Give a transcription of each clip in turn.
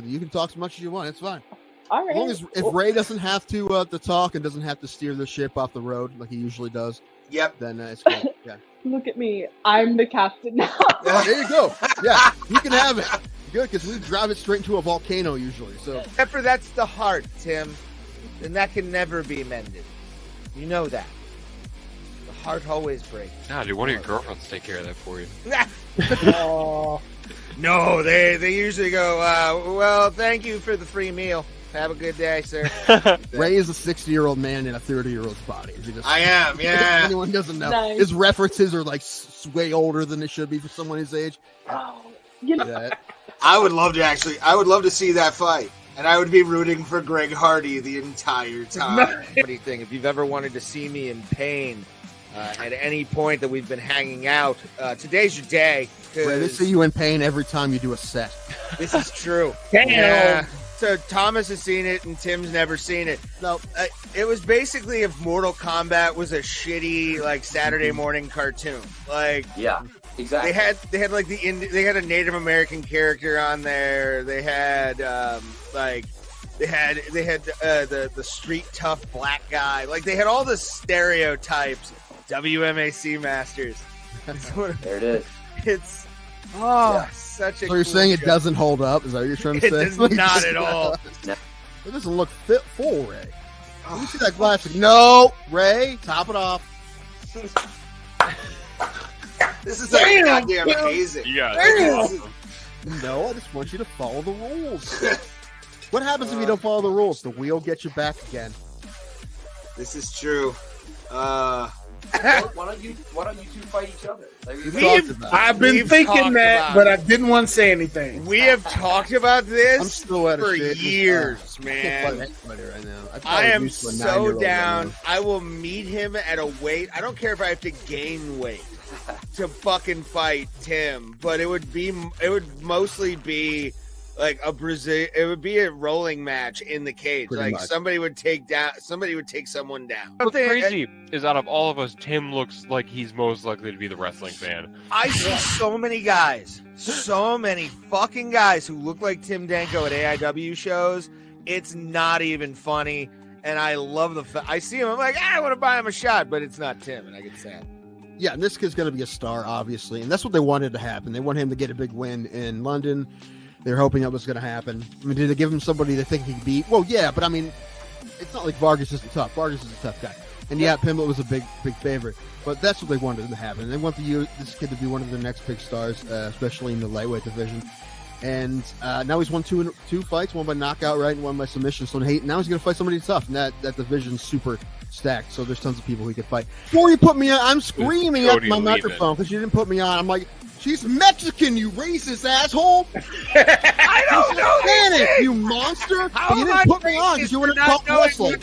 You can talk as much as you want. It's fine. All right. As long as if Ray doesn't have to talk and doesn't have to steer the ship off the road like he usually does. Yep. Then it's good. Yeah. Look at me. I'm the captain now. There you go. Yeah, you can have it. Good, because we drive it straight into a volcano usually. So Except for that's the heart, Tim. And that can never be mended. You know that. The heart always breaks. Nah, dude, one of your girlfriends take care of that for you. Oh. No, they usually go, well, thank you for the free meal. Have a good day, sir. Ray is a 60-year-old man in a 30-year-old's body. I am, yeah. If anyone doesn't know. Nice. His references are like way older than they should be for someone his age. Oh, you know, Yeah. I would love to see that fight. And I would be rooting for Greg Hardy the entire time. Funny thing, if you've ever wanted to see me in pain at any point that we've been hanging out, today's your day. Ray, they see you in pain every time you do a set. This is true. Damn. Yeah. So Thomas has seen it and Tim's never seen it. No, It was basically if Mortal Kombat was a shitty like Saturday morning cartoon. Like Yeah, exactly. they had like they had a Native American character on there. They had they had the street tough black guy. Like they had all the stereotypes. WMAC masters. There it is. It's such a. so you're cool saying it show. doesn't hold up? Is that what you're trying to It say? does not at all. It doesn't look fit full, Ray. Let me see that glass. No, Ray, top it off. This is like goddamn amazing. Yeah, Damn. that's awesome. No, I just want you to follow the rules. What happens if you don't follow the rules? The wheel gets you back again. This is true. Why don't you two fight each other? There you We've go. talked about it. I've been We've thinking talked that, about but it. I didn't want to say anything. We have talked about I'm this still out of for shape. years, I can't man. fight anybody right now. I probably am used to a so 9-year-old right down. now. I will meet him at a weight. I don't care if I have to gain weight to fucking fight Tim, but it would mostly be like it would be a rolling match in the cage. Pretty like much. somebody would take someone down. What's crazy is out of all of us, Tim looks like he's most likely to be the wrestling fan. I see so many fucking guys who look like Tim Danko at AIW shows. It's not even funny, and I love I see him. I'm like, I want to buy him a shot, but it's not Tim, and I get sad. Yeah, and this kid's going to be a star, obviously, and that's what they wanted to happen. They want him to get a big win in London. They're hoping that was going to happen. I mean, did they give him somebody they think he could beat? Well, yeah, but I mean, it's not like Vargas isn't tough. Vargas is a tough guy. And yeah, Pimblett was a big favorite. But that's what they wanted to happen. They want this kid to be one of the next big stars, especially in the lightweight division. And now he's won two fights, one by knockout, right, and one by submission. So now he's going to fight somebody tough, and that division's super stacked. So there's tons of people he could fight. Before you put me on, I'm screaming at my microphone because you didn't put me on. I'm like, she's Mexican, you racist asshole. I don't know Spanish, you monster. But you didn't put me on because you were in a talk wrestling.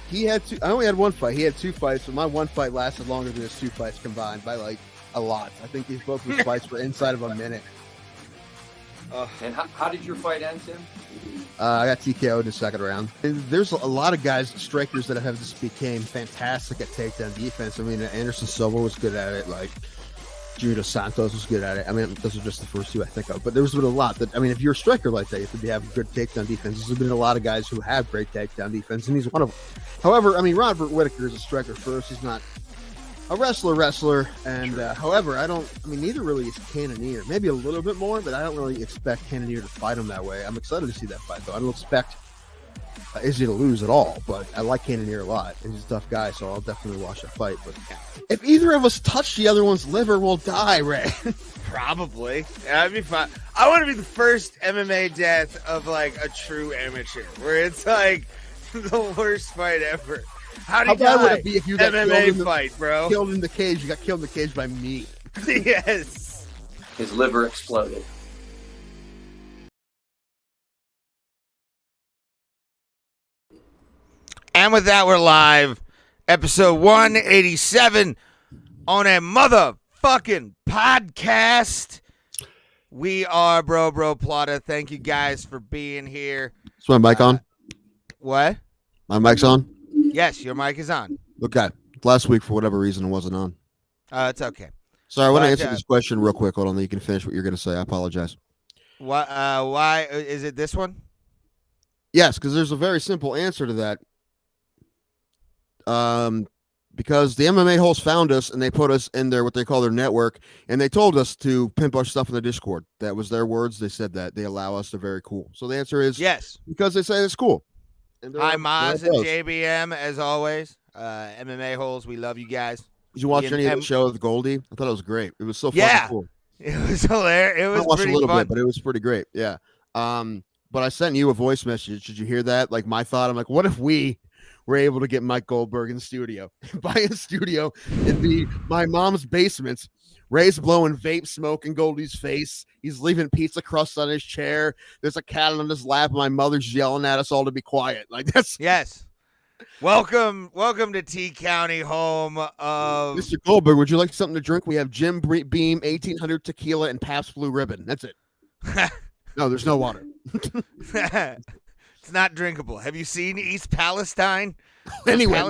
He had I only had one fight. He had two fights, but my one fight lasted longer than his two fights combined by like a lot. I think both his fights were inside of a minute. And how did your fight end, Tim? I got TKO'd in the second round. And there's a lot of guys, strikers, that have just became fantastic at takedown defense. I mean, Anderson Silva was good at it. Like, Junior Dos Santos was good at it. I mean, those are just the first two I think of. But there's been a lot that, I mean, if you're a striker like that, you have to have good takedown defense. There's been a lot of guys who have great takedown defense, and he's one of them. However, I mean, Robert Whittaker is a striker first. He's not a wrestler. And however, neither really is Cannonier. Maybe a little bit more, but I don't really expect Cannonier to fight him that way. I'm excited to see that fight, though. I don't expect Izzy to lose at all, but I like Cannonier a lot. He's a tough guy, so I'll definitely watch that fight. But if either of us touch the other one's liver, we'll die, Ray. Probably. That'd be fun. I want to be the first MMA death of like a true amateur, where it's like the worst fight ever. How bad would it be if you got MMA fight, bro? Killed in the cage. You got killed in the cage by me. Yes. His liver exploded. And with that, we're live. Episode 187 on a motherfucking podcast. We are Bro Plata. Thank you guys for being here. Is my mic on? What? My mic's on? Yes, your mic is on. Okay. Last week, for whatever reason, it wasn't on. It's okay. Sorry, I want to But, answer this question real quick. Hold on, then you can finish what you're going to say. I apologize. Why is it this one? Yes, because there's a very simple answer to that. Because the MMA hosts found us and they put us in their what they call their network, and they told us to pimp our stuff in the Discord. That was their words. They said that they allow us. They're very cool. So the answer is Yes. because they say it's cool. And Hi, Maz and JBM, as always. MMA holes, we love you guys. Did you watch any of the show with Goldie? I thought it was great. It was so fun. Yeah. And cool. It was hilarious. It was I watched pretty a little fun. bit, but it was pretty great. Yeah. But I sent you a voice message. Did you hear that? Like my thought, I'm like, what if we were able to get Mike Goldberg in the studio, buy a studio in my mom's basement. Ray's blowing vape smoke in Goldie's face. He's leaving pizza crust on his chair. There's a cat on his lap. My mother's yelling at us all to be quiet. Like that's yes. Welcome to T County, home of Mr. Goldberg. Would you like something to drink? We have Jim Beam, 1800 tequila, and Pabst Blue Ribbon. That's it. No, there's no water. It's not drinkable. Have you seen East Palestine? Anyway,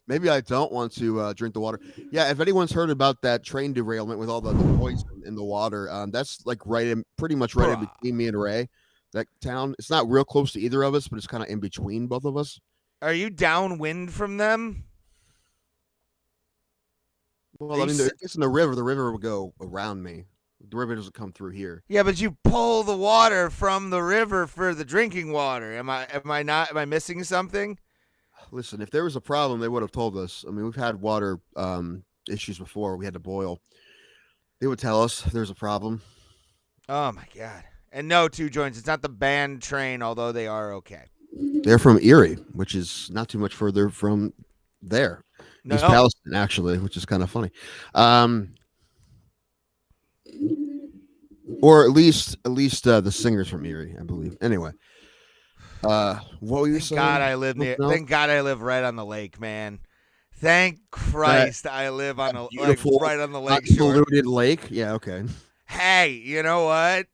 maybe I don't want to drink the water. Yeah, if anyone's heard about that train derailment with all the poison in the water, that's like pretty much right in between me and Ray. That town, it's not real close to either of us, but it's kind of in between both of us. Are you downwind from them? Well, I mean, it's in the river. The river will go around me. The river doesn't come through here. Yeah, but you pull the water from the river for the drinking water. Am I missing something? Listen, if there was a problem, they would have told us. I mean, we've had water issues before. We had to boil. They would tell us if there's a problem. Oh my God. And no, Two Joints. It's not the band train, although they are okay. They're from Erie, which is not too much further from there. No. East Palestine, actually, which is kind of funny. Or at least the singers from Erie, I believe. Anyway, what were you saying? Thank God I live right on the lake, man. Thank Christ I live on right on the lake shore. Polluted lake. Yeah, okay. Hey, you know what?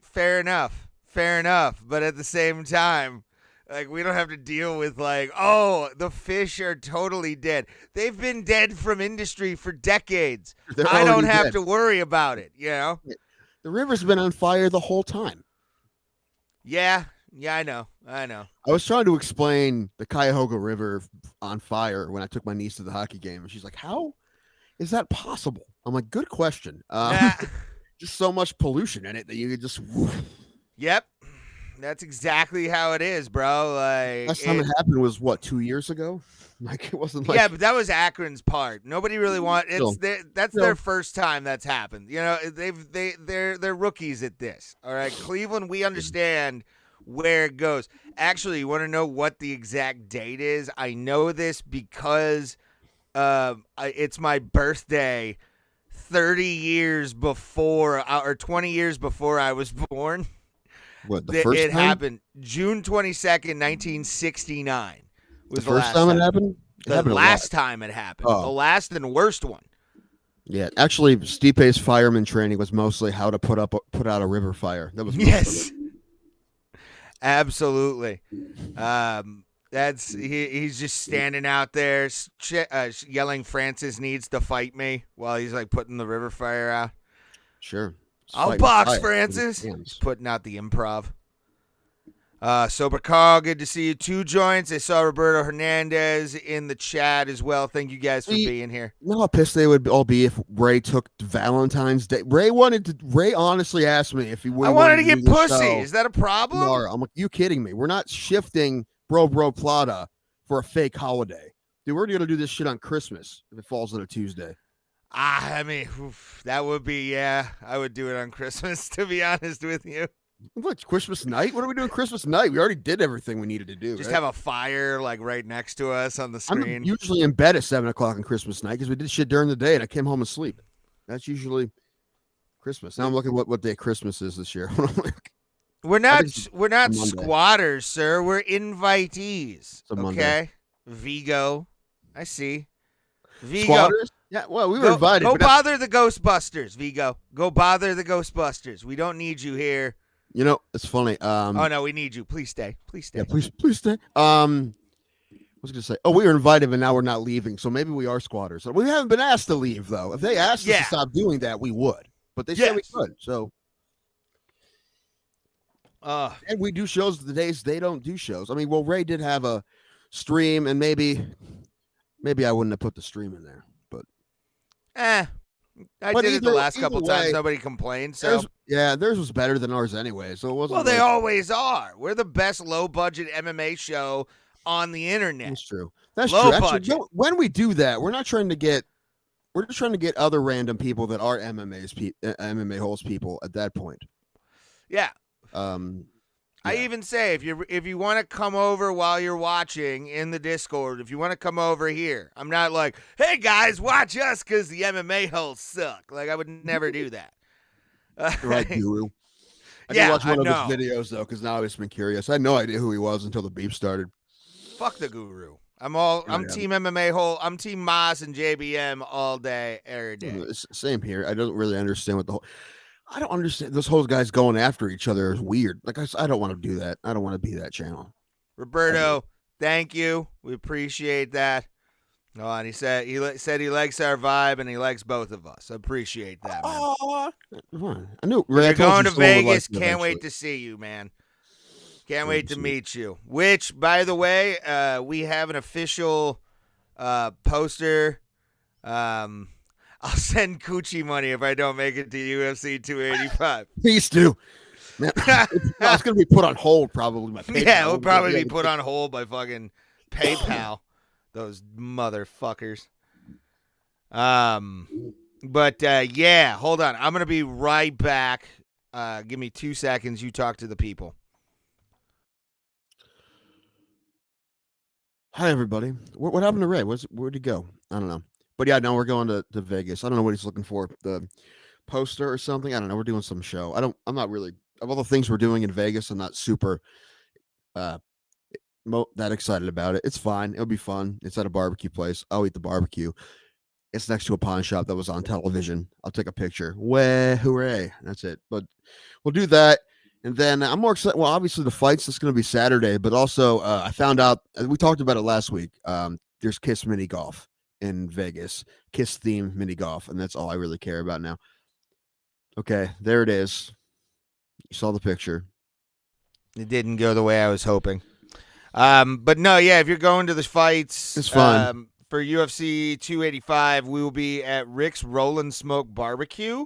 Fair enough. But at the same time, like, we don't have to deal with like, oh, the fish are totally dead. They've been dead from industry for decades. I don't have to worry about it, you know? The river's been on fire the whole time. Yeah, I know. I was trying to explain the Cuyahoga River on fire when I took my niece to the hockey game, and she's like, how is that possible? I'm like, good question. Just so much pollution in it that you could just... Yep. That's exactly how it is, bro. Like, last time it happened was what, 2 years ago? Like, it wasn't like... Yeah, but that was Akron's part. Nobody really that's their first time that's happened. You know, they're rookies at this. All right, Cleveland, we understand where it goes. Actually, you want to know what the exact date is? I know this because it's my birthday 30 years before or 20 years before I was born. What, the first time? It time? happened June 22nd, 1969. Was the first time it happened? The last time it happened. Oh. The last and worst one. Yeah, actually, Stipe's fireman training was mostly how to put out a river fire. That was yes, absolutely. He's just standing out there yelling, "Francis needs to fight me," while he's like putting the river fire out. Sure. I'll box Francis. He's putting out the improv. Sober Carl, good to see you. Two Joints. I saw Roberto Hernandez in the chat as well. Thank you guys for being here. You know how pissed they would all be if Ray took Valentine's Day. Ray honestly asked me if he would. I wanted to get pussy. Is that a problem? Tomorrow. I'm like, you kidding me? We're not shifting Bro Plata for a fake holiday. Dude, we're going to do this shit on Christmas if it falls on a Tuesday. I mean, that would be, I would do it on Christmas, to be honest with you. What, Christmas night? What are we doing Christmas night? We already did everything we needed to do. Just have a fire like right next to us on the screen. I'm usually in bed at 7 o'clock on Christmas night because we did shit during the day and I came home asleep. That's usually Christmas. Now I'm looking at what day Christmas is this year. We're not squatters, sir. We're invitees. Okay, Vigo. I see. Vigo. Squatters? Yeah, well, we were invited. Go bother the Ghostbusters, Vigo. Go bother the Ghostbusters. We don't need you here. You know, it's funny. Oh no, we need you. Please stay. Please stay. Yeah, please stay. I was gonna say, we were invited, but now we're not leaving. So maybe we are squatters. We haven't been asked to leave, though. If they asked us to stop doing that, we would. But they said we could. So And we do shows the days they don't do shows. I mean, well, Ray did have a stream, and maybe I wouldn't have put the stream in there, but I But did it the either- last couple either times. way, Nobody complained. So theirs was better than ours anyway. So it wasn't. well, they like- always are. We're the best low budget MMA show on the internet. That's true. That's Low true. Actually, budget. when we do that, we're not trying to get. We're just trying to get other random people that are MMA holes people at that point. Yeah. I Yeah. even say if you want to come over while you're watching in the Discord, if you want to come over here, I'm not like, hey guys, watch us because the MMA holes suck. Like I would never do that. Right, Guru. I Yeah, did watch one I of his videos though, because now I've just been curious. I had no idea who he was until the beep started. Fuck the Guru. I'm Yeah. team MMA hole. I'm team Moss and JBM all day, every day. Same here. I don't really understand what the whole. I don't understand this whole guys going after each other is weird. Like I don't want to do that. I don't want to be that channel. Roberto, thank you. We appreciate that. Oh, and he said he likes our vibe and he likes both of us. I appreciate that, man. I knew. Ray, I You're told going you to someone would like Vegas. you Can't wait eventually. to see you, man. Can't Great wait to to see meet you. Which, by the way, we have an official poster. I'll send Coochie money if I don't make it to UFC 285. Please do. Man, it's going to be put on hold probably. By PayPal. Yeah, it'll probably be put on hold by fucking PayPal. Those motherfuckers. But yeah, hold on. I'm gonna be right back. Give me 2 seconds. You talk to the people. Hi, everybody. What happened to Ray? Where'd he go? I don't know. But yeah, no, we're going to Vegas. I don't know what he's looking for. The poster or something. I don't know. We're doing some show. I'm not really, of all the things we're doing in Vegas, I'm not super that excited about it. It's fine. It'll be fun. It's at a barbecue place. I'll eat the barbecue. It's next to a pawn shop that was on television. I'll take a picture. Hooray. That's it. But we'll do that. And then I'm more excited. Well, obviously the fight's just going to be Saturday, but also I found out, we talked about it last week. There's Kiss mini golf in Vegas, Kiss theme mini golf. And that's all I really care about now. Okay, there it is. You saw the picture. It didn't go the way I was hoping. But no, yeah, if you're going to the fights, It's fun. For UFC 285, we will be at Rick's Rollin' Smoke Barbecue,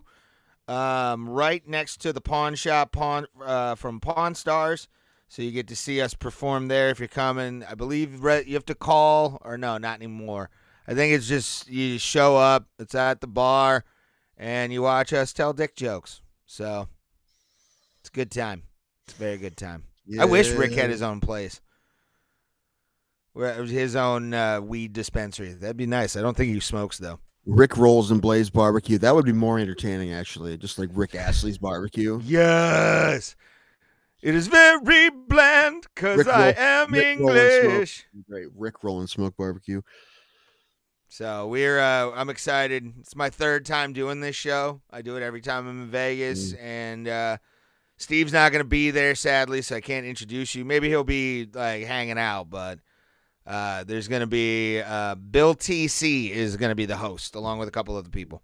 right next to the pawn shop from Pawn Stars. So you get to see us perform there if you're coming. I believe you have to call, or no, not anymore. I think it's just you show up. It's at the bar, and you watch us tell dick jokes. So it's a good time. It's a very good time. I wish Rick had his own place. His own weed dispensary. That'd be nice. I don't think he smokes, though. Rick Rolls and Blaze Barbecue. That would be more entertaining, actually. Just like Rick Astley's barbecue. Yes. It is very bland because I am Rick Roll and Smoke. English. Great. Rick Roll and Smoke Barbecue. So I'm excited. It's my third time doing this show. I do it every time I'm in Vegas, and Steve's not going to be there, sadly, so I can't introduce you. Maybe he'll be like hanging out, but there's going to be Bill TC is going to be the host, along with a couple other people.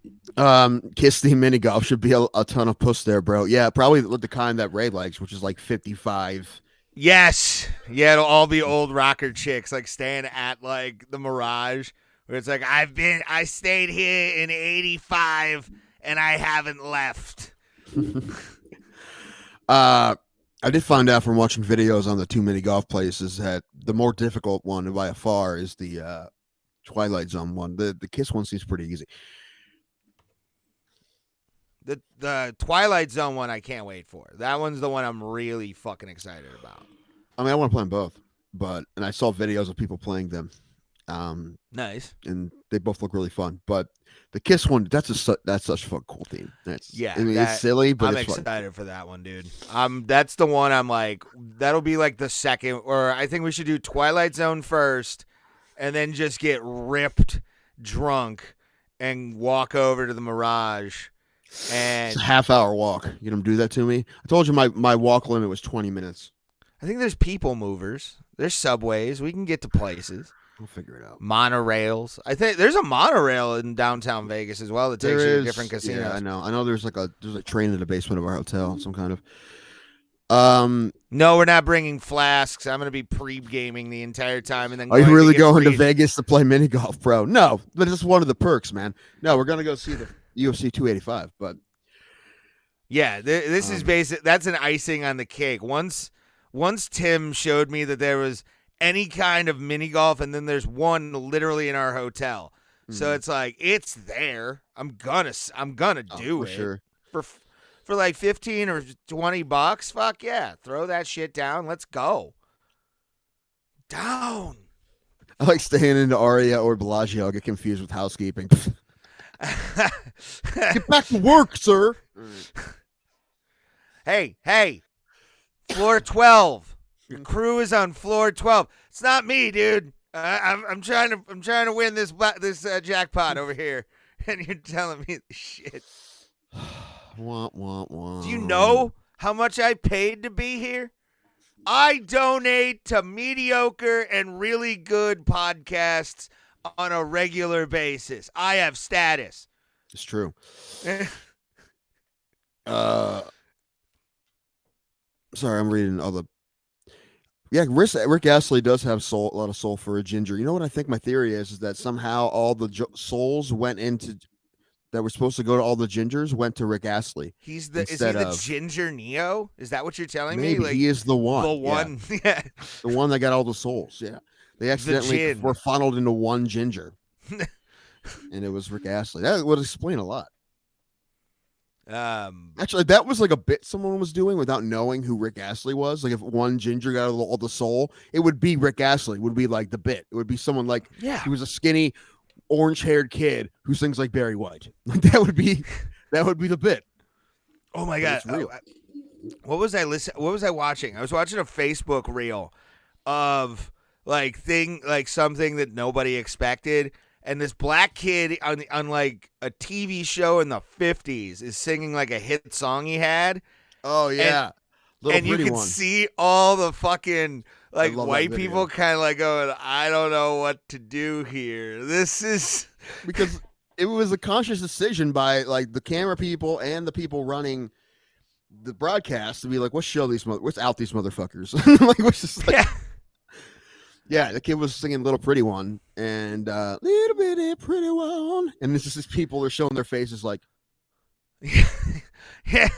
Kiss the mini golf should be a ton of puss there, bro. Yeah, probably the kind that Ray likes, which is like 55. Yes. Yeah, it'll all be old rocker chicks, like staying at like the Mirage, where it's like, I stayed here in 85 and I haven't left. I did find out from watching videos on the two mini golf places that the more difficult one by far is the Twilight Zone one. The Kiss one seems pretty easy. The Twilight Zone one I can't wait for. That one's the one I'm really fucking excited about. I mean, I want to play them both, and I saw videos of people playing them. Nice. And they both look really fun. But the Kiss one, that's such a fun, cool theme. I mean, it's silly, but I'm it's excited fun. for that one, dude. That's the one I'm like, that'll be like the second, or I think we should do Twilight Zone first, and then just get ripped drunk and walk over to the Mirage. And It's a half-hour walk. You gonna do that to me? I told you my walk limit was 20 minutes. I think there's people movers. There's subways. We can get to places. We'll figure it out. Monorails. I think there's a monorail in downtown Vegas as well that takes you to different casinos. Yeah, I know. There's a train in the basement of our hotel, some kind of. No, we're not bringing flasks. I'm gonna be pre-gaming the entire time, and then Are you really get going to free- Vegas to play mini golf, bro? No, but it's one of the perks, man. No, we're gonna go see the UFC 285, but Yeah, this is basic. That's an icing on the cake. Once Tim showed me that there was any kind of mini golf, and then there's one literally in our hotel. So it's like it's there. I'm gonna do for it sure. for like $15 or $20. Fuck yeah, throw that shit down. Let's go down. I like staying into Aria or Bellagio. I get confused with housekeeping. Get back to work, sir. Hey, floor 12. Your crew is on floor 12. It's not me, dude. I'm trying to win this jackpot over here, and you're telling me this shit. Wah, wah, wah. Do you know how much I paid to be here? I donate to mediocre and really good podcasts on a regular basis. I have status. It's true. Sorry, I'm reading all the. Yeah, Rick Astley does have a lot of soul for a ginger. You know what I think my theory is that somehow all the souls went into that were supposed to go to all the gingers went to Rick Astley. Is he the Ginger Neo? Is that what you're telling me? Maybe he is the one. The one, yeah. The one that got all the souls. Yeah, they accidentally were funneled into one ginger, and it was Rick Astley. That would explain a lot. Actually, that was like a bit someone was doing without knowing who Rick Astley was. Like if one ginger got all the soul, it would be Rick Astley. Would be like the bit. It would be someone like he was a skinny, orange-haired kid who sings like Barry White. Like that would be the bit. Oh my god! What was I watching? I was watching a Facebook reel of something that nobody expected. And this black kid on like a TV show in the 50s is singing like a hit song he had. Oh yeah. And you can see all the fucking like white people kind of like going, I don't know what to do here. This is because it was a conscious decision by like the camera people and the people running the broadcast to be like, let's out these motherfuckers. Like what's just like Yeah, the kid was singing Little Pretty One and Little Bitty Pretty One. And this is just people are showing their faces like yeah.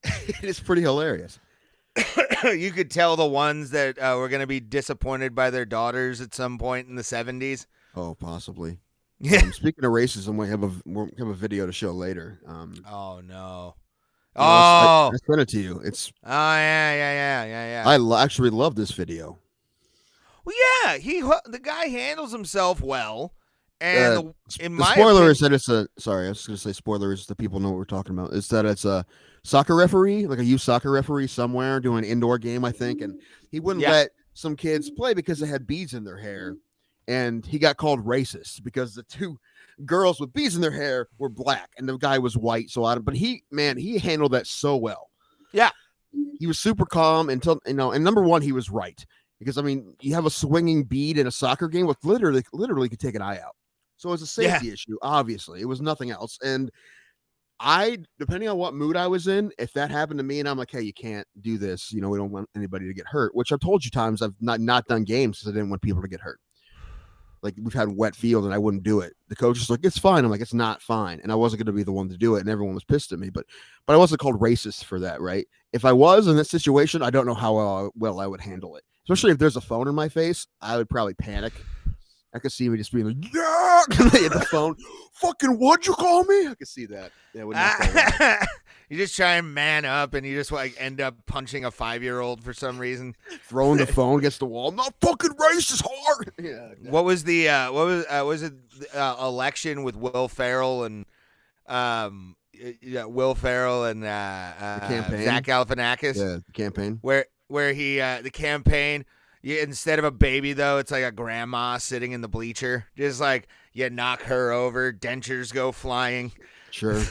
It's pretty hilarious. You could tell the ones that were going to be disappointed by their daughters at some point in the 70s. Oh, possibly. Yeah. Speaking of racism, we'll have a video to show later. Oh no. I sent it to you. It's yeah. I actually love this video. Well, yeah, the guy handles himself well, and the spoiler is that it's a. Sorry, I was going to say spoiler is the people know what we're talking about. Is that it's a soccer referee, like a youth soccer referee somewhere doing an indoor game, I think, and he wouldn't let some kids play because they had beads in their hair, and he got called racist because the two girls with beads in their hair were black and the guy was white. But he handled that so well. Yeah, he was super calm until and number one, he was right. Because, I mean, you have a swinging bead in a soccer game with literally could take an eye out. So it's a safety issue, obviously. It was nothing else. And depending on what mood I was in, if that happened to me and I'm like, hey, you can't do this. We don't want anybody to get hurt, which I've told you times I've not done games because I didn't want people to get hurt. Like we've had wet field and I wouldn't do it. The coach was like, it's fine. I'm like, it's not fine. And I wasn't going to be the one to do it. And everyone was pissed at me, but I wasn't called racist for that. Right. If I was in that situation, I don't know how well I would handle it. Especially if there's a phone in my face, I would probably panic. I could see me just being like, yeah, hit the phone. Fucking what'd you call me? I could see that. Yeah, you just try and man up, and you just like end up punching a 5-year-old for some reason, throwing the phone against the wall. I'm not fucking racist hard. Yeah. What was the election with Will Ferrell and Will Ferrell and Zach Galifianakis? Yeah, the campaign where he the campaign. Instead of a baby, though, it's like a grandma sitting in the bleacher. Just like you knock her over, dentures go flying. Sure.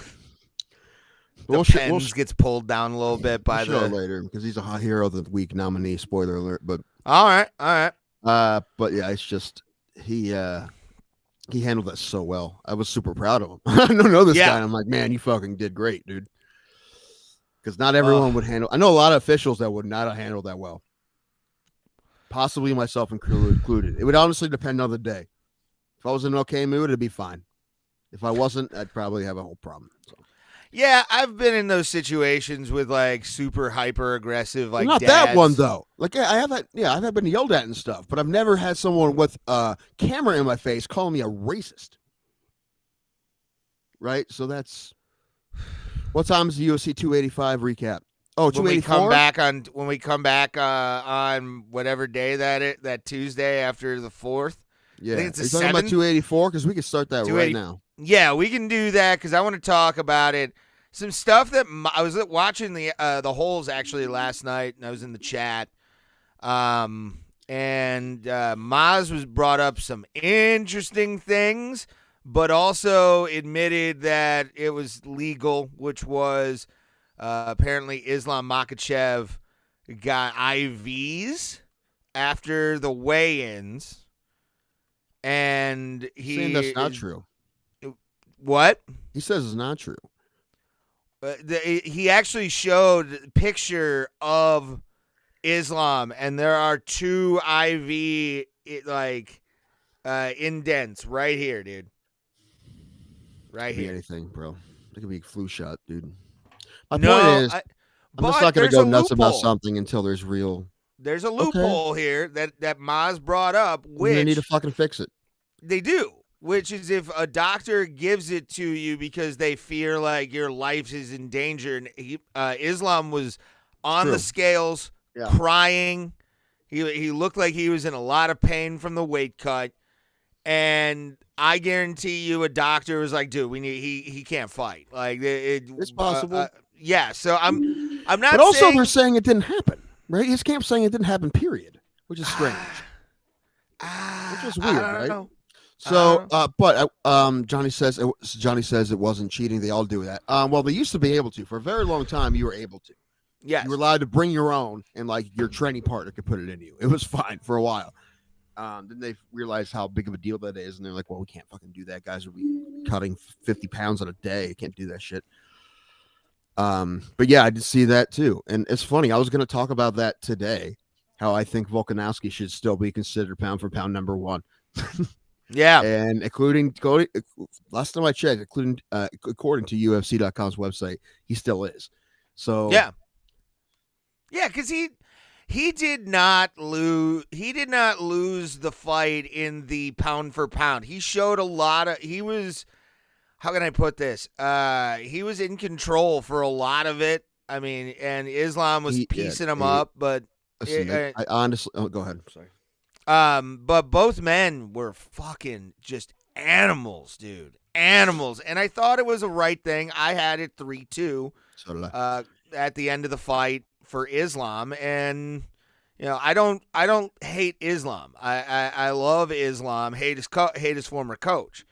The pens gets pulled down a little bit by the later because he's a hot hero of the week nominee. Spoiler alert. But all right. But yeah, it's just he handled that so well. I was super proud of him. I don't know this guy. And I'm like, man, you fucking did great, dude. because not everyone would handle. I know a lot of officials that would not have handled that well. Possibly myself included. It would honestly depend on the day. If I was in an okay mood, it'd be fine. If I wasn't, I'd probably have a whole problem. So. Yeah, I've been in those situations with like super hyper aggressive, like not dads. that one though. Like I have that. Yeah, I've been yelled at and stuff, but I've never had someone with a camera in my face calling me a racist. Right. So that's. What time is the UFC 285 recap? Oh, 284? When we come back on whatever day that Tuesday after the 4th. Yeah, I think it's are you talking about 284? Because we can start that right now. Yeah, we can do that because I want to talk about it. Some stuff that I was watching the holes actually last night, and I was in the chat. And Maz was brought up some interesting things, but also admitted that it was legal, which was apparently Islam Makhachev got IVs after the weigh-ins. And saying that's not true. What? He says it's not true. He actually showed a picture of Islam, and there are 2 IV indents right here, dude. Right here. Anything, bro. It could be a flu shot, dude. My point is, I'm just not going to go nuts about something until there's real. There's a loophole here that Maz brought up, which they need to fucking fix it. They do, which is if a doctor gives it to you because they fear like your life is in danger. And Islam was on the scales, crying. He looked like he was in a lot of pain from the weight cut, and I guarantee you, a doctor was like, "Dude, he can't fight." Like it's possible. Yeah, so I'm not. But also, they're saying it didn't happen. Right? His camp's saying it didn't happen, period, which is strange. Which is weird, right? Know. So, but Johnny says it wasn't cheating. They all do that. Well, they used to be able to. For a very long time, you were able to. Yes. You were allowed to bring your own, and like your training partner could put it in you. It was fine for a while. Then they realized how big of a deal that is, and they're like, well, we can't fucking do that. Guys will be cutting 50 pounds in a day. Can't do that shit. But yeah, I did see that too. And it's funny. I was going to talk about that today, how I think Volkanovski should still be considered pound for pound number 1. Yeah. And including last time I checked, according to UFC.com's website, he still is. So yeah, because he did not lose the fight in the pound for pound. He showed a lot of how can I put this? He was in control for a lot of it. I mean, and Islam was piecing him up, but I honestly, go ahead. Sorry. But both men were fucking just animals, dude. Animals. And I thought it was a right thing. I had it 3-2 at the end of the fight for Islam. And you know, I don't hate Islam. I love Islam, hate his former coach.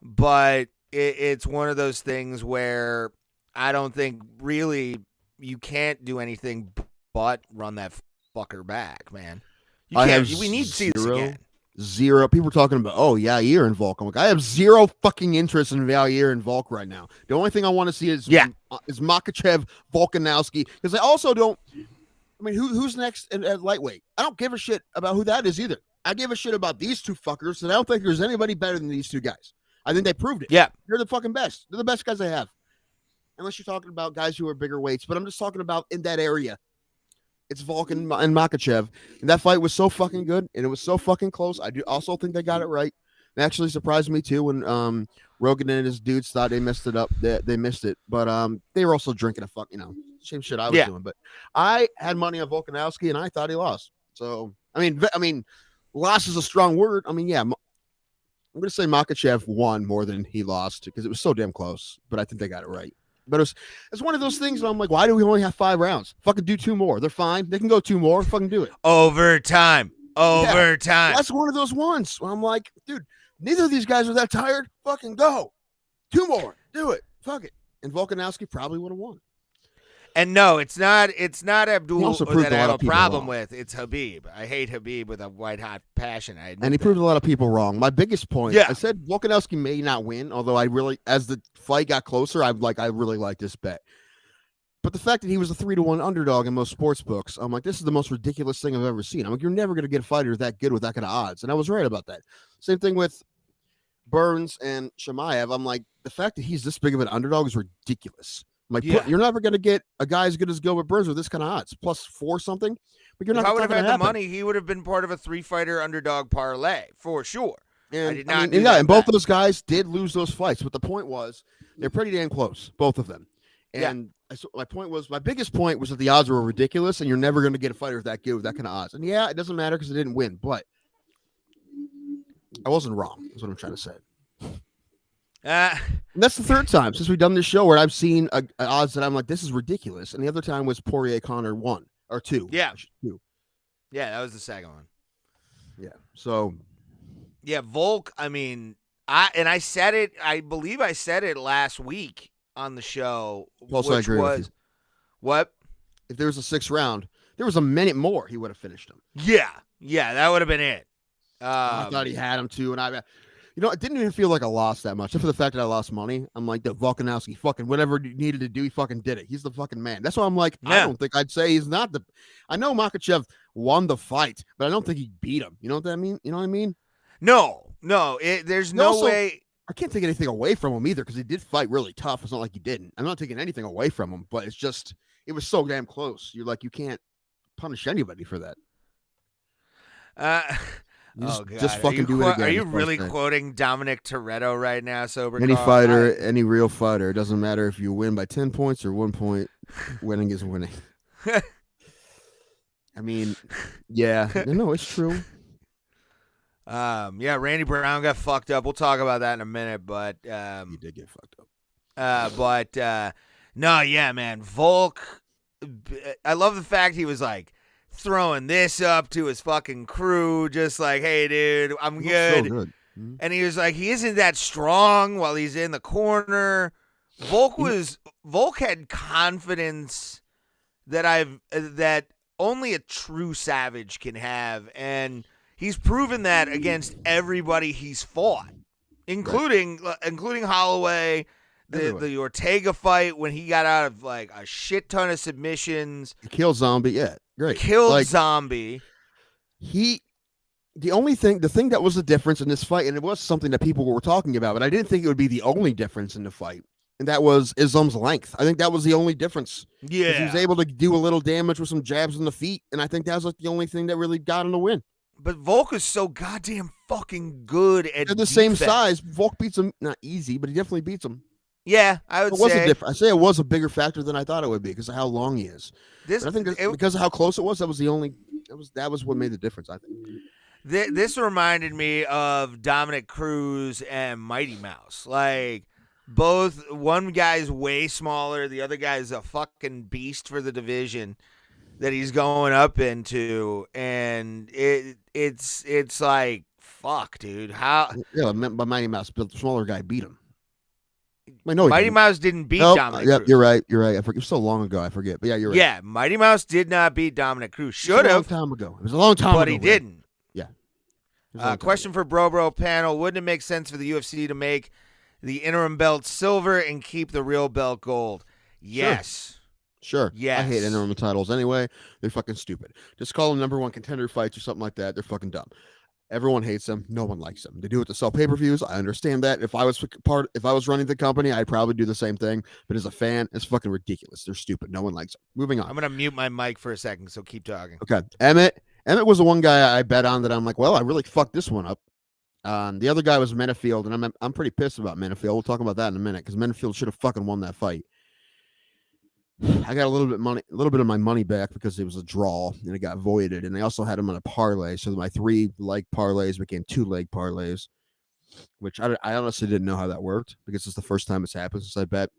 But it's one of those things where I don't think really you can't do anything but run that fucker back, man. We need to see this again. Zero. People are talking about, Yair and Volk. I'm like, I have zero fucking interest in Yair and Volk right now. The only thing I want to see is Makhachev, Volkanovski. Because I also don't. I mean, who's next at lightweight? I don't give a shit about who that is either. I give a shit about these 2 fuckers, and I don't think there's anybody better than these 2 guys. I think they proved it. Yeah. They're the fucking best. They're the best guys they have. Unless you're talking about guys who are bigger weights. But I'm just talking about in that area. It's Volk and Makhachev. And that fight was so fucking good, and it was so fucking close. I do also think they got it right. It actually surprised me, too, when Rogan and his dudes thought they messed it up. They missed it. But they were also drinking same shit I was doing. But I had money on Volkanovski, and I thought he lost. So, I mean, loss is a strong word. I mean, yeah, I'm going to say Makhachev won more than he lost because it was so damn close. But I think they got it right. But it's one of those things where I'm like, why do we only have 5 rounds? Fucking do 2 more. They're fine. They can go 2 more. Fucking do it. Overtime. Yeah, that's one of those ones where I'm like, dude, neither of these guys are that tired. Fucking go. 2 more. Do it. Fuck it. And Volkanovski probably would have won. And no, it's not Abdul that I have a problem wrong. with. It's Habib. I hate Habib with a white hot passion. And he proved a lot of people wrong. My biggest point, I said Volkanovski may not win, although as the fight got closer, I really like this bet. But the fact that he was a 3-1 underdog in most sports books, I'm like, this is the most ridiculous thing I've ever seen. I'm like, you're never going to get a fighter that good with that kind of odds. And I was right about that. Same thing with Burns and Shemaev. I'm like, the fact that he's this big of an underdog is ridiculous. I'm like, Yeah. you're never going to get a guy as good as Gilbert Burns with this kind of odds, +4 something. But you're If not. I would have not had gonna the happen. money, he would have been part of a 3-fighter underdog parlay for sure. And, I did not do and that and both bet. those guys did lose those fights. But the point was, they're pretty damn close, both of them. And my point was, my biggest point was that the odds were ridiculous, and you're never going to get a fighter that good with that kind of odds. And yeah, it doesn't matter because it didn't win, but I wasn't wrong. Is what I'm trying to say. And that's the third time since we've done this show where I've seen odds that I'm like, this is ridiculous. And the other time was Poirier Connor 1 or 2. Yeah. 2. Yeah, that was the second one. Yeah. So Yeah, Volk, I mean, I said it, I believe I said it last week on the show, Also, I which agree with was you. what? if there was a 6th round, there was a minute more, he would have finished him. Yeah, that would have been it. I thought he had him too, and it didn't even feel like I lost that much. Except for the fact that I lost money, I'm like, the Volkanovski, fucking whatever he needed to do, he fucking did it. He's the fucking man. That's why I'm like, I Yeah. don't think I'd say he's not the. I know Makhachev won the fight, but I don't think he beat him. You know what I mean? You know what I mean? No, there's no Also- way. I can't take anything away from him either because he did fight really tough. It's not like he didn't. I'm not taking anything away from him, but it's just it was so damn close. You're like, you can't punish anybody for that. You Oh god, just fucking do it again. Are you is what I'm really saying. quoting Dominic Toretto right now, sober? Any Carl? fighter, any real fighter, it doesn't matter if you win by 10 points or 1 point, winning is winning. I mean, yeah, no, it's true. Yeah, Randy Brown got fucked up. We'll talk about that in a minute, but You did get fucked up. no, yeah, man, Volk. I love the fact he was like throwing this up to his fucking crew, just like, "Hey, dude, I'm He looked good." so good. Mhm. And he was like, he isn't that strong while he's in the corner. Volk had confidence that only a true savage can have, and he's proven that against everybody he's fought, including Holloway, the Ortega fight when he got out of like a shit ton of submissions, He killed Zombie, yeah, great. killed Like, Zombie. the thing that was the difference in this fight, and it was something that people were talking about, but I didn't think it would be the only difference in the fight, and that was Islam's length. I think that was the only difference. 'Cause he was Yeah, able to do a little damage with some jabs in the feet, and I think that was like the only thing that really got him to win. but Volk is so goddamn fucking good at They're the same defense. size. Volk beats him, not easy, but he definitely beats him. Yeah, I would It was say a different. I say it was a bigger factor than I thought it would be because of how long he is. this. But I think it- because of how close it was, that was the only. That was what made the difference. I think. This reminded me of Dominic Cruz and Mighty Mouse. Like, both, one guy's way smaller, the other guy's a fucking beast for the division that he's going up into, and it's like, fuck, dude. How Yeah, but Mighty Mouse, but the smaller guy beat him. Wait, no, he Mighty didn't. Mouse didn't beat Nope, Dominic yep, Cruz. you're right. You're right. I forget. It was so long ago. I forget. But yeah, you're right. Yeah, Mighty Mouse did not beat Dominic Cruz. It was Should a long have, time ago. It was a long time but ago. he Ray. didn't. It was a long time Question ago. for Bro panel. Wouldn't it make sense for the UFC to make the interim belt silver and keep the real belt gold? Yes. Sure. Yes. I hate interim titles anyway. They're fucking stupid. Just call them number one contender fights or something like that. They're fucking dumb. Everyone hates them. No one likes them. They do it to sell pay-per-views. I understand that. If I was running the company, I'd probably do the same thing. But as a fan, it's fucking ridiculous. They're stupid. No one likes them. Moving on. I'm going to mute my mic for a second, so keep talking. Okay. Emmett was the one guy I bet on that I'm like, well, I really fucked this one up. The other guy was Menafield, and I'm pretty pissed about Menafield. We'll talk about that in a minute because Menafield should have fucking won that fight. I got a little bit of my money back because it was a draw and it got voided, and they also had him on a parlay, so my 3-leg parlays became 2-leg parlays, which I honestly didn't know how that worked because it's the first time it's happened since I bet,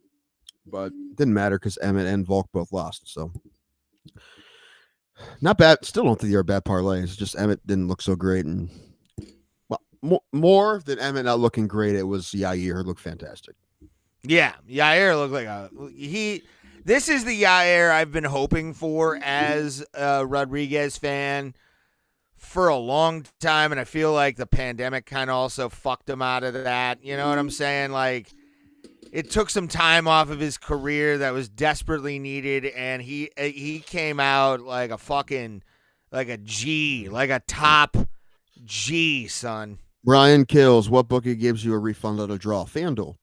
but it didn't matter because Emmett and Volk both lost, so not bad. Still don't think they're bad parlays. Just Emmett didn't look so great, and well, more than Emmett not looking great, it was Yair looked fantastic. Yeah, Yair looked like this is the Yair I've been hoping for as a Rodriguez fan for a long time, and I feel like the pandemic kind of also fucked him out of that. You know what I'm saying? Like, it took some time off of his career that was desperately needed, and he came out like a fucking like a G, like a top G, son. Brian Kills, what bookie gives you a refund on a draw? FanDuel.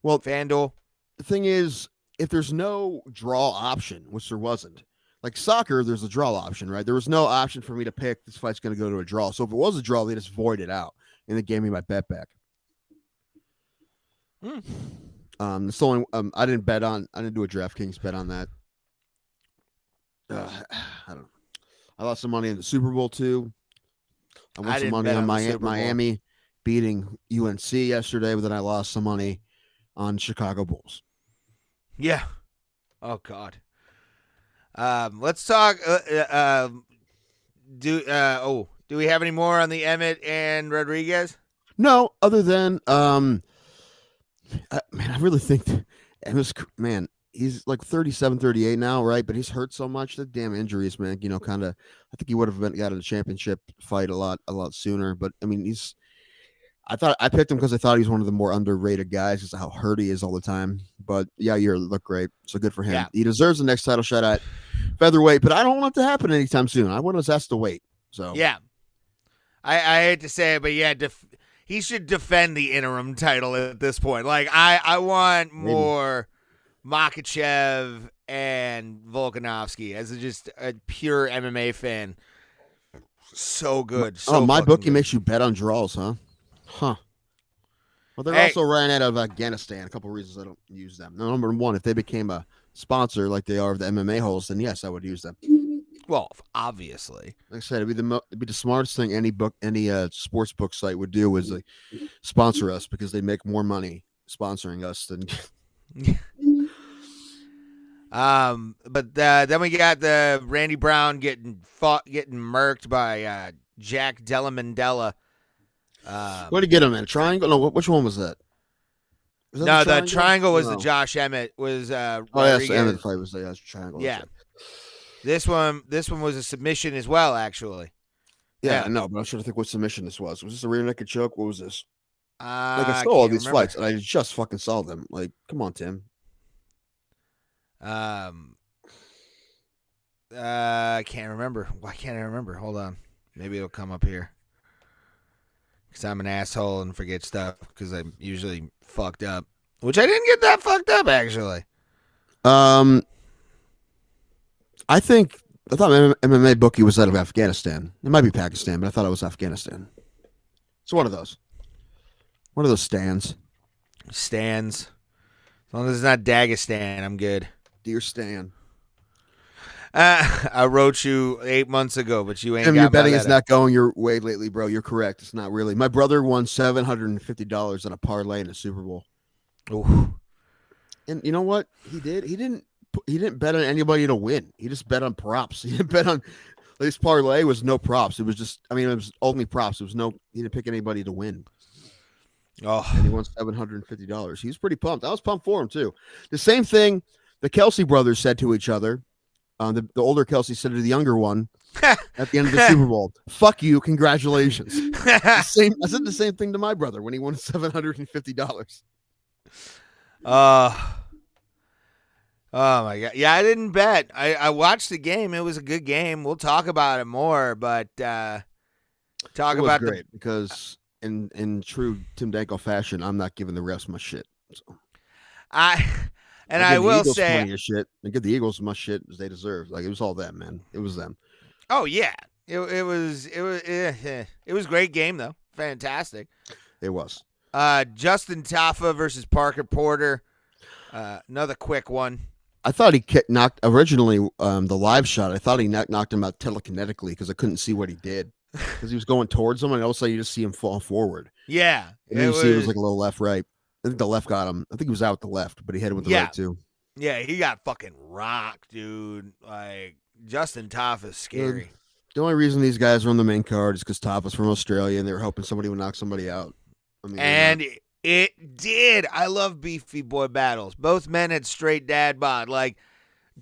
Well, FanDuel. the thing is, if there's no draw option, which there wasn't, like soccer, there's a draw option, right? There was no option for me to pick this fight's going to go to a draw. So if it was a draw, they just void it out, and they gave me my bet back. It's the only, I didn't do a DraftKings bet on that. I don't know. I lost some money in the Super Bowl too. I won some money on Miami beating UNC yesterday, but then I lost some money on Chicago Bulls. Yeah. Oh God. Let's talk. Do we have any more on the Emmett and Rodriguez? No, other than I really think Emmett's, man, he's like 37, 38 now, right? But he's hurt so much. The damn injuries, man. You know, kind of. I think he would have got a championship fight a lot sooner. But I mean, I picked him because I thought he was one of the more underrated guys, just how hurt he is all the time. But yeah, look great. So good for him. Yeah. He deserves the next title shot at featherweight, but I don't want it to happen anytime soon. I want us asked to wait. So yeah, I hate to say it, but yeah, he should defend the interim title at this point. Like I want more Makhachev and Volkanovski as just a pure MMA fan. So good. So my bookie good. makes you bet on draws, huh? Huh. Well, they're also ran out of Afghanistan. A couple of reasons I don't use them. Number one, if they became a sponsor like they are of the MMA holes, then yes, I would use them. Well, obviously. Like I said, it'd be the smartest thing any sports book site would do is like sponsor us because they make more money sponsoring us than. But then we got the Randy Brown getting murked by Jack Della Mandela. What did he get him in? A triangle? No, which one was that? Was that the triangle was the Josh Emmett was. Yes, Emmett fight was the triangle. Yeah, this one was a submission as well, actually. Yeah, I know, but I'm trying to think what submission this was. Was this a rear naked choke? What was this? I saw all these fights, and I just fucking saw them. Like, come on, Tim. I can't remember. Why can't I remember? Hold on. Maybe it'll come up here. Because I'm an asshole and forget stuff because I'm usually fucked up. Which I didn't get that fucked up, actually. I thought MMA bookie was out of Afghanistan. It might be Pakistan, but I thought it was Afghanistan. It's one of those. One of those stands. Stands. As long as it's not Dagestan, I'm good. Dear Stan. I wrote you 8 months ago, but you ain't got your betting my is not going your way lately, bro. You're correct. It's not really. My brother won $750 on a parlay in the Super Bowl. Ooh. And you know what he did? He didn't bet on anybody to win. He just bet on props. He didn't bet on this parlay was no props. It was just, it was only props. It was he didn't pick anybody to win. Oh, and he won $750. He was pretty pumped. I was pumped for him too. The same thing the Kelsey brothers said to each other. The older Kelsey said to the younger one at the end of the Super Bowl, "Fuck you, congratulations." I said the same thing to my brother when he won $750. Oh my God. Yeah, I didn't bet. I watched the game. It was a good game. We'll talk about it more, but because in true Tim Danko fashion, I'm not giving the refs my shit. So. I will say, plenty of shit. And give the Eagles as much shit as they deserve. Like, it was all them, man. It was them. Oh yeah, it was a great game though. Fantastic. It was. Justin Tafa versus Parker Porter. Another quick one. I thought he knocked originally the live shot. I thought he knocked him out telekinetically because I couldn't see what he did because he was going towards him, and also you just see him fall forward. Yeah, and then see it was like a little left right. I think the left got him. I think he was out with the left, but he hit him with the right too. Yeah, he got fucking rocked, dude. Like, Justin Tafa's scary. Dude, the only reason these guys are on the main card is because Tafa's from Australia and they were hoping somebody would knock somebody out. And it did. I love beefy boy battles. Both men had straight dad bod. Like,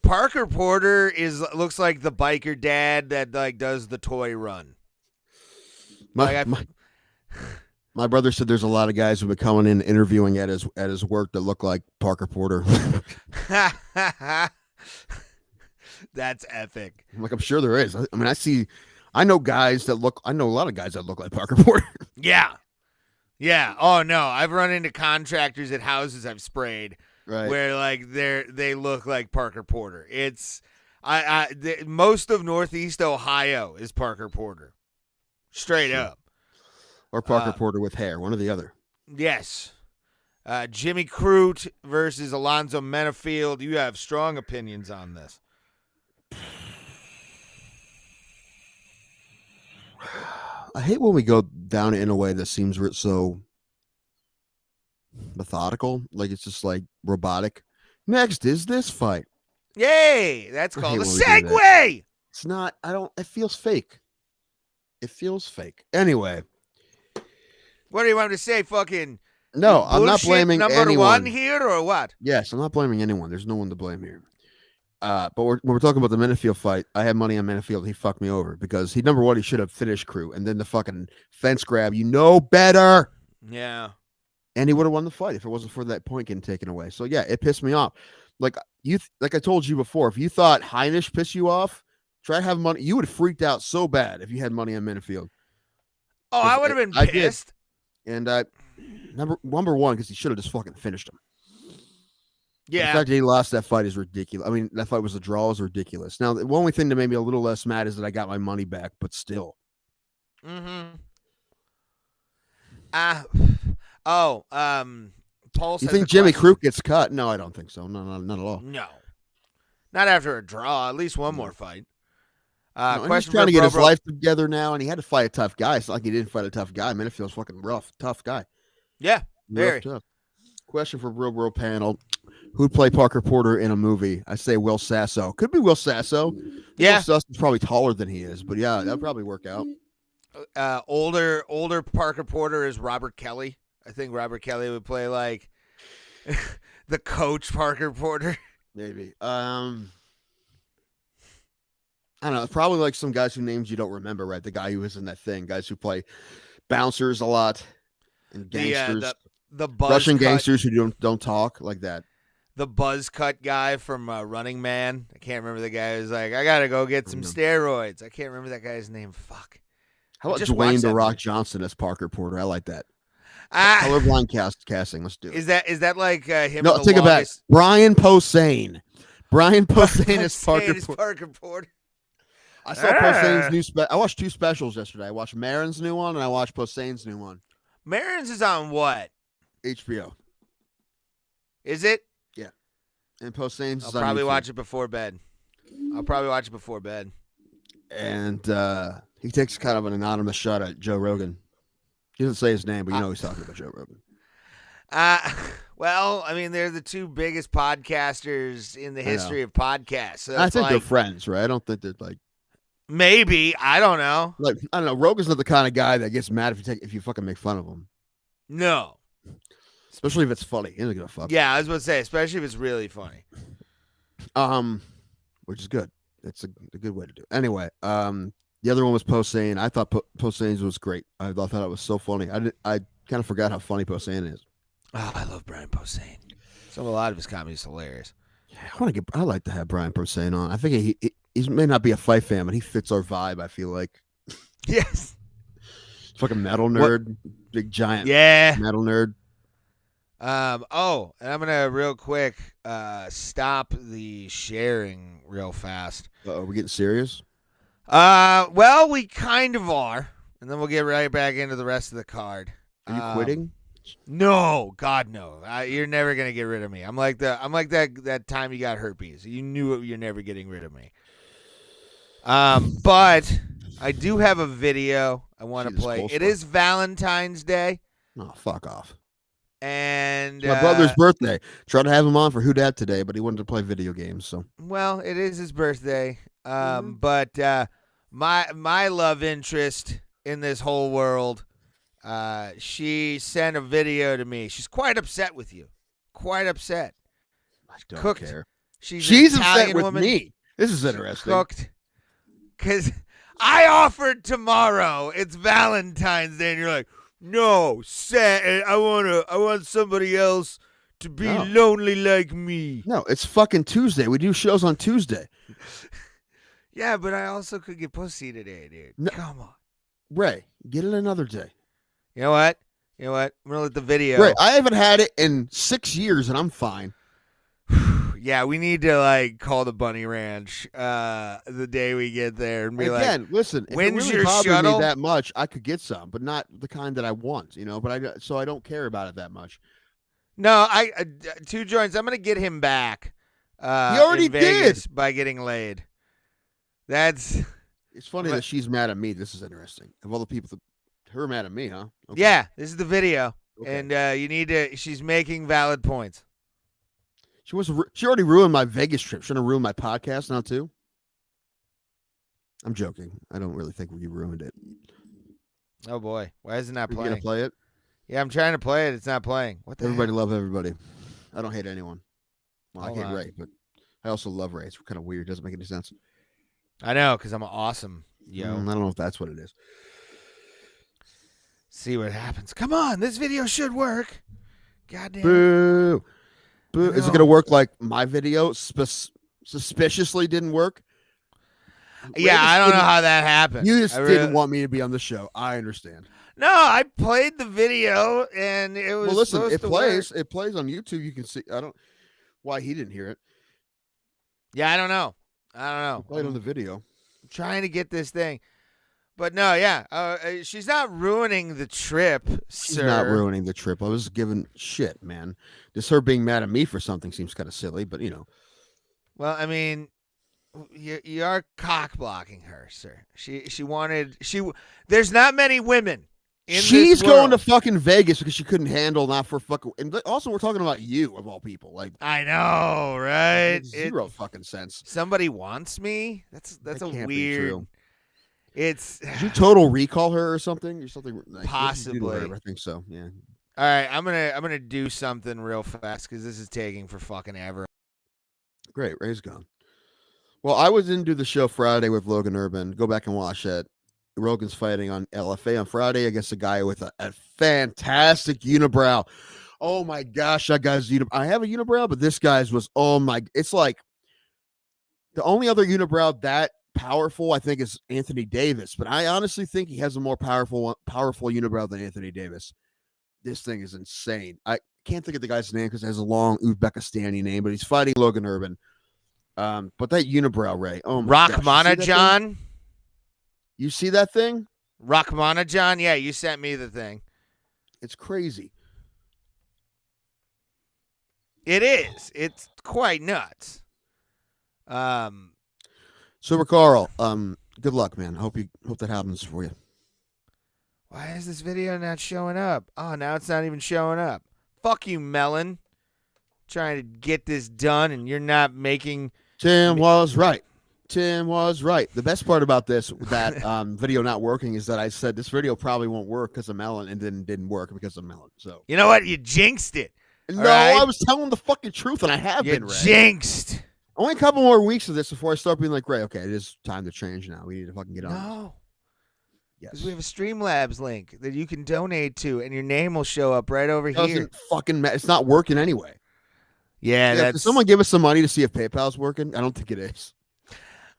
Parker Porter looks like the biker dad that like does the toy run. My My brother said there's a lot of guys who've been coming in interviewing at his work that look like Parker Porter. That's epic. I'm like, I'm sure there is. I mean, I know a lot of guys that look like Parker Porter. Yeah. Yeah. Oh no, I've run into contractors at houses I've sprayed Right. where like they look like Parker Porter. It's most of Northeast Ohio is Parker Porter. Straight Sure. up. Or Parker Porter with hair, one or the other. Yes. Jimmy Crute versus Alonzo Menafield. You have strong opinions on this. I hate when we go down in a way that seems so methodical, like it's just like robotic. Next is this fight. Yay! That's I called a hate when we do that. segue. It's not. It feels fake. It feels fake. Anyway, What do you want me to say? Fucking no, I'm not bullshit blaming number anyone. one here or what? Yes, I'm not blaming anyone. There's no one to blame here. But when we're talking about the Menafield fight, I had money on Menafield. He fucked me over because number one, he should have finished Crew, and then the fucking fence grab. You know better. Yeah. And he would have won the fight if it wasn't for that point getting taken away. So yeah, it pissed me off. Like like I told you before, if you thought Heinisch pissed you off, try to have money. You would have freaked out so bad if you had money on Menafield. Oh, I would have been I did. pissed. And number one, because he should have just fucking finished him. The Yeah. fact that he lost that fight is ridiculous. I mean, that fight was a draw is ridiculous. Now, the only thing that made me a little less mad is that I got my money back, but still. Mm-hmm. Pulse. You has a think Jimmy question. Crute gets cut? No, I don't think so. No, not at all. No. Not after a draw. At least one more fight. No, and he's Question trying for to get his Bro. life together now, and he had to fight a tough guy. It's not like he didn't fight a tough guy. Man, it feels fucking rough. Tough guy. Yeah. Very. Rough, tough. Question for real world panel. Who'd play Parker Porter in a movie? I say Will Sasso. Could be Will Sasso. Yeah. Will Sasso's probably taller than he is, but yeah, that'd probably work out. Older Parker Porter is Robert Kelly. I think Robert Kelly would play like the coach Parker Porter. Maybe. I don't know. It's probably like some guys whose names you don't remember, right? The guy who was in that thing. Guys who play bouncers a lot and gangsters. The buzz Russian cut, gangsters who don't talk like that. The buzz cut guy from Running Man. I can't remember the guy who's like, I gotta go get some steroids. I can't remember that guy's name. Fuck. How about just Dwayne watched The that Rock movie. Johnson as Parker Porter? I like that. Ah, Colorblind casting. Let's do it. is that like him? No, in the take it back. longest- Brian Posehn. Brian Posehn as Saying Parker it's Porter. Parker Porter. I saw Posehn's new I watched two specials yesterday. I watched Marin's new one and I watched Posehn's new one. Marin's is on what? HBO. Is it? And Posehn's I'll is on probably YouTube. watch it before bed. And he takes kind of an anonymous shot at Joe Rogan. He doesn't say his name, but you know he's talking about Joe Rogan. Well, I mean, they're the two biggest podcasters in the history of podcasts. So I that's think they're like, friends, right? I don't think they're like maybe. I don't know. I don't know. Rogan's not the kind of guy that gets mad if you fucking make fun of him, No. especially if it's funny. He doesn't give a fuck. Yeah, I was about to say, especially if it's really funny. Which is good. That's a good way to do it. Anyway, the other one was Posehn. I thought Posehn's was great. I thought it was so funny. I kind of forgot how funny Posehn is. Oh, I love Brian Posehn. A lot of his comedy is hilarious. Yeah, I like to have Brian Posehn on. I think he may not be a fight fan, but he fits our vibe. I feel like Yes. fucking metal nerd, big giant Yeah. metal nerd. And I'm gonna real quick stop the sharing real fast. Are we getting serious? Well, we kind of are, and then we'll get right back into the rest of the card. Are you quitting? No, God, no. You're never gonna get rid of me. I'm like that time you got herpes. You knew it. You're never getting rid of me. But I do have a video I want to Jesus play. Christ. It is Valentine's Day, Oh, fuck off. and It's my brother's birthday. Tried to have him on for Who Dat today, but he wanted to play video games. So well, it is his birthday. But my love interest in this whole world, she sent a video to me. She's quite upset with you. Quite upset. I don't Cooked. care. She's She's an upset Italian with woman. me. This is interesting. Cooked. Because I offered tomorrow. It's Valentine's Day, and you're like, No, sad. I want somebody else to be No. lonely like me. No, it's fucking Tuesday. We do shows on Tuesday. Yeah, but I also could get pussy today, dude. No. Come on. Ray, get it another day. You know what? I'm gonna let the video. Ray, I haven't had it in 6 years, and I'm fine. Yeah, we need to call the Bunny Ranch the day we get there and be Again, listen, if it when's really your bothered shuttle? me that much, I could get some, but not the kind that I want, But so I don't care about it that much. No, I 2 joints. I'm gonna get him back. He already in Vegas did. by getting laid. That's It's funny that she's mad at me. This is interesting. Of all the people, her mad at me, huh? Okay. yeah. This is the video, Okay. and you need to. She's making valid points. She already ruined my Vegas trip. She's gonna ruin my podcast now too. I'm joking. I don't really think you ruined it. Oh boy, why is it not Are you playing? gonna play it? Yeah, I'm trying to play it. It's not playing. What the Everybody hell? love everybody. I don't hate anyone. Well, Hold I hate on. Ray, but I also love Ray. It's kind of weird. Doesn't make any sense. I know, because I'm awesome. Yo, I don't know if that's what it is. see what happens. Come on, this video should work. Goddamn. Boo. Boo. Is it know. gonna work like my video suspiciously didn't work? Yeah, Ray I don't know didn't- how that happened. You just I really- didn't want me to be on the show. I understand. No, I played the video and it was. Well, listen, supposed it to plays. work. It plays on YouTube. You can see. I don't. Why he didn't hear it? Yeah, I don't know. Play it on the video. I'm trying to get this thing, but no, yeah, she's not ruining the trip, She's sir. not ruining the trip. I was giving shit, man. Just her being mad at me for something seems kind of silly, but Well, I mean, you are cock blocking her, sir. She wanted. There's not many women. She's this going to world. fucking Vegas because she couldn't handle not for fucking. And also, we're talking about you of all people. Like, I know, it right? makes zero fucking sense. Somebody wants me. That's That a can't be weird. true. It's Did you total recall her or something? Or something? Like, what did you do to Possibly. her? I think so. Yeah. all right. I'm gonna do something real fast because this is taking for fucking ever. Great. Ray's gone. Well, I didn't do the show Friday with Logan Urban. Go back and watch that. Rogan's fighting on LFA on Friday against a guy with a fantastic unibrow. Oh my gosh, that guy's unibrow. I have a unibrow, but this guy's was, it's like the only other unibrow that powerful, I think, is Anthony Davis. But I honestly think he has a more powerful unibrow than Anthony Davis. This thing is insane. I can't think of the guy's name because it has a long Uzbekistani name, but he's fighting Logan Urban. But that unibrow, Ray. Oh my gosh. Rachmanajan. You see that thing? Rachmanajan. Yeah, you sent me the thing. It's crazy. It is. It's quite nuts. Super Carl, good luck, man. Hope that happens for you. Why is this video not showing up? Oh, now it's not even showing up. Fuck you, Melon. Trying to get this done, and you're not making. Tim was right. Tim was right. The best part about that video not working is that I said this video probably won't work because of Melon, and then didn't work because of Melon. So You know what? You jinxed it. no, right. I was telling the fucking truth, and I have You been, Ray. jinxed. Only a couple more weeks of this before I start being like, Ray, okay, it is time to change now. We need to fucking get on. No. Yes. Because we have a Streamlabs link that you can donate to, and your name will show up right over here. Doesn't fucking it's not working anyway. Yeah, Can that's. someone give us some money to see if PayPal's working? I don't think it is.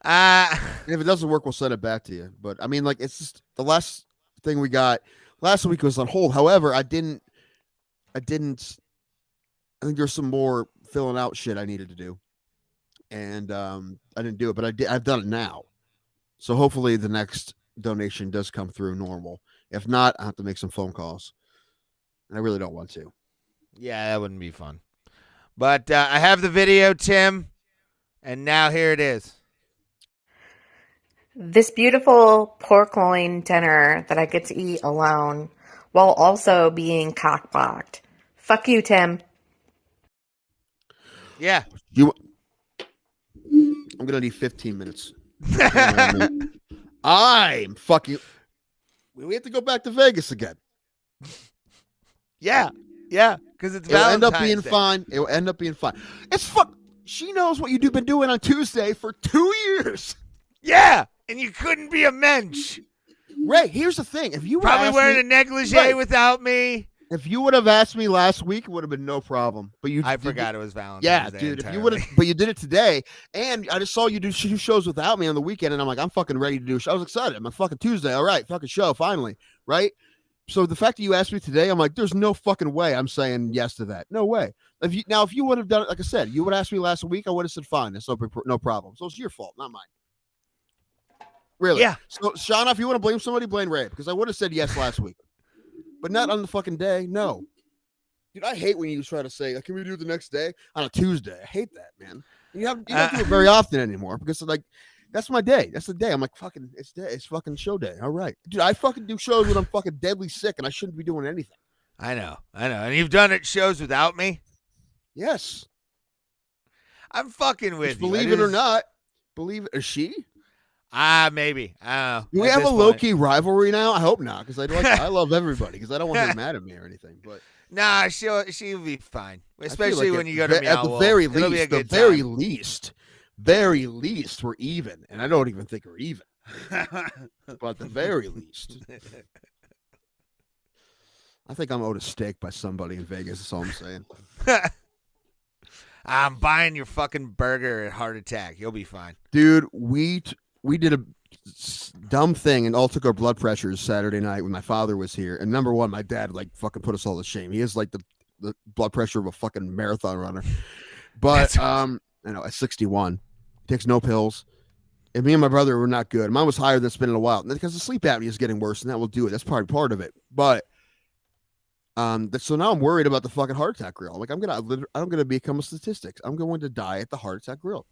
And if it doesn't work, we'll send it back to you. But I mean, like, it's just the last thing we got last week was on hold. However, I think there's some more filling out shit I needed to do. And I didn't do it, but I've done it now. So hopefully the next donation does come through normal. If not, I have to make some phone calls. And I really don't want to. Yeah, that wouldn't be fun. But I have the video, Tim, and now here it is. This beautiful pork loin dinner that I get to eat alone while also being cockblocked. Fuck you, Tim. Yeah. I'm going to need 15 minutes. I'm fucking. We have to go back to Vegas again. Yeah. Yeah. Because it's It'll end up Valentine's being Day. fine. It will end up being fine. It's fuck. She knows what you've been doing on Tuesday for 2 years. Yeah. And you couldn't be a mensch. Ray, here's the thing. If you Probably wearing a negligee without me. If you would have asked me last week, it would have been no problem. But I forgot it was Valentine's Day. Dude. Entirely. If you would have, but you did it today, and I just saw you do shows without me on the weekend, and I'm like, I'm fucking ready to do. I was excited. I'm like, fucking Tuesday. All right, fucking show finally, right? So the fact that you asked me today, I'm like, there's no fucking way I'm saying yes to that. No way. If you would have done it, like I said, you would have asked me last week, I would have said fine. That's no problem. So it's your fault, not mine. Really? Yeah. So Shauna, if you want to blame somebody, blame Ray, because I would have said yes last week, but not on the fucking day. No. Dude, I hate when you try to say, can we do it the next day on a Tuesday? I hate that, man. You don't do it very often anymore because like that's my day. That's the day. I'm like, fucking, it's fucking show day. All right. Dude, I fucking do shows when I'm fucking deadly sick and I shouldn't be doing anything. I know. And you've done it shows without me? Yes. I'm fucking with you. Believe it or not. Is she? Maybe. I don't know. Do we have a low-key rivalry now? I hope not, because I love everybody, because I don't want her mad at me or anything. But nah, she'll be fine, especially when you go to Meow Wolf. At the very least, we're even, and I don't even think we're even. But at the very least, I think I'm owed a steak by somebody in Vegas. That's all I'm saying. I'm buying your fucking burger at Heart Attack. You'll be fine, dude. We did a dumb thing and all took our blood pressures Saturday night when my father was here. And number one, my dad like fucking put us all to shame. He has like the blood pressure of a fucking marathon runner. But awesome. I know at 61, takes no pills. And me and my brother were not good. Mine was higher than it's been in a while because the sleep apnea is getting worse, and that will do it. That's probably part of it. But so now I'm worried about the fucking heart attack grill. Like I'm gonna become a statistic. I'm going to die at the heart attack grill.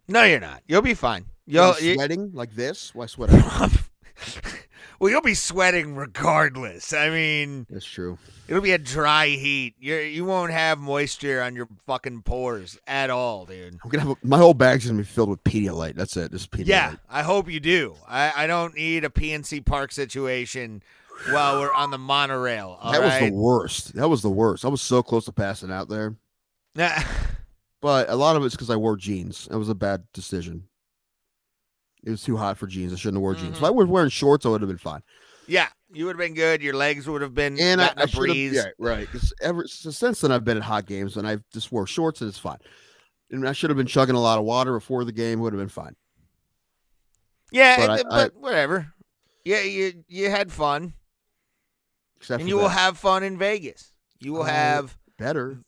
No, you're not. You'll be fine. You're sweating like this? Why sweat? Well, you'll be sweating regardless. I mean, that's true. It'll be a dry heat. You won't have moisture on your fucking pores at all, dude. I'm gonna have my whole bag's gonna be filled with Pedialyte. That's it. Just Pedialyte. Yeah, I hope you do. I don't need a PNC Park situation while we're on the monorail. That was the worst. That was the worst. I was so close to passing out there. But a lot of it's because I wore jeans. It was a bad decision. It was too hot for jeans. I shouldn't have worn jeans. If I was wearing shorts, I would have been fine. Yeah, you would have been good. Your legs would have been and a breeze. Yeah, right. Since then, I've been at hot games, and I just wore shorts, and it's fine. And I should have been chugging a lot of water before the game. Would have been fine. Yeah, but whatever. Yeah, you had fun. And you will have fun in Vegas. You will have better.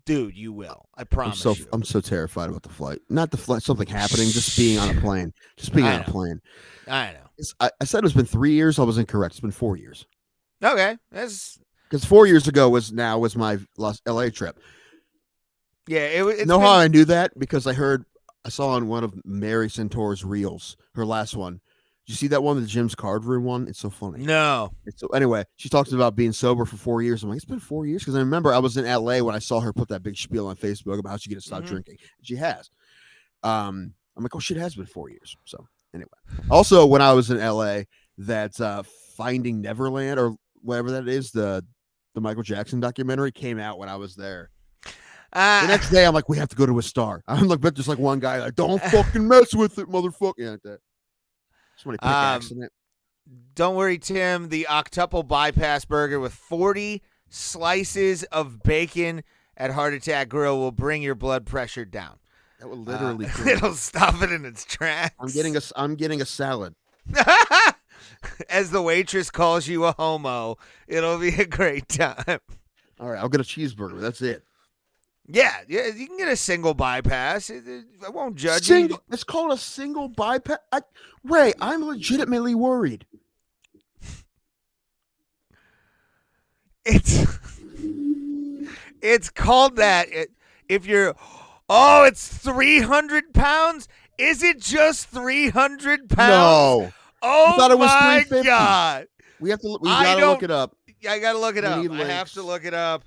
Dude, you will. I promise you. I'm so terrified about the flight. Not the flight, something happening, just being on a plane. Just being on a plane. I know. I said it's been 3 years. I was incorrect. It's been 4 years. Okay. That's because 4 years ago was my LA trip. Yeah. How I knew that? Because I saw on one of Mary Centaur's reels, her last one. Did you see that one, the Jim's card room one? It's so funny. No. So anyway, she talks about being sober for 4 years. I'm like, it's been 4 years because I remember I was in LA when I saw her put that big spiel on Facebook about how she gonna stop drinking. She has. I'm like, oh shit, it has been 4 years. So anyway, also when I was in LA, that Finding Neverland or whatever that is, the Michael Jackson documentary came out when I was there. The next day, I'm like, we have to go to a star. I'm like, but there's like one guy like, don't fucking mess with it, motherfucker. Yeah, like that. Somebody pick accident. Don't worry, Tim. The octuple bypass burger with 40 slices of bacon at Heart Attack Grill will bring your blood pressure down. That will literally. It'll stop it in its tracks. I'm getting a salad. As the waitress calls you a homo, it'll be a great time. All right, I'll get a cheeseburger. That's it. Yeah, you can get a single bypass. I won't judge you. It's called a single bypass. Ray, I'm legitimately worried. It's called that. If you're, it's 300 pounds. Is it just 300 pounds? No. Oh, I thought it was my 350. God. We gotta look it up. I gotta look it up. I have to look it up.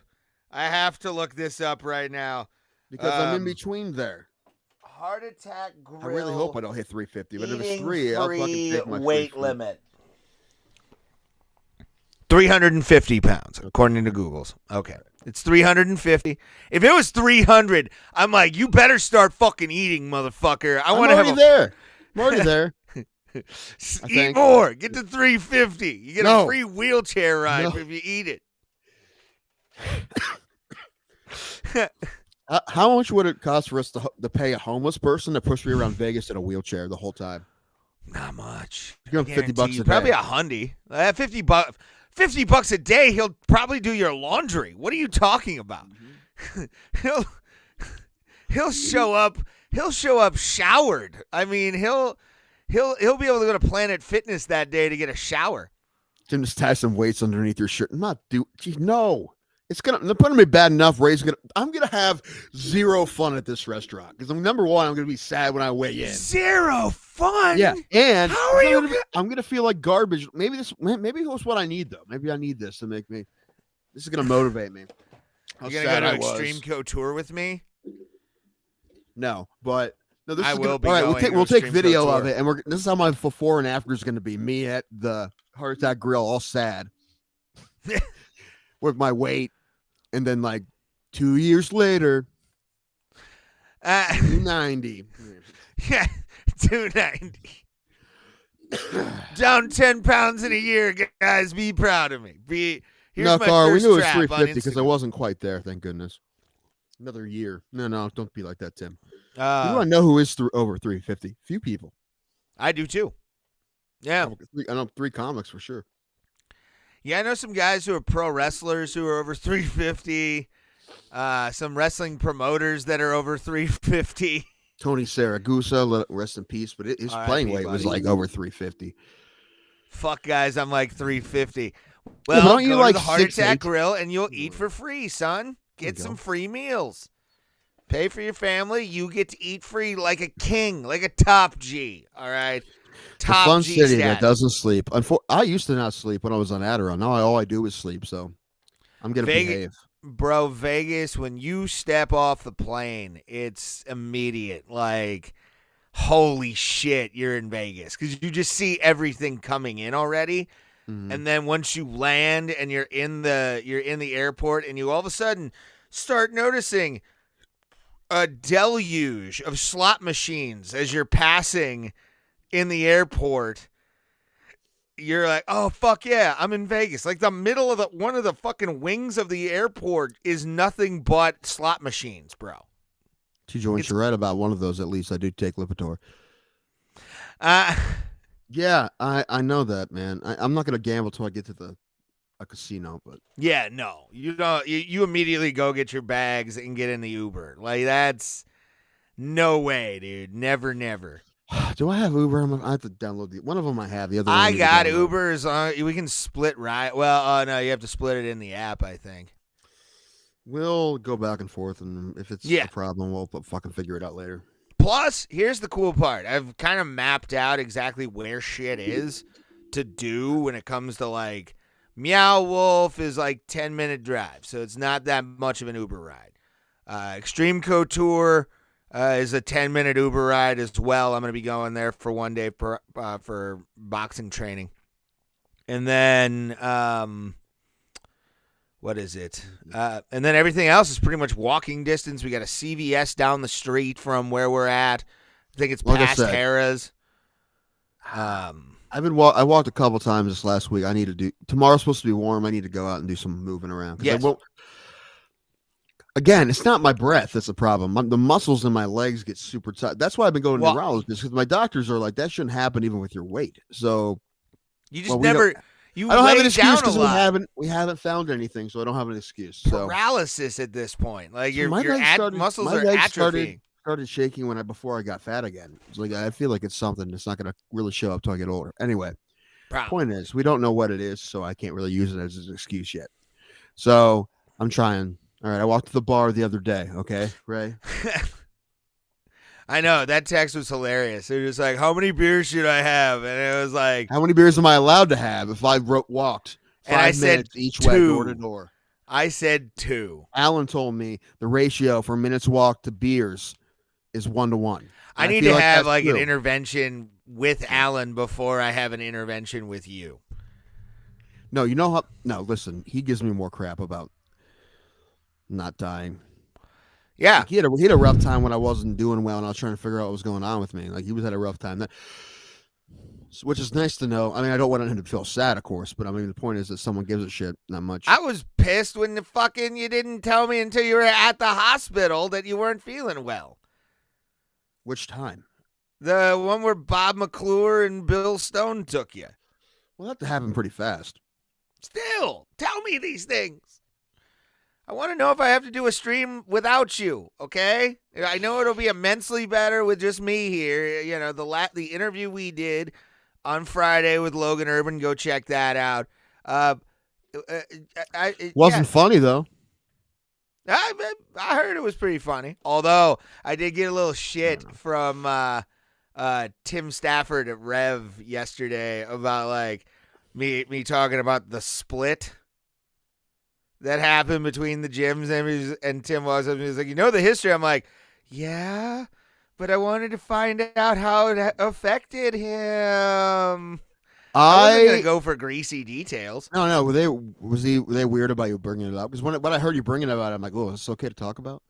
I have to look this up right now. Because I'm in between there. Heart Attack Grill. I really hope I don't hit 350, but if it's 3, I'll fucking take my weight limit. 350 pounds, according to Google's. Okay. It's 350. If it was 300, I'm like, you better start fucking eating, motherfucker. I'm already there. Eat think- more. Get to 350. You get No. a free wheelchair ride No. if you eat it. How much would it cost for us to pay a homeless person to push me around Vegas in a wheelchair the whole time? Not much. Give him $50 a day. Probably $100. $50 a day. He'll probably do your laundry. What are you talking about? He'll show up. He'll show up showered. I mean, he'll be able to go to Planet Fitness that day to get a shower. Jim, just tie some weights underneath your shirt. No. It's gonna be bad enough. I'm gonna have zero fun at this restaurant because number one, I'm gonna be sad when I weigh in. Zero fun. Yeah, and How are you? I'm gonna feel like garbage. Maybe it was what I need though. Maybe I need this to make me. This is gonna motivate me. You gonna go to Extreme Couture with me? No, but no. This I is will gonna, be all right, going to we'll take Extreme video Couture. of it, and this is how my before and after is gonna be. Me at the Heart Attack Grill, all sad, with my weight, and then like 2 years later, 290. Yeah, 290. Down 10 pounds in a year, guys. Be proud of me. Here's No, my Carl, we thirst knew it was trap on 350 because I Instagram. wasn't quite there. Thank goodness. Another year. No, don't be like that, Tim. Who do Uh, I know who is over 350? Few people. I do too. Yeah. I know 3 comics for sure. Yeah, I know some guys who are pro wrestlers who are over 350. Some wrestling promoters that are over 350. Tony Saragusa, rest in peace, but his R.I.P., playing weight was buddy. like over 350. Fuck, guys, I'm like 350. Yeah, Well, but don't you go like to the Heart 6'8"? Attack Grill and you'll eat for free, son. There you Get some go. free meals. Pay for your family. You get to eat free like a king, like a top G. All right? The Top fun G city status. that doesn't sleep. I used to not sleep when I was on Adderall. Now all I do is sleep, so I'm going to behave. Bro, Vegas, when you step off the plane, it's immediate. Like, holy shit, you're in Vegas. Because you just see everything coming in already. Mhm. And then once you land and you're in the airport and you all of a sudden start noticing a deluge of slot machines as you're passing in the airport. You're like, oh fuck yeah, I'm in Vegas. Like the middle of one of the fucking wings of the airport is nothing but slot machines, bro. TJ, once you're right about one of those, at least I do take Lipitor. Uh Yeah, I know that, man. I'm not going to gamble till I get to a casino, but yeah, no. You don't you immediately go get your bags and get in the Uber. Like that's no way, dude. Never. do I have Uber? I have to download one of them. I have the other. One I need to got download. Ubers. We can split ride. Well, no, you have to split it in the app, I think. We'll go back and forth, and if it's Yeah. a problem, we'll fucking figure it out later. Plus, here's the cool part. I've kind of mapped out exactly where shit is to do when it comes to like Meow Wolf is like 10-minute drive, so it's not that much of an Uber ride. Extreme Couture is a 10-minute Uber ride as well. I'm going to be going there for one day for boxing training. And then, what is it? And then everything else is pretty much walking distance. We got a CVS down the street from where we're at. I think it's Like I past said. Harrah's. I walked a couple times this last week. I need to do tomorrow's supposed to be warm. I need to go out and do some moving around. 'Cause Yes. Again, it's not my breath that's the problem. The muscles in my legs get super tight. That's why I've been going to Well- neurologists because my doctors are like, that shouldn't happen even with your weight. So You just Well, we never. You I don't have lay an excuse down a because lot. we haven't found anything, so I don't have an excuse. So Paralysis at this point. Like So your my legs started- muscles my are legs atrophying. started shaking before I got fat again. It's like I feel like it's something that's not going to really show up till I get older. Anyway, point is we don't know what it is, so I can't really use it as an excuse yet. So I'm trying. All right, I walked to the bar the other day. Okay, Ray. I know that text was hilarious. They're just like, "How many beers should I have?" And it was like, How many beers am I allowed to have if I walked 5 And I said minutes each way, 2. door to door? I said 2. Alan told me the ratio for minutes walk to beers is 1-to-1. I And need feel to like have that's like an true. intervention with Alan before I have an intervention with you. No, you know how? No, listen. He gives me more crap about not dying. Yeah. Like, he had a rough time when I wasn't doing well, and I was trying to figure out what was going on with me. Like he had a rough time. which is nice to know. I mean, I don't want him to feel sad, of course, but I mean, the point is that someone gives a shit. Not much. I was pissed when you didn't tell me until you were at the hospital that you weren't feeling well. Which time? The one where Bob McClure and Bill Stone took you. Well, that happened pretty fast. Still, tell me these things. I want to know if I have to do a stream without you, okay? I know it'll be immensely better with just me here. You know, the interview we did on Friday with Logan Urban, go check that out. Wasn't funny, though. I heard it was pretty funny. Although, I did get a little shit from Tim Stafford at Rev yesterday about, like, me talking about the split that happened between the gyms, and Tim was like, you know the history? I'm like, yeah, but I wanted to find out how it affected him. I wasn't gonna go for greasy details. No. Were they weird about you bringing it up? Because when I heard you bringing it up, I'm like, oh, is this okay to talk about?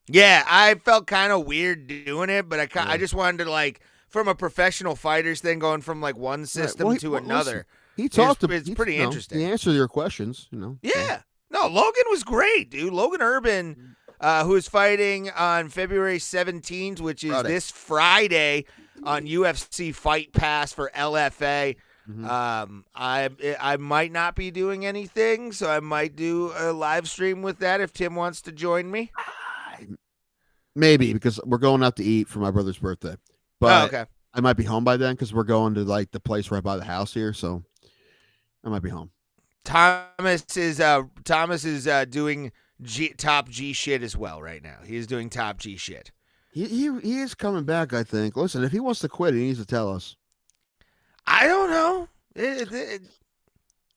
Yeah, I felt kind of weird doing it, but I just wanted to, like, from a professional fighters thing, going from like one system to another. Listen, it's pretty interesting. He answered your questions, you know. Yeah. So. No, Logan was great, dude. Logan Urban, who is fighting on February 17th, which is this Friday on UFC Fight Pass for LFA. Mm-hmm. I might not be doing anything, so I might do a live stream with that if Tim wants to join me. Maybe, because we're going out to eat for my brother's birthday. But okay. I might be home by then because we're going to, like, the place right by the house here, so I might be home. Thomas is doing top G shit as well right now. He is doing top G shit. He is coming back, I think. Listen, if he wants to quit, he needs to tell us. I don't know.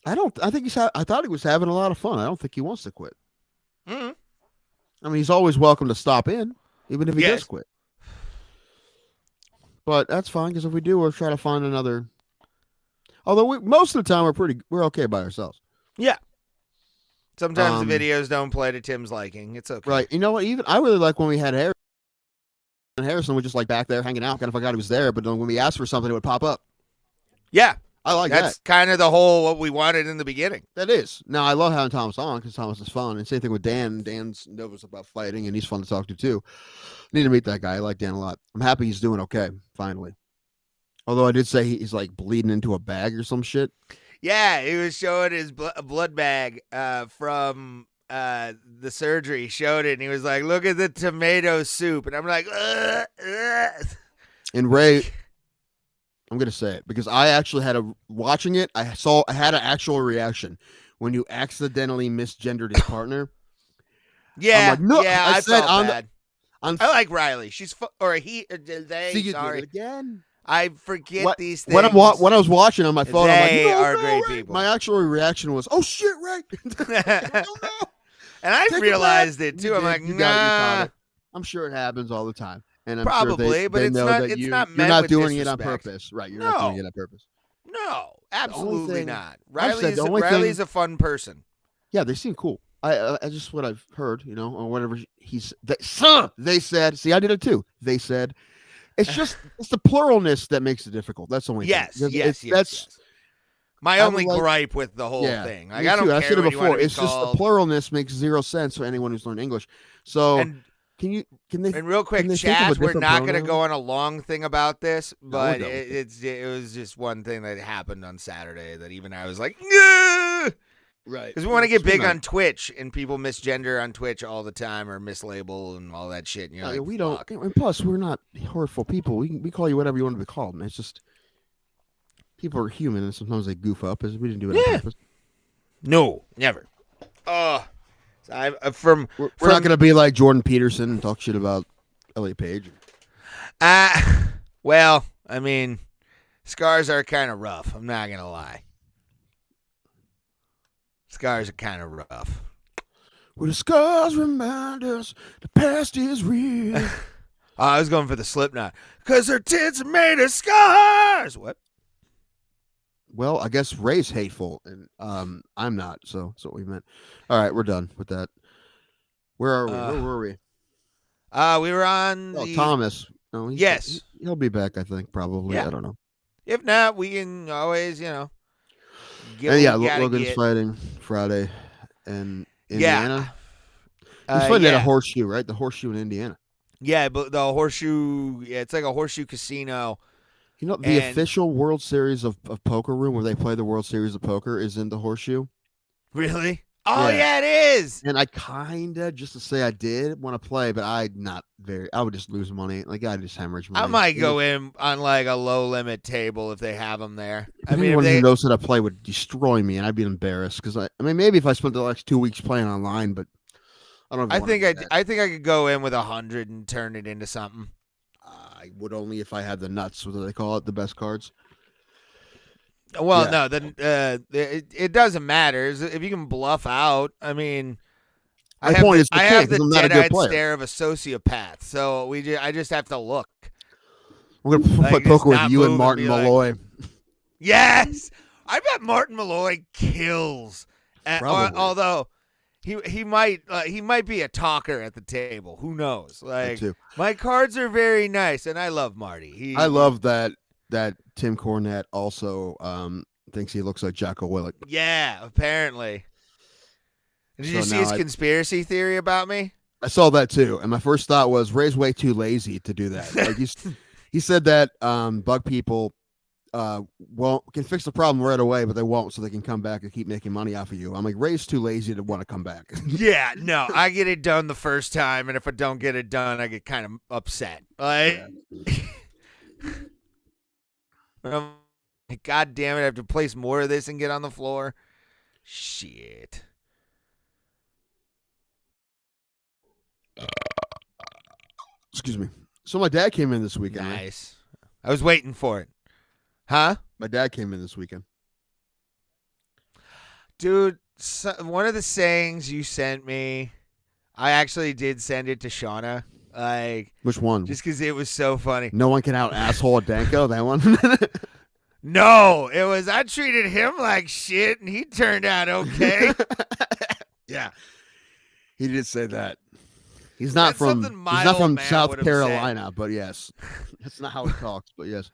I think I thought he was having a lot of fun. I don't think he wants to quit. Mm-hmm. I mean, he's always welcome to stop in, even if he does quit. But that's fine, because if we do, we'll try to find another. Although most of the time we're okay by ourselves. Yeah. Sometimes the videos don't play to Tim's liking. It's okay. Right. You know what? Even I really like when we had Harrison. And Harrison was just like back there hanging out, kind of forgot he was there. But then when we asked for something, it would pop up. Yeah. I like that. That's kind of the whole what we wanted in the beginning. That is. Now, I love having Thomas on because Thomas is fun. And same thing with Dan. Dan knows about fighting, and he's fun to talk to, too. Need to meet that guy. I like Dan a lot. I'm happy he's doing okay, finally. Although I did say he's, like, bleeding into a bag or some shit. Yeah, he was showing his blood bag from the surgery. He showed it, and he was like, look at the tomato soup. And I'm like, ugh. And Ray, I'm going to say it, because I actually watching it, I had an actual reaction. When you accidentally misgendered his partner. Yeah, like, no, yeah, I felt bad. I like Riley. She's, they, sorry. Again. I forget these things. When I was watching on my phone, they I'm like, are great Ray. people. My actual reation was, oh shit, Ray. And I realized it too. I'm like, nah. I'm sure it happens all the time. And I'm probably, sure but they it's know not. that It's you're not not doing disrespect. it on purpose, right? You're not doing it on purpose. No, absolutely not. Riley's a fun person. Yeah, they seem cool. I just what I've heard, you know, or whatever they said. See, I did it too. They said. It's just it's the pluralness that makes it difficult. That's the only thing. Yes. My only gripe with the whole thing. Like, I don't care. I said it before. It's just the pluralness makes zero sense for anyone who's learned English. So can they? And real quick, chat. We're not going to go on a long thing about this, but it was just one thing that happened on Saturday that even I was like, Ngh! Right. Because we want to get big on Twitch, and people misgender on Twitch all the time or mislabel and all that shit. And you're like, we don't. And plus, we're not hurtful people. We call you whatever you want to be called, and it's just people are human, and sometimes they goof up. We didn't do it on purpose. No, never. We're not going to be like Jordan Peterson and talk shit about Elliot Page. Well, I mean, scars are kind of rough. I'm not gonna lie. Scars are kind of rough. Well, the scars remind us the past is real. I was going for the Slipknot. Because her tits are made of scars. What? Well, I guess Ray's hateful, and I'm not, so that's what we meant. All right, we're done with that. Where are we? Where were we? We were on Thomas. No, yes. He'll be back, I think, probably. Yeah. I don't know. If not, we can always, get And what yeah, we gotta Logan's get. fighting Friday in Yeah. Indiana. He's fighting at a Yeah. horseshoe, right? The horseshoe in Indiana. Yeah, but the horseshoe, it's like a horseshoe casino. You know, the And- official World Series of Poker Room where they play the World Series of Poker is in the horseshoe. Really? Oh, Yeah. yeah, it is. And I kinda, just to say I did want to play, but I would just lose money. Like I just hemorrhage money. I might go in on like a low limit table if they have them there. I mean, anyone if they, who knows how to play would destroy me, and I'd be embarrassed because I mean, maybe if I spent the next 2 weeks playing online, but I don't. I wanna think do I that. think I could go in with 100 and turn it into something. I would only if I had the nuts. What do they call it? The best cards. Well, Yeah. no, then it doesn't matter if you can bluff out. I mean, My point is, I I have can't the 'cause I'm not a good dead-eyed player. stare of a sociopath, so I just have to look. I'm gonna Like, play just poker with not you move and and Martin be like- Malloy. Yes, I bet Martin Malloy kills. Probably. Although he might be a talker at the table. Who knows? Me Like too. my cards are very nice, and I love Marty. I love that Tim Cornette also thinks he looks like Jocko Willett. Yeah, apparently. Did you So see now his conspiracy theory about me? I saw that too, and my first thought was Ray's way too lazy to do that. Like he said that bug people can fix the problem right away, but they won't, so they can come back and keep making money off of you. I'm like, Ray's too lazy to want to come back. Yeah, no, I get it done the first time, and if I don't get it done, I get kind of upset. Like, God damn it, I have to place more of this and get on the floor. Shit. Excuse me. So my dad came in this weekend. Right? Nice. I was waiting for it. Huh? My dad came in this weekend. Dude, one of the sayings you sent me, I actually did send it to Shauna. Like, Which one? just because it was so funny. No one can out asshole a Danko. That one. No, it was I treated him like shit, and he turned out okay. Yeah, he did say that. He's not That's from. something He's my not old from man South would have Carolina, but yes, that's not how he talks. But yes,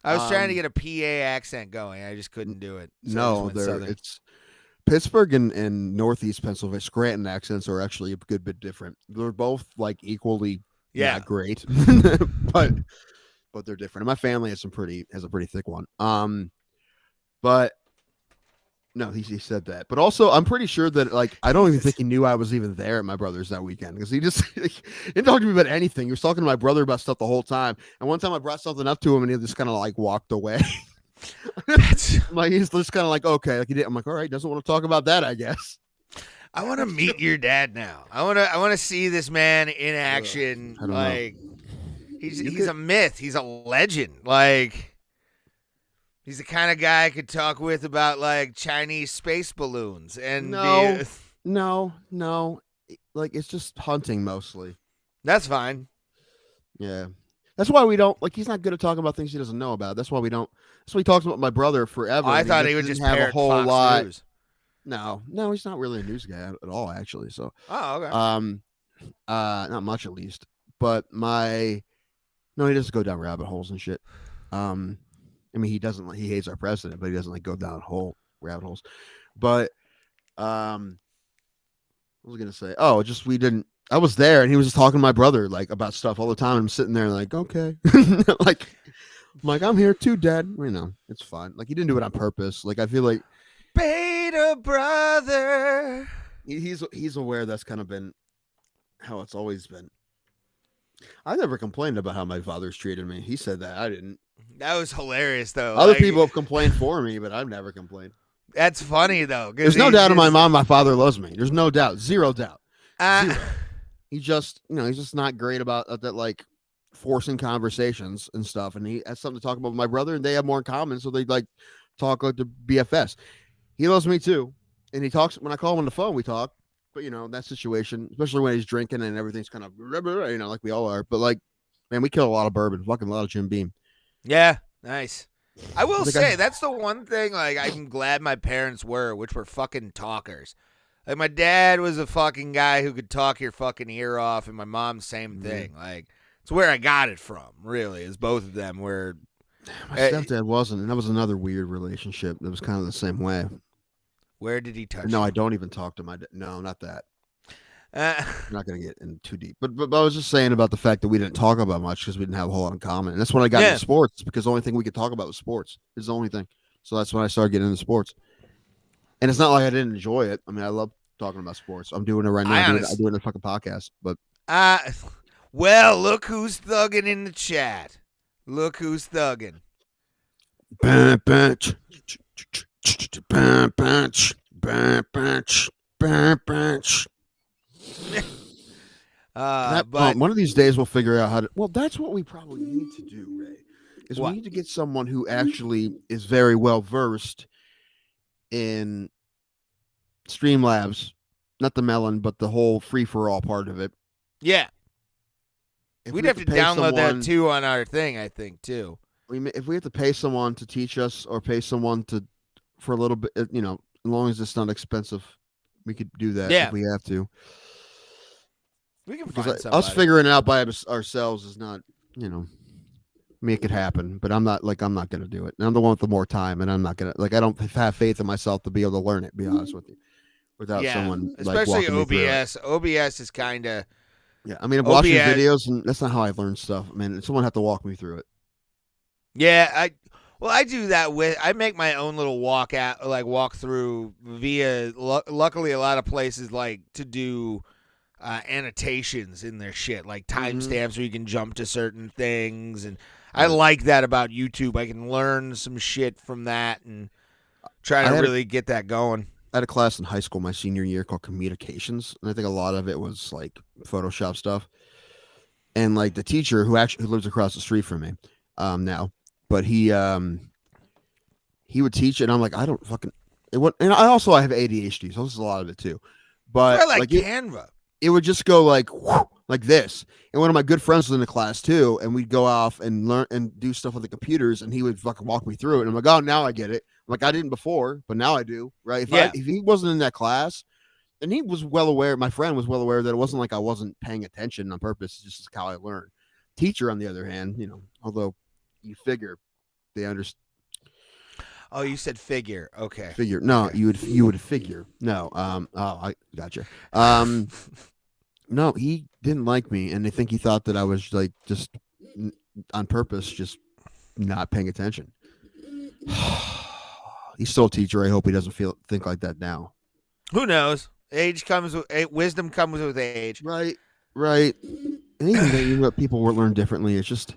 I was trying to Um, get a PA accent going. I just couldn't do it. So I just no, went they're Southern. it's Pittsburgh and Northeast Pennsylvania. Scranton accents are actually a good bit different. They're both like equally not great, but they're different. And my family has a pretty thick one. But no, he said that. But also, I'm pretty sure that like I don't even think he knew I was even there at my brother's that weekend because he just he didn't talk to me about anything. He was talking to my brother about stuff the whole time. And one time I brought something up to him and he just kind of like walked away. Like he's just kind of like, okay, like he did. I'm like, all right, doesn't want to talk about that, I guess. I want to meet your dad now. I want to see this man in action. I don't know. Like he's a myth. He's a legend. Like he's the kind of guy I could talk with about like Chinese space balloons and No. Like it's just hunting mostly. that's fine. Yeah. That's why we don't like he's not good at talking about things he doesn't know about. That's why we don't that's why he talks about my brother forever. Oh, I and thought he would didn't just have a parrot whole Fox lot. News. No, he's not really a news guy at all, actually. So Oh, okay. not much at least. But he doesn't go down rabbit holes and shit. I mean he hates our president, but he doesn't like go down rabbit holes. But what was I gonna say? Oh, just I was there and he was just talking to my brother like about stuff all the time. And I'm sitting there like, okay. I'm here too, Dad. You know, it's fine. Like he didn't do it on purpose. Like I feel like Beta brother. he's aware that's kind of been how it's always been. I never complained about how my father's treated me. He said that. I didn't. That was hilarious though. Other Like, people have complained for me, but I've never complained. That's funny though. 'Cause There's no he doubt in my just- mom, my father loves me. There's no doubt. Zero doubt. Uh, He just, he's just not great about that, like forcing conversations and stuff. And he has something to talk about with my brother, and they have more in common, so they like talk like the BFS. He loves me too, and he talks when I call him on the phone. We talk, but that situation, especially when he's drinking and everything's kind of, like we all are. But like, man, we kill a lot of bourbon, fucking a lot of Jim Beam. yeah, nice. I will think say that's the one thing like I'm glad my parents were, which were fucking talkers. Like my dad was a fucking guy who could talk your fucking ear off, and my mom same thing. Like it's where I got it from. Really, is both of them were My stepdad wasn't, and that was another weird relationship. That was kind of the same way. Where did he touch No, you? I don't even talk to my dad. No, not that. Uh, I'm not going to get in too deep. But I was just saying about the fact that we didn't talk about much because we didn't have a whole lot in common. And that's when I got into sports, because the only thing we could talk about was sports. It's the only thing. So that's when I started getting into sports. And it's not like I didn't enjoy it. I mean, I love talking about sports. I'm doing it right now. I do it in a fucking podcast. But well, look who's thugging in the chat. Look who's thugging. One of these days we'll figure out how to. Well, that's what we probably need to do, Ray. Is we need to get someone who actually is very well versed in Streamlabs, not the melon, but the whole free for all part of it. Yeah, we'd have to download that too on our thing, I think too. If we have to pay someone to teach us, or pay someone for a little bit, as long as it's not expensive, we could do that if we have to. We can find somebody. Us figuring it out by ourselves is not, make it happen. But I'm not going to do it. And I'm the one with the more time, and I'm not going to, I don't have faith in myself to be able to learn it, be honest with you, without someone, especially walking me through OBS. OBS is kind of. Yeah, I mean, I'm watching videos, and that's not how I learn stuff. I mean, someone have to walk me through it. Yeah, I do that I make my own little walk through via. Luckily, a lot of places like to do annotations in their shit, like timestamps where you can jump to certain things, and I like that about YouTube. I can learn some shit from that and try to really get that going. I had a class in high school my senior year called Communications, and I think a lot of it was like Photoshop stuff. And like the teacher who lives across the street from me now, but he would teach it, and I'm like, I don't fucking it would, and I have ADHD, so this is a lot of it too. But I like Canva. It would just go like this. And one of my good friends was in the class too, and we'd go off and learn and do stuff with the computers, and he would fucking walk me through it. And I'm like, oh, now I get it. I'm like, I didn't before, but now I do. Right? If he wasn't in that class, and he was well aware, my friend was well aware that it wasn't like I wasn't paying attention on purpose. It's just how I learned. Teacher, on the other hand, although you figure they understand. Oh, you said figure. Okay. Figure. No, okay. You would figure. No. I gotcha. No, he didn't like me, and I think he thought that I was like just on purpose, just not paying attention. He's still a teacher. I hope he doesn't think like that now. Who knows? Wisdom comes with age. Right. And even though people will learn differently, it's just.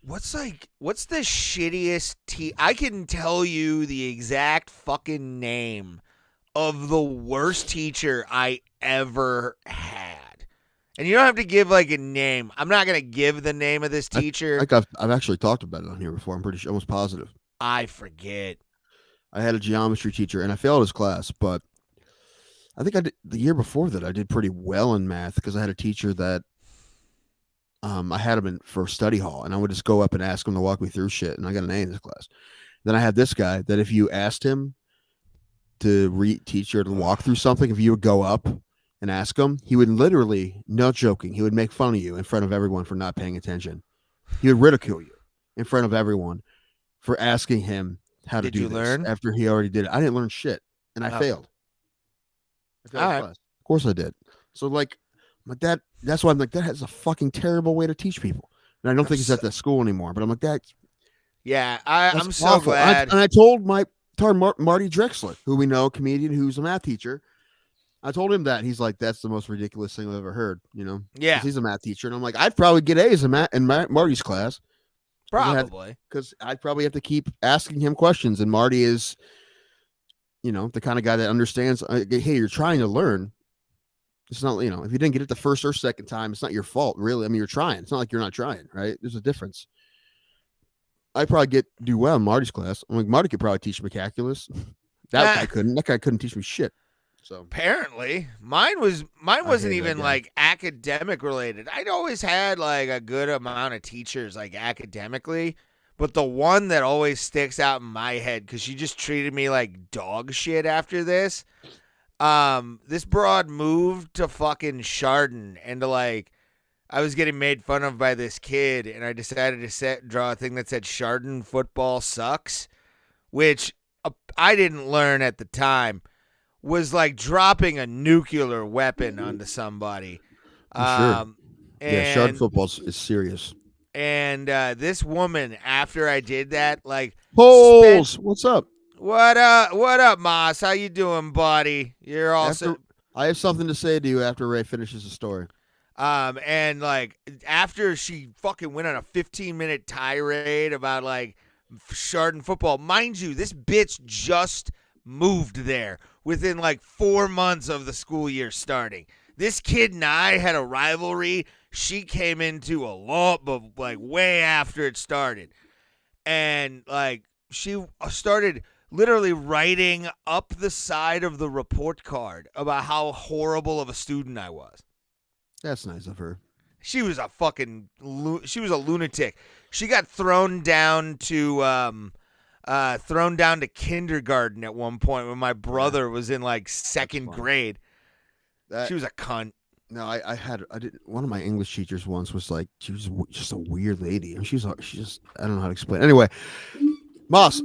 What's the shittiest I can tell you the exact fucking name of the worst teacher I ever had. And you don't have to give like a name. I'm not going to give the name of this teacher. I've actually talked about it on here before. I'm pretty sure, almost positive. I forget. I had a geometry teacher, and I failed his class, but I think the year before that I did pretty well in math because I had a teacher that I had him in for study hall, and I would just go up and ask him to walk me through shit, and I got an A in this class. Then I had this guy that if you asked him to teach you to walk through something, if you would go up and ask him, he would literally, not joking, he would make fun of you in front of everyone for not paying attention. He would ridicule you in front of everyone for asking him how to do this learn? After he already did it. I didn't learn shit, and I failed. I failed class. Of course I did. So like, that's why I'm like, that has a fucking terrible way to teach people. And I don't think he's at that school anymore, but I'm like, that's I'm so awful. glad. I told Marty Drexler, who we know, comedian who's a math teacher. I told him that. He's like, that's the most ridiculous thing I've ever heard, Yeah. He's a math teacher. And I'm like, I'd probably get A's in Marty's class. Probably. Because I'd probably have to keep asking him questions. And Marty is, the kind of guy that understands, hey, you're trying to learn. It's not, if you didn't get it the first or second time, it's not your fault, really. I mean, you're trying. It's not like you're not trying, right? There's a difference. I probably do well in Marty's class. I'm like, Marty could probably teach me calculus. That guy couldn't. That guy couldn't teach me shit. So apparently, mine wasn't even like academic related. I'd always had like a good amount of teachers like academically, but the one that always sticks out in my head because she just treated me like dog shit after this. This broad moved to fucking Chardon and to like I was getting made fun of by this kid, and I decided to draw a thing that said Chardon football sucks, which I didn't learn at the time was like dropping a nuclear weapon onto somebody. Sure. Yeah, Chardon And football is serious. and this woman, after I did that, like, Holes, what's up? what up, Moss? How you doing, buddy? You're also. I have something to say to you after Ray finishes the story. And like after she fucking went on a 15-minute tirade about like Chardon football, mind you, this bitch just moved there within like 4 months of the school year starting. This kid and I had a rivalry. She came into a lot, but like way after it started, and like she started literally writing up the side of the report card about how horrible of a student I was. That's nice of her. She was a lunatic. She got thrown down to kindergarten at one point when my brother was in like second grade. She was a cunt. No, I did. One of my English teachers once was like, she was just a weird lady, and she just I don't know how to explain. Anyway, Moss,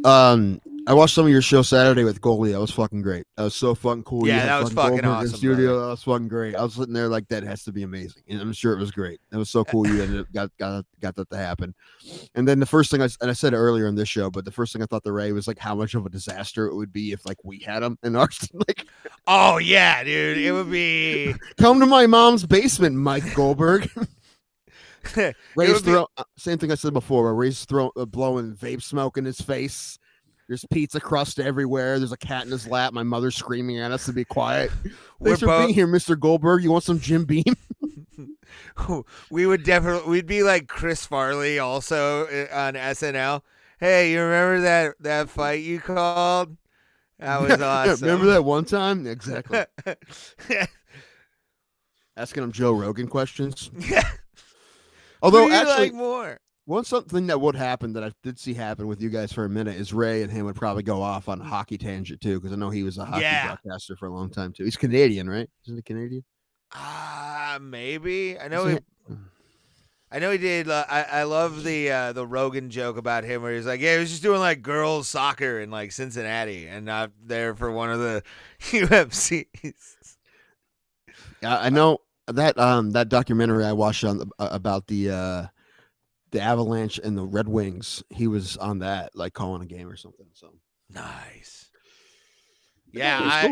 I watched some of your show Saturday with Goalie. That was fucking great. That was so fucking cool. Yeah, that was fucking Goldberg in awesome. studio. Brother. That was fucking great. I was sitting there like, that has to be amazing, and I'm sure it was great. It was so cool. You ended up got that to happen. And then the first thing I said it earlier in this show, but the first thing I thought to Ray was like how much of a disaster it would be if like we had him in ours. Like, oh yeah, dude, it would be. Come to my mom's basement, Mike Goldberg. Ray's same thing I said before, where Ray's blowing vape smoke in his face. There's pizza crust everywhere. There's a cat in his lap. My mother's screaming at us to be quiet. Thanks for being here, Mr. Goldberg. You want some Jim Beam? We'd be like Chris Farley also on SNL. Hey, you remember that fight you called? That was awesome. Remember that one time? Exactly. Asking him Joe Rogan questions. Yeah. Although, actually, like more. Something that would happen that I did see happen with you guys for a minute is Ray and him would probably go off on a hockey tangent too, because I know he was a hockey broadcaster for a long time too. He's Canadian, right? Isn't he Canadian? Maybe. I know he did. I love the Rogan joke about him where he's like, yeah, he was just doing like girls soccer in like Cincinnati and not there for one of the UFCs. I know that documentary I watched on about the Avalanche and the Red Wings. He was on that, like calling a game or something. So nice. Yeah,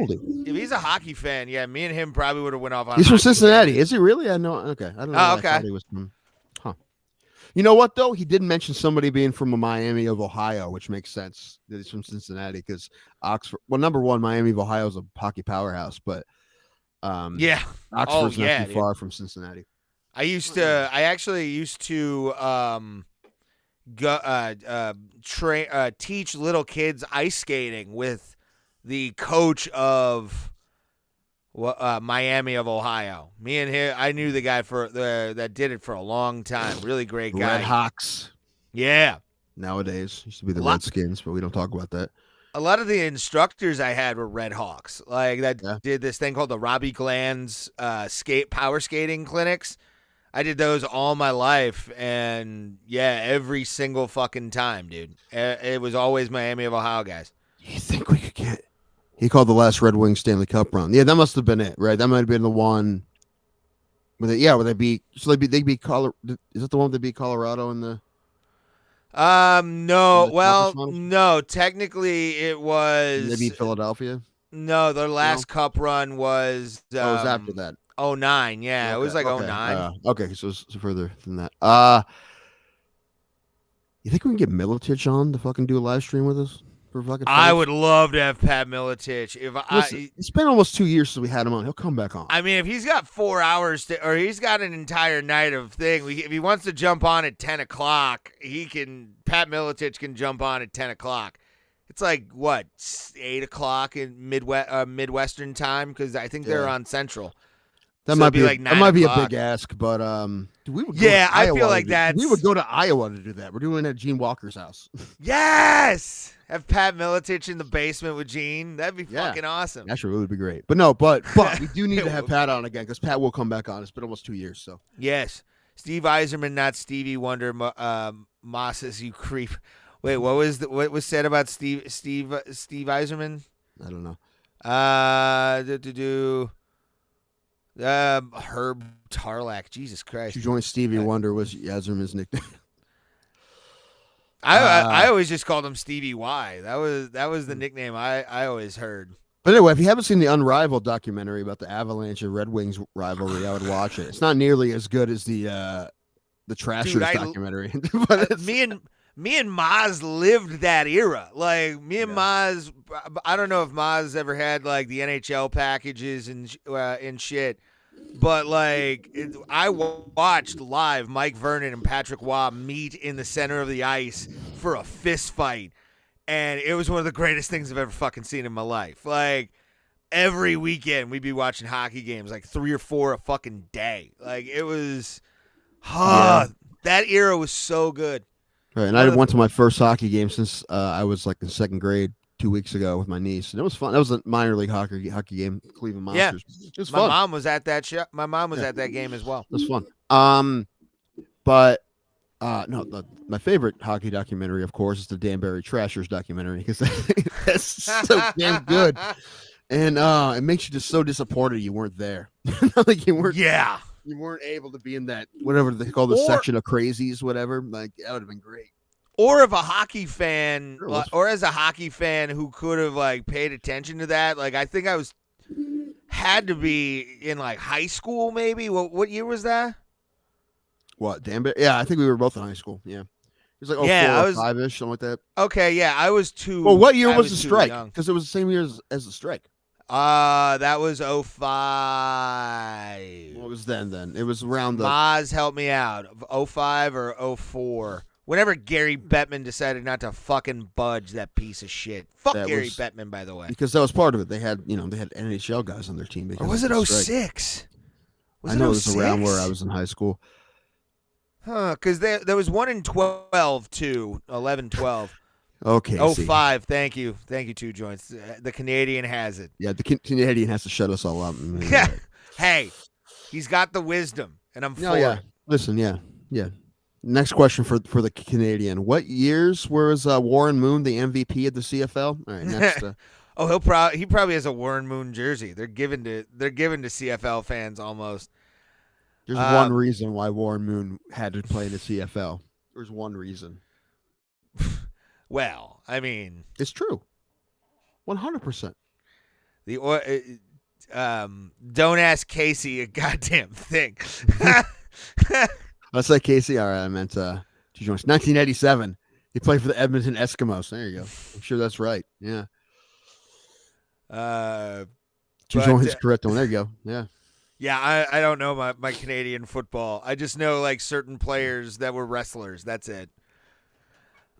if he's a hockey fan, yeah, me and him probably would have went off on. He's from Cincinnati. Games. Is he really? I know. Okay, I don't know. Oh, okay. I thought he was from. Huh. You know what though? He did mention somebody being from Miami of Ohio, which makes sense. That he's from Cincinnati because Oxford. Well, number one, Miami of Ohio is a hockey powerhouse, but Oxford's not too far from Cincinnati. I actually used to teach little kids ice skating with the coach of Miami of Ohio. Me and him, I knew the guy that did it for a long time. Really great guy. Red Hawks. Yeah. Nowadays used to be the Redskins, but we don't talk about that. A lot of the instructors I had were Red Hawks, like that did this thing called the Robbie Glanz power skating clinics. I did those all my life, and yeah, every single fucking time, dude. It was always Miami of Ohio guys. You think we could get? He called the last Red Wings Stanley Cup run. Yeah, that must have been it, right? That might have been the one. Where they beat. So they beat Colorado. Is that the one that beat Colorado in the? No. Well, no. Technically, it was. They beat Philadelphia. No, their last cup run was. It was after that. 09, yeah, okay. It was like 09. Okay, so it's further than that. You think we can get Miletich on to fucking do a live stream with us for fucking? I would love to have Pat Miletich. It's been almost 2 years since we had him on. He'll come back on. I mean, if he's got 4 hours or he's got an entire night of thing, if he wants to jump on at 10 o'clock, Pat Miletich can jump on at 10 o'clock. It's like what 8 o'clock in Midwestern time because I think they're on Central. That might be like that might be a big ask, but we would. I feel like that. We would go to Iowa to do that. We're doing it at Gene Walker's house. Yes, have Pat Miletich in the basement with Gene. That'd be fucking awesome. Actually, it would be great. But we do need to have Pat on again because Pat will come back on. It's been almost 2 years. So yes. Steve Eiserman, not Stevie Wonder. Mosses, you creep. Wait, what was said about Steve Eiserman? I don't know. Herb Tarlac. Jesus Christ. To join Stevie Wonder was Yazerman's nickname. I always just called him Stevie Y. That was the nickname I always heard. But anyway, if you haven't seen the Unrivaled documentary about the Avalanche and Red Wings rivalry, I would watch it. It's not nearly as good as the Trashers documentary. But it's, me and Maz lived that era. Like me and Maz, I don't know if Maz ever had like the NHL packages and shit, but like I watched live Mike Vernon and Patrick Waugh meet in the center of the ice for a fist fight. And it was one of the greatest things I've ever fucking seen in my life. Like, every weekend we'd be watching hockey games, like 3 or 4 a fucking day. Like, it was, that era was so good. Right, and I went to my first hockey game since I was like in 2nd grade 2 weeks ago with my niece, and it was fun. That was a minor league hockey game, Cleveland Monsters. Yeah, it was fun. My mom was at that show. My mom was at that game as well. It was fun. But my favorite hockey documentary, of course, is the Danbury Trashers documentary because that's so damn good, and it makes you just so disappointed you weren't there. Like you weren't able to be in that whatever they call the section of crazies, whatever. Like that would have been great. Or if a hockey fan, or as a hockey fan who could have like paid attention to that, like I think I had to be in like high school, maybe. What year was that? What, Danbury? Yeah, I think we were both in high school. Yeah. It was like 4 or 5-ish, something like that. Okay, yeah, I was 2. Well, what year was the strike? Because it was the same year as the strike. That was 05. What was then? It was around the... Maz helped me out. 05 or 04. Whenever Gary Bettman decided not to fucking budge, that piece of shit. Fuck Gary Bettman, by the way. Because that was part of it. They had NHL guys on their team. Or was it 06? I know it was around where I was in high school. Huh, because there was one in 12, too. 11, 12. Okay. 05, thank you. Thank you, 2 joints. The Canadian has it. Yeah, the Canadian has to shut us all up. Hey, he's got the wisdom, and I'm for it. Listen, yeah. Next question for the Canadian. What years was Warren Moon the MVP of the CFL? All right, next. He probably has a Warren Moon jersey. They're given to CFL fans almost. There's one reason why Warren Moon had to play in the CFL. There's one reason. Well, I mean, it's true. 100%. Don't ask Casey a goddamn thing. I said Casey. All right, I meant 1987. He played for the Edmonton Eskimos. There you go. I'm sure that's right. Yeah. Two joints correct one. There you go. Yeah. Yeah, I don't know my Canadian football. I just know like certain players that were wrestlers. That's it.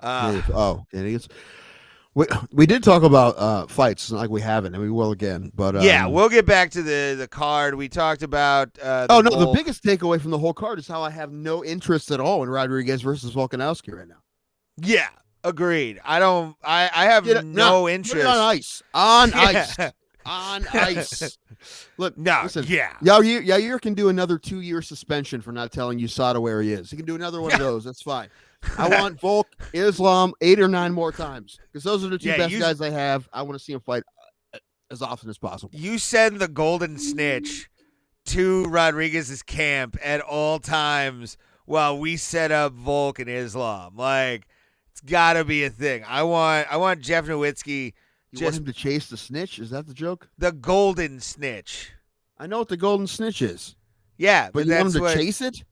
Canadians. We did talk about fights. It's not like we haven't, and we will again. But yeah, we'll get back to the card. We talked about. The biggest takeaway from the whole card is how I have no interest at all in Rodriguez versus Volkanovski right now. Yeah, agreed. I have no interest on ice. On ice. On ice. Look, listen. Yeah. Yair can do another 2-year suspension for not telling USADA where he is. He can do another one of those. That's fine. I want Volk, Islam 8 or 9 more times because those are the 2 best guys I have. I want to see him fight as often as possible. You send the golden snitch to Rodriguez's camp at all times while we set up Volk and Islam. Like, it's got to be a thing. I want Jeff Nowitzki. You want him to chase the snitch? Is that the joke? The golden snitch. I know what the golden snitch is. Yeah, but you want him to chase it?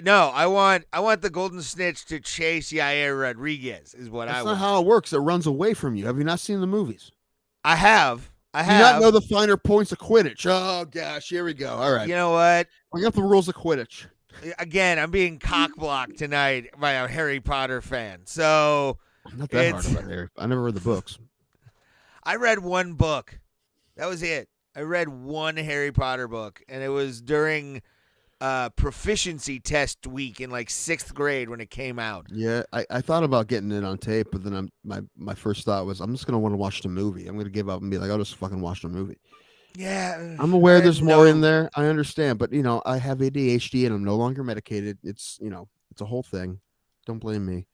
No, I want the golden snitch to chase Yair Rodriguez is what I want. That's not how it works. It runs away from you. Have you not seen the movies? I have. Do you not know the finer points of Quidditch? Oh, gosh. Here we go. All right. You know what? Bring up the rules of Quidditch. Again, I'm being cock-blocked tonight by a Harry Potter fan. So I'm not that hard about Harry. I never read the books. I read 1 book. That was it. I read 1 Harry Potter book, and it was during proficiency test week in like 6th grade when it came out. Yeah, I thought about getting it on tape, but then my first thought was I'm just going to want to watch the movie. I'm going to give up and be like, I'll just fucking watch the movie. Yeah, I'm aware there's more in no. there. I understand, but I have ADHD and I'm no longer medicated. It's it's a whole thing. Don't blame me.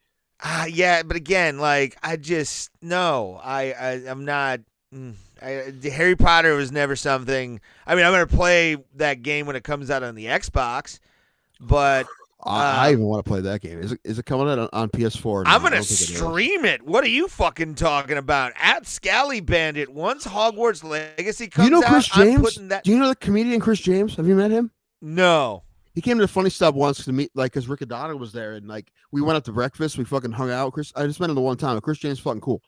Yeah, but again, like I just no, I'm not. Harry Potter was never something. I mean, I'm gonna play that game when it comes out on the Xbox, but I even want to play that game. Is it coming out on PS4? I'm I gonna don't think it is. stream it. What are you fucking talking about? At Scally Bandit, once Hogwarts Legacy Do comes you know out, Chris I'm James? putting that. Do you know the comedian Chris James? Have you met him? No. He came to the Funny Stop once to meet, like, because Rick Adana was there, and like we went out to breakfast. We fucking hung out. I just met him the one time. Chris James is fucking cool.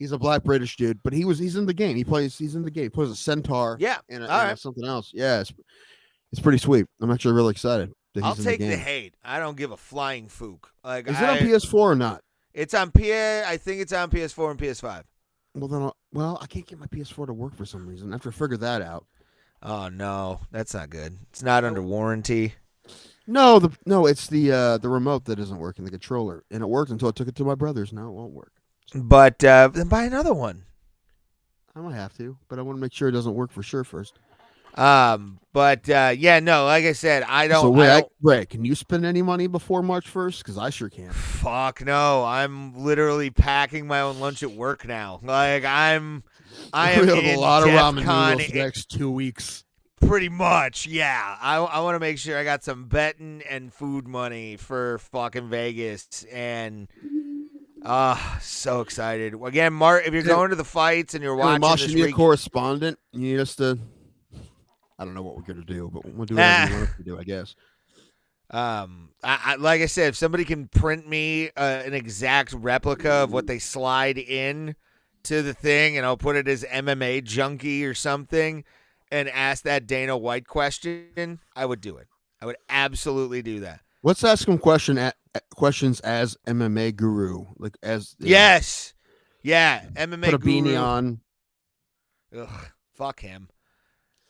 He's a black British dude, but he's in the game. He's in the game. He plays a centaur. Yeah. And something else. Yeah, it's pretty sweet. I'm actually really excited. I'll take the hate. I don't give a flying fook. Like, is it on PS4 or not? It's on I think it's on PS4 and PS5. Well, then, I can't get my PS4 to work for some reason. I have to figure that out. Oh no, that's not good. It's not under warranty. No, it's the remote that isn't working, the controller, and it worked until I took it to my brother's. Now it won't work. But then buy another one. I might have to, but I want to make sure it doesn't work for sure first. But yeah, no, like I said, I don't. So wait, Ray, can you spend any money before March 1st? Because I sure can't. Fuck no, I'm literally packing my own lunch at work now. Like I am We have a lot of ramen DEFCON noodles the next 2 weeks. Pretty much, yeah. I want to make sure I got some betting and food money for fucking Vegas, and so excited. Again, Mark, if you're going to the fights and you're watching Mosh, this you need week, a correspondent. You need us to. I don't know what we're gonna do, but we'll do whatever you want us to do, I guess. I like I said, if somebody can print me an exact replica of what they slide in to the thing, and I'll put it as MMA junkie or something, and ask that Dana White question, I would do it. I would absolutely do that. Let's ask him questions as MMA guru, like as yes, yeah, MMA put a guru. beanie on. Ugh, fuck him.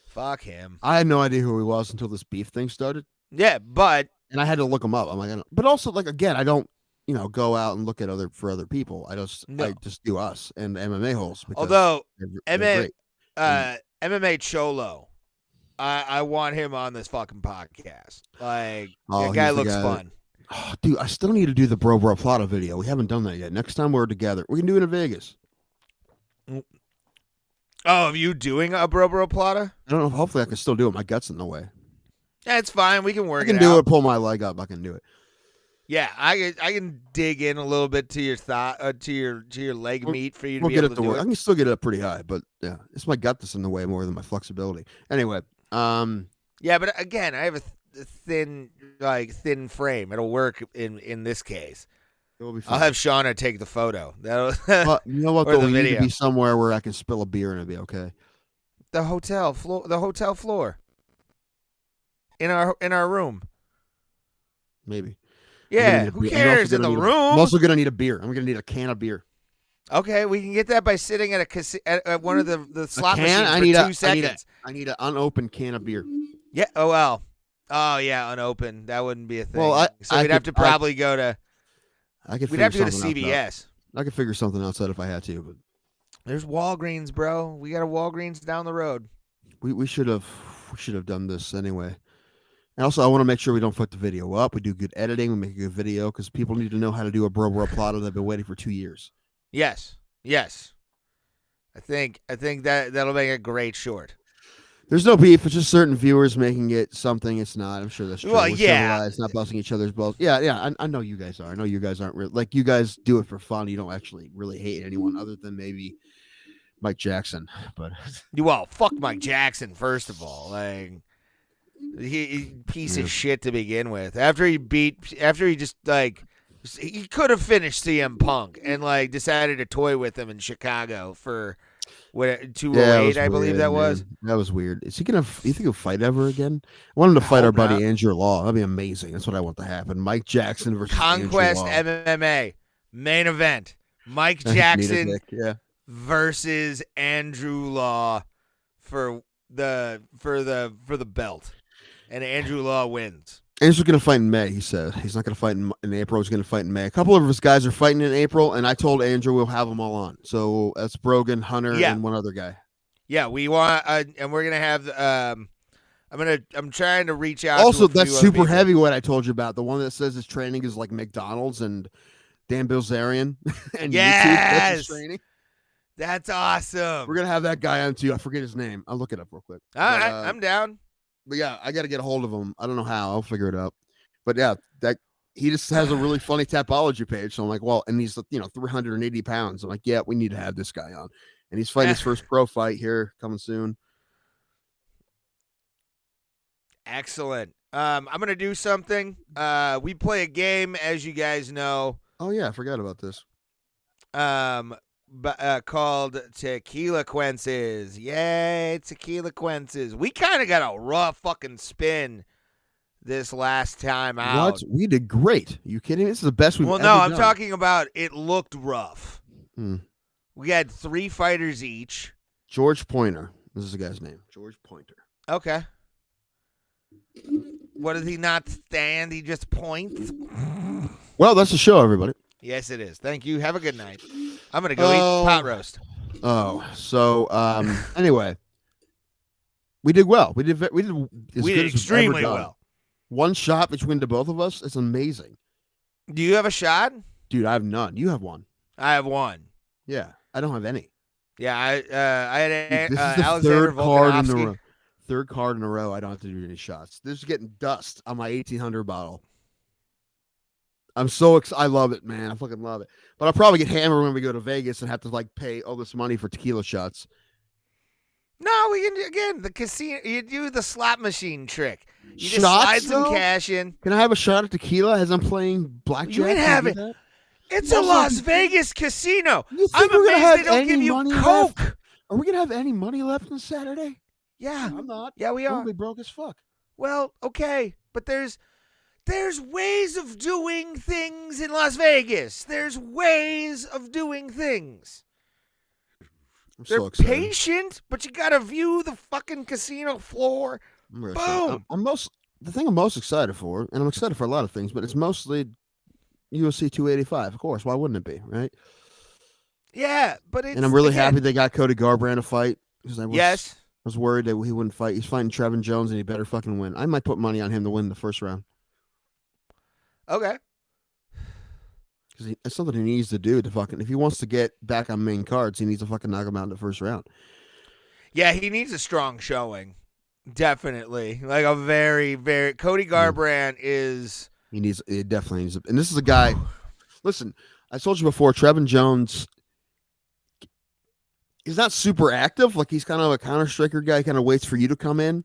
Fuck him. I had no idea who he was until this beef thing started. Yeah, and I had to look him up. I'm like, but also, like, again, I don't, go out and look at other people. I just do us and MMA holes. Although they're MMA Cholo, I want him on this fucking podcast. Like, that guy looks fun. Oh, dude, I still need to do the Bro Plata video. We haven't done that yet. Next time we're together, we can do it in Vegas. Oh, are you doing a Bro Plata? I don't know. Hopefully, I can still do it. My gut's in the way. Yeah, it's fine. We can work it out. I can do it. Pull my leg up. I can do it. Yeah, I can dig in a little bit to your to your leg meat for you to be able to do it. I can still get it up pretty high, but yeah, it's my gut that's in the way more than my flexibility. Anyway, yeah, but again, I have a thin frame. It'll work in this case. It will be fine. I'll have Shauna take the photo. You know what? Or Though the we need video. to be somewhere where I can spill a beer and it'll be okay. The hotel floor. In our room. Maybe. Yeah, who cares in the room? I'm also gonna need a beer. I'm gonna need a can of beer. Okay, we can get that by sitting at at one of the slot can? machines for 2 seconds. I need an unopened can of beer. Yeah. Oh well. Oh yeah, unopened. That wouldn't be a thing. Well, we'd have to probably go to. We'd have to go to CVS. I could figure something else out if I had to, but there's Walgreens, bro. We got a Walgreens down the road. We should have done this anyway. And also, I want to make sure we don't fuck the video up. We do good editing. We make a good video because people need to know how to do a Bro Plata. They've been waiting for 2 years. Yes. I think that'll make a great short. There's no beef. It's just certain viewers making it something it's not. I'm sure that's true. Well, We're yeah. civilized, not busting each other's balls. Yeah. I know you guys are. I know you guys aren't like you guys do it for fun. You don't actually really hate anyone other than maybe Mike Jackson. But well, fuck Mike Jackson first of all. Like he piece of shit to begin with. After he just like he could have finished CM Punk and like decided to toy with him in Chicago for. What 208, I believe that was. That was weird. Is he gonna? You think he'll fight ever again? I want him to fight our buddy Andrew Law. That'd be amazing. That's what I want to happen. Mike Jackson versus Conquest Andrew Law. MMA main event. Mike Jackson yeah. versus Andrew Law for the belt, and Andrew Law wins. Andrew's going to fight in May, he said. He's not going to fight in April. He's going to fight in May. A couple of his guys are fighting in April, and I told Andrew we'll have them all on. So that's Brogan, Hunter, and one other guy. Yeah, we want, and we're gonna have. I'm trying to reach out. Also, to a that few other super people. heavyweight I told you about, the one that says his training is like McDonald's and Dan Bilzerian and YouTube. That's his Yes, training. that's awesome. We're gonna have that guy on too. I forget his name. I'll look it up real quick. All right, I'm down. But yeah, I got to get a hold of him. I don't know how. I'll figure it out. But yeah, that he just has a really funny Tapology page. So I'm like, well, and he's 380 pounds. I'm like, yeah, we need to have this guy on. And he's fighting his first pro fight here coming soon. Excellent. I'm gonna do something. We play a game, as you guys know. Oh yeah, I forgot about this. Called Tequilaquences. Yay, Tequilaquences. We kind of got a rough fucking spin this last time out. What? We did great. Are you kidding me? This is the best we've ever no, I'm done. talking about it looked rough. Hmm. We had 3 fighters each. George Pointer. This is the guy's name. George Pointer. Okay. What does he not stand? He just points. Well, that's the show, everybody. Yes, it is. Thank you. Have a good night. I'm gonna go eat pot roast. Oh, so anyway, we did well. We did as We good did as we've ever extremely done. well. One shot between the both of us. It's amazing, Do you have a shot? dude. I have none. You have one. I have one. Yeah, I don't have any. Yeah, I had This is the Alexander third card in a Volkanovski. row. Third card in a row. I don't have to do any shots. This is getting dust on my 1800 bottle. I'm so I love it, man. I fucking love it. But I'll probably get hammered when we go to Vegas and have to pay all this money for tequila shots. No, we can again the casino. You do the slot machine trick. You just Shots, slide some though? cash in. Can I have a shot of tequila as I'm playing blackjack? You can have it. that? It's a Also, Las Vegas casino. You I'm think we're gonna amazed have they don't any give you money Coke. left? Are we gonna have any money left on Saturday? Yeah, I'm not. yeah, we I'm are. gonna be broke as fuck. Well, okay, but there's ways of doing things in Las Vegas. There's ways of doing things. I'm They're so excited. patient, but you gotta view the fucking casino floor. I'm really Boom. excited. The thing I'm most excited for, and I'm excited for a lot of things, but it's mostly UFC 285. Of course, why wouldn't it be, right? Yeah, but it's And I'm really again, happy they got Cody Garbrandt to fight because I Yes. was worried that he wouldn't fight. He's fighting Trevin Jones, and he better fucking win. I might put money on him to win the first round Okay. because it's something he needs to do to fucking. If he wants to get back on main cards, he needs to fucking knock him out in the first round. Yeah, he needs a strong showing. Definitely. Like a very, very Cody Garbrandt is He definitely needs. And this is a guy. Listen, I told you before, Trevin Jones. He's not super active. Like he's kind of a counter striker guy. Kind of waits for you to come in,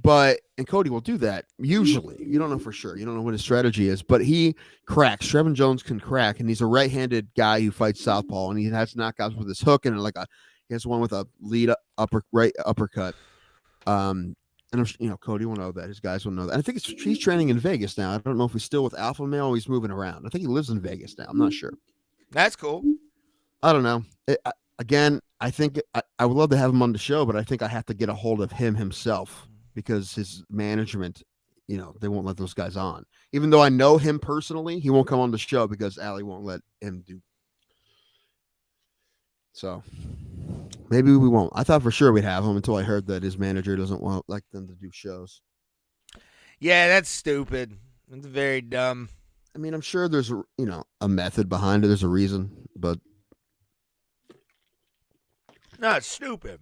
and Cody will do that usually. You don't know for sure. You don't know what his strategy is, but he cracks. Trevin Jones can crack, and he's a right-handed guy who fights southpaw, and he has knockouts with his hook and he has one with a lead right uppercut. And Cody will know that. His guys will know that. I think he's training in Vegas now. I don't know if he's still with Alpha Male or he's moving around. I think he lives in Vegas now. I'm not sure. that's cool. I don't know. I think I would love to have him on the show, but I think I have to get a hold of him himself because his management, they won't let those guys on. Even though I know him personally, he won't come on the show because Allie won't let him do. So maybe we won't. I thought for sure we'd have him until I heard that his manager doesn't want them to do shows. Yeah, that's stupid. It's very dumb. I mean, I'm sure there's a method behind it. There's a reason, but No, it's stupid.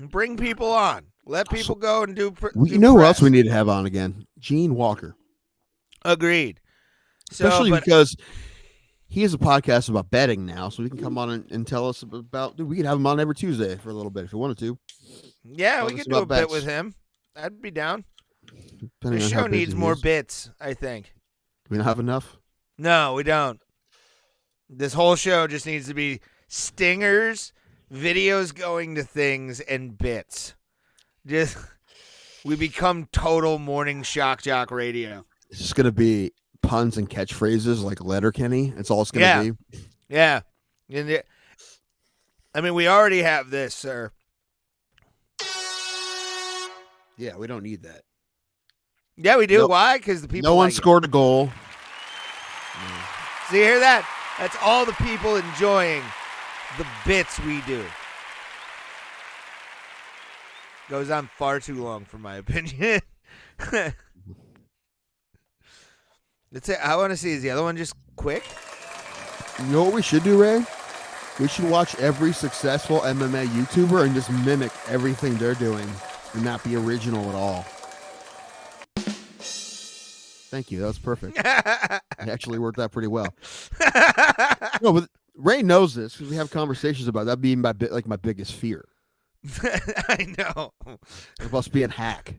Bring people on. Let people go and do. you know who else we need to have on again? Gene Walker. Agreed. Especially because he has a podcast about betting now, so he can come on and tell us about. Dude, we could have him on every Tuesday for a little bit if we wanted to. Yeah, Tell we us could do a about bit bets. with him. I'd be down. Depending The on how show busy needs he more is. bits, I think. We don't have enough. No, we don't. This whole show just needs to be stingers, videos going to things, and bits. Just we become total morning shock jock radio. It's just gonna be puns and catchphrases like Letterkenny. It's all it's gonna be. Yeah. And I mean, we already have this, sir. Yeah, we don't need that. Yeah, we do. Nope. Why? Because the people. No one like it. scored a goal. See, hear that? That's all the people enjoying the bits we do. Goes on far too long, for my opinion. That's it. I want to see, is the other one just quick? You know what we should do, Ray? We should watch every successful MMA YouTuber and just mimic everything they're doing and not be original at all. Thank you. That was perfect. It actually worked out pretty well. No, but Ray knows this because we have conversations about that being my biggest fear. I know. About being hack.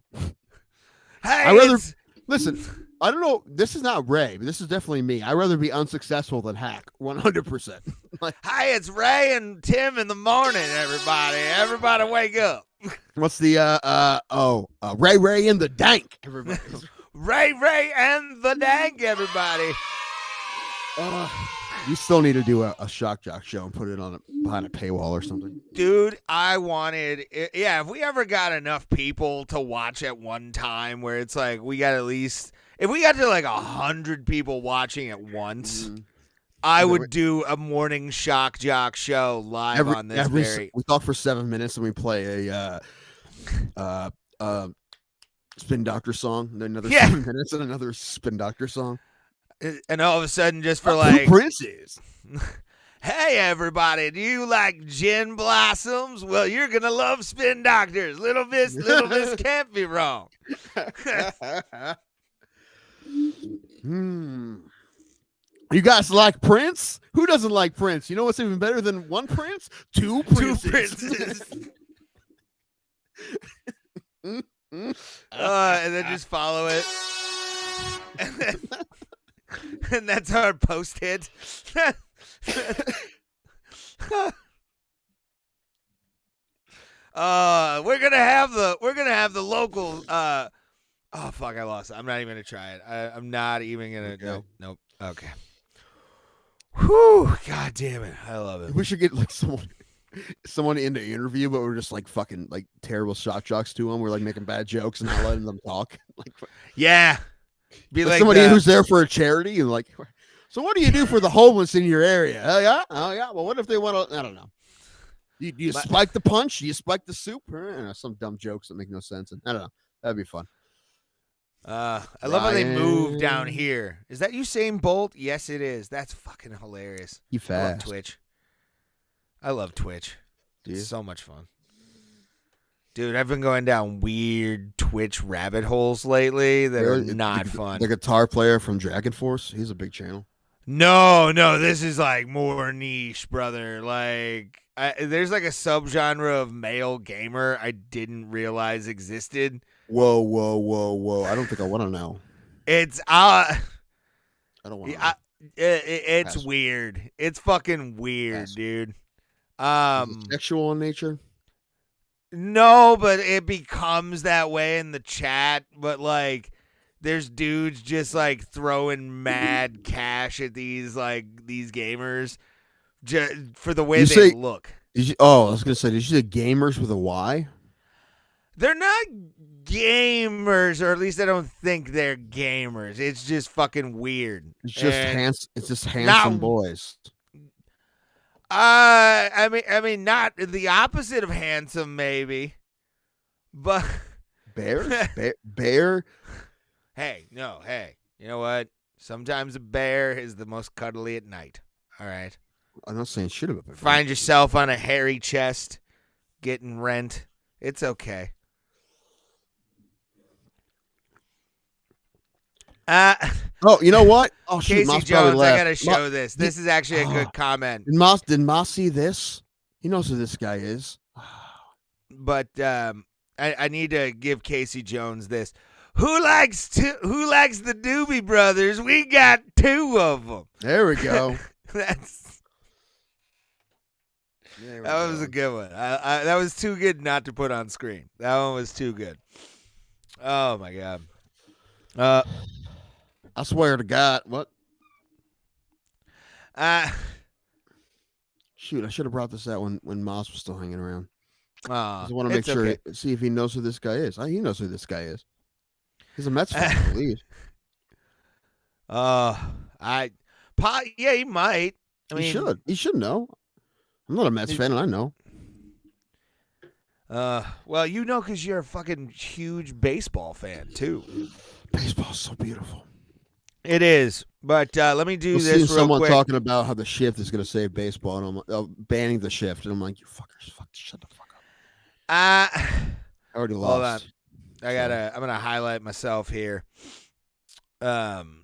Hey, listen. I don't know. This is not Ray, but this is definitely me. I'd rather be unsuccessful than hack. 100%. Hi, it's Ray and Tim in the morning. Everybody, wake up. What's the Ray and the Dank? Everybody. Ray and the Dank. Everybody. You still need to do a shock jock show and put it on behind a paywall or something. Dude, if we ever got enough people to watch at one time where it's like we got if we got to like 100 people watching at once, I would do a morning shock jock show live on this. We talk for 7 minutes and we play a Spin Doctor song, and then another 7 minutes and another Spin Doctor song. And all of a sudden, just for like Princes. Hey everybody, do you like gin blossoms? Well, you're gonna love Spin Doctors. Little Miss can't be wrong. You guys like Prince? Who doesn't like Prince? You know what's even better than one Prince? Two Princes. Two Princes. And then just follow it. And that's our post hit. We're gonna have the local. Oh fuck! I lost it. I'm not even gonna try it. I'm not even gonna. Okay. Nope. Okay. Whew! God damn it! I love it. We should get like someone in the interview, but we're just like fucking like terrible shock jocks to them. We're like making bad jokes and not letting them talk. Yeah. Be like somebody who's there for a charity and like, so what do you do for the homeless in your area? Oh yeah. Well, what if they want to? I don't know. Do you spike the punch? Do you spike the soup? Some dumb jokes that make no sense. And I don't know. That'd be fun. I love how they move down here. Is that Usain Bolt? Yes, it is. That's fucking hilarious. You fast. I love Twitch. I love Twitch. Dude. It's so much fun. Dude, I've been going down weird Twitch rabbit holes lately that are not fun. The guitar player from Dragon Force, he's a big channel. No, this is like more niche, brother. Like, there's like a subgenre of male gamer I didn't realize existed. Whoa. I don't think I want to know. It's I don't want to know. It's weird. It's fucking weird, dude. Is it sexual in nature? No, but it becomes that way in the chat. But like, there's dudes just like throwing mad cash at these gamers just for the way they look. I was gonna say, did you say gamers with a Y? They're not gamers, or at least I don't think they're gamers. It's just fucking weird. It's just handsome boys. I mean, not the opposite of handsome, maybe, but bear. Hey, you know what? Sometimes a bear is the most cuddly at night. All right. I'm not saying shit about it. Find yourself on a hairy chest, getting rent. It's okay. You know what? Oh, shoot, Casey Moss Jones, I gotta left. show this. This is actually a good comment. Did Moss see this? He knows who this guy is. But I need to give Casey Jones this. Who likes the Doobie Brothers? We got two of them. There we go. That was a good one. That was too good not to put on screen. That one was too good. Oh my god. I swear to God, what? Shoot, I should have brought this out when Moss was still hanging around. I want to make sure, see if he knows who this guy is. He knows who this guy is. He's a Mets fan, I believe. Yeah, he might. I mean, he should know. I'm not a Mets fan, and I know. Well, you know, because you're a fucking huge baseball fan too. Baseball's so beautiful. It is, but let me do You'll this see real someone quick. talking about how the shift is going to save baseball, and I'm like, banning the shift, and I'm like, you fuckers, shut the fuck up. I already hold lost. on. I'm gonna highlight myself here. Actually,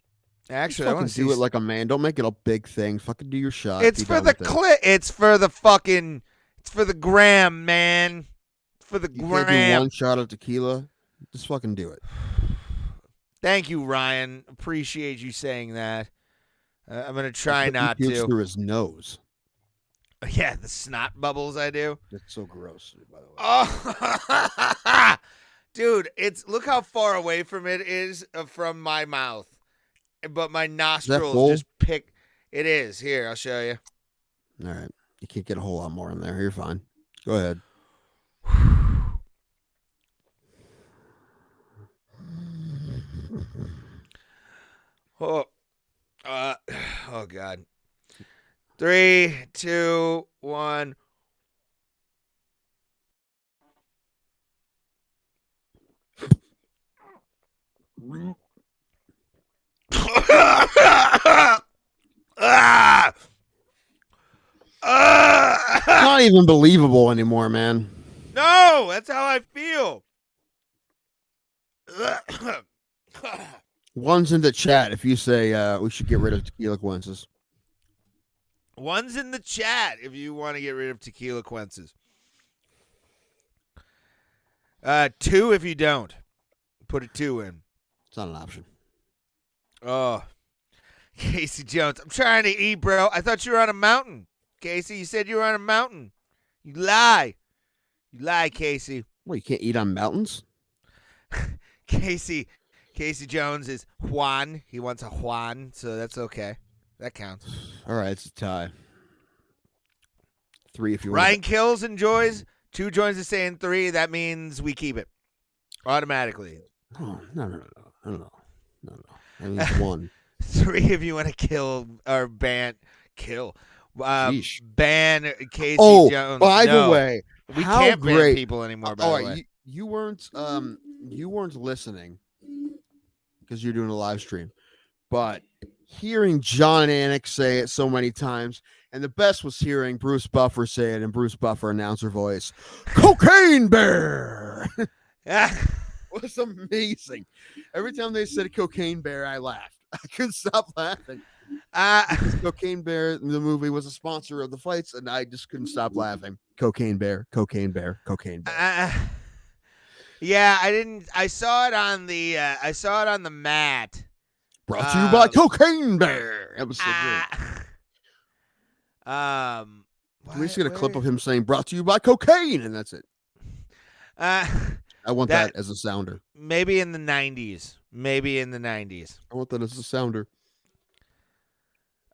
I Fucking want to do see. it like a man. Don't make it a big thing. Fucking do your shot. It's Be for done the with it. clip. It's for the fucking. It's for the gram, man. It's for the You can't do gram. one shot of tequila. Just fucking do it. Thank you, Ryan. Appreciate you saying that. I'm gonna try He not pukes to. through his nose. Yeah, the snot bubbles I do. That's so gross, by the way. Oh, dude, look how far away from it is from my mouth, but my nostrils full? just pick. It is. Here, I'll show you. All right. You can't get a whole lot more in there. You're fine. Go ahead. Oh, oh God. 3, 2, 1. It's not even believable anymore, man. No, that's how I feel. One's in the chat if you say we should get rid of Tequilaquences. One's in the chat if you want to get rid of Tequilaquences. 2 if you don't. Put a 2 in. It's not an option. Oh, Casey Jones. I'm trying to eat, bro. I thought you were on a mountain. Casey, you said you were on a mountain. You lie. You lie, Casey. Well, you can't eat on mountains? Casey Jones is Juan. He wants a Juan, so that's okay. That counts. All right, it's a tie. 3 if you Ryan want. Kills enjoys. 2 joins is saying 3. That means we keep it automatically. Oh, no. That means 1. 3 if you want to kill or ban. Kill. Sheesh. Ban Casey Oh, Jones. by No. the way, We how can't ban great. people anymore, by All the right, way. you weren't listening because you're doing a live stream, but hearing John Anik say it so many times, and the best was hearing Bruce Buffer say it in Bruce Buffer announcer voice, "Cocaine Bear." Was amazing. Every time they said Cocaine Bear, I laughed. I couldn't stop laughing. Cocaine Bear, the movie, was a sponsor of the fights, and I just couldn't stop laughing. Cocaine Bear, Cocaine Bear, Cocaine Bear. Yeah, I didn't. I saw it on the. I saw it on the mat. Brought to you by Cocaine Bear. That was so good. We just get a clip of him saying "Brought to you by cocaine," and that's it. I want that as a sounder. Maybe in the 90s. I want that as a sounder.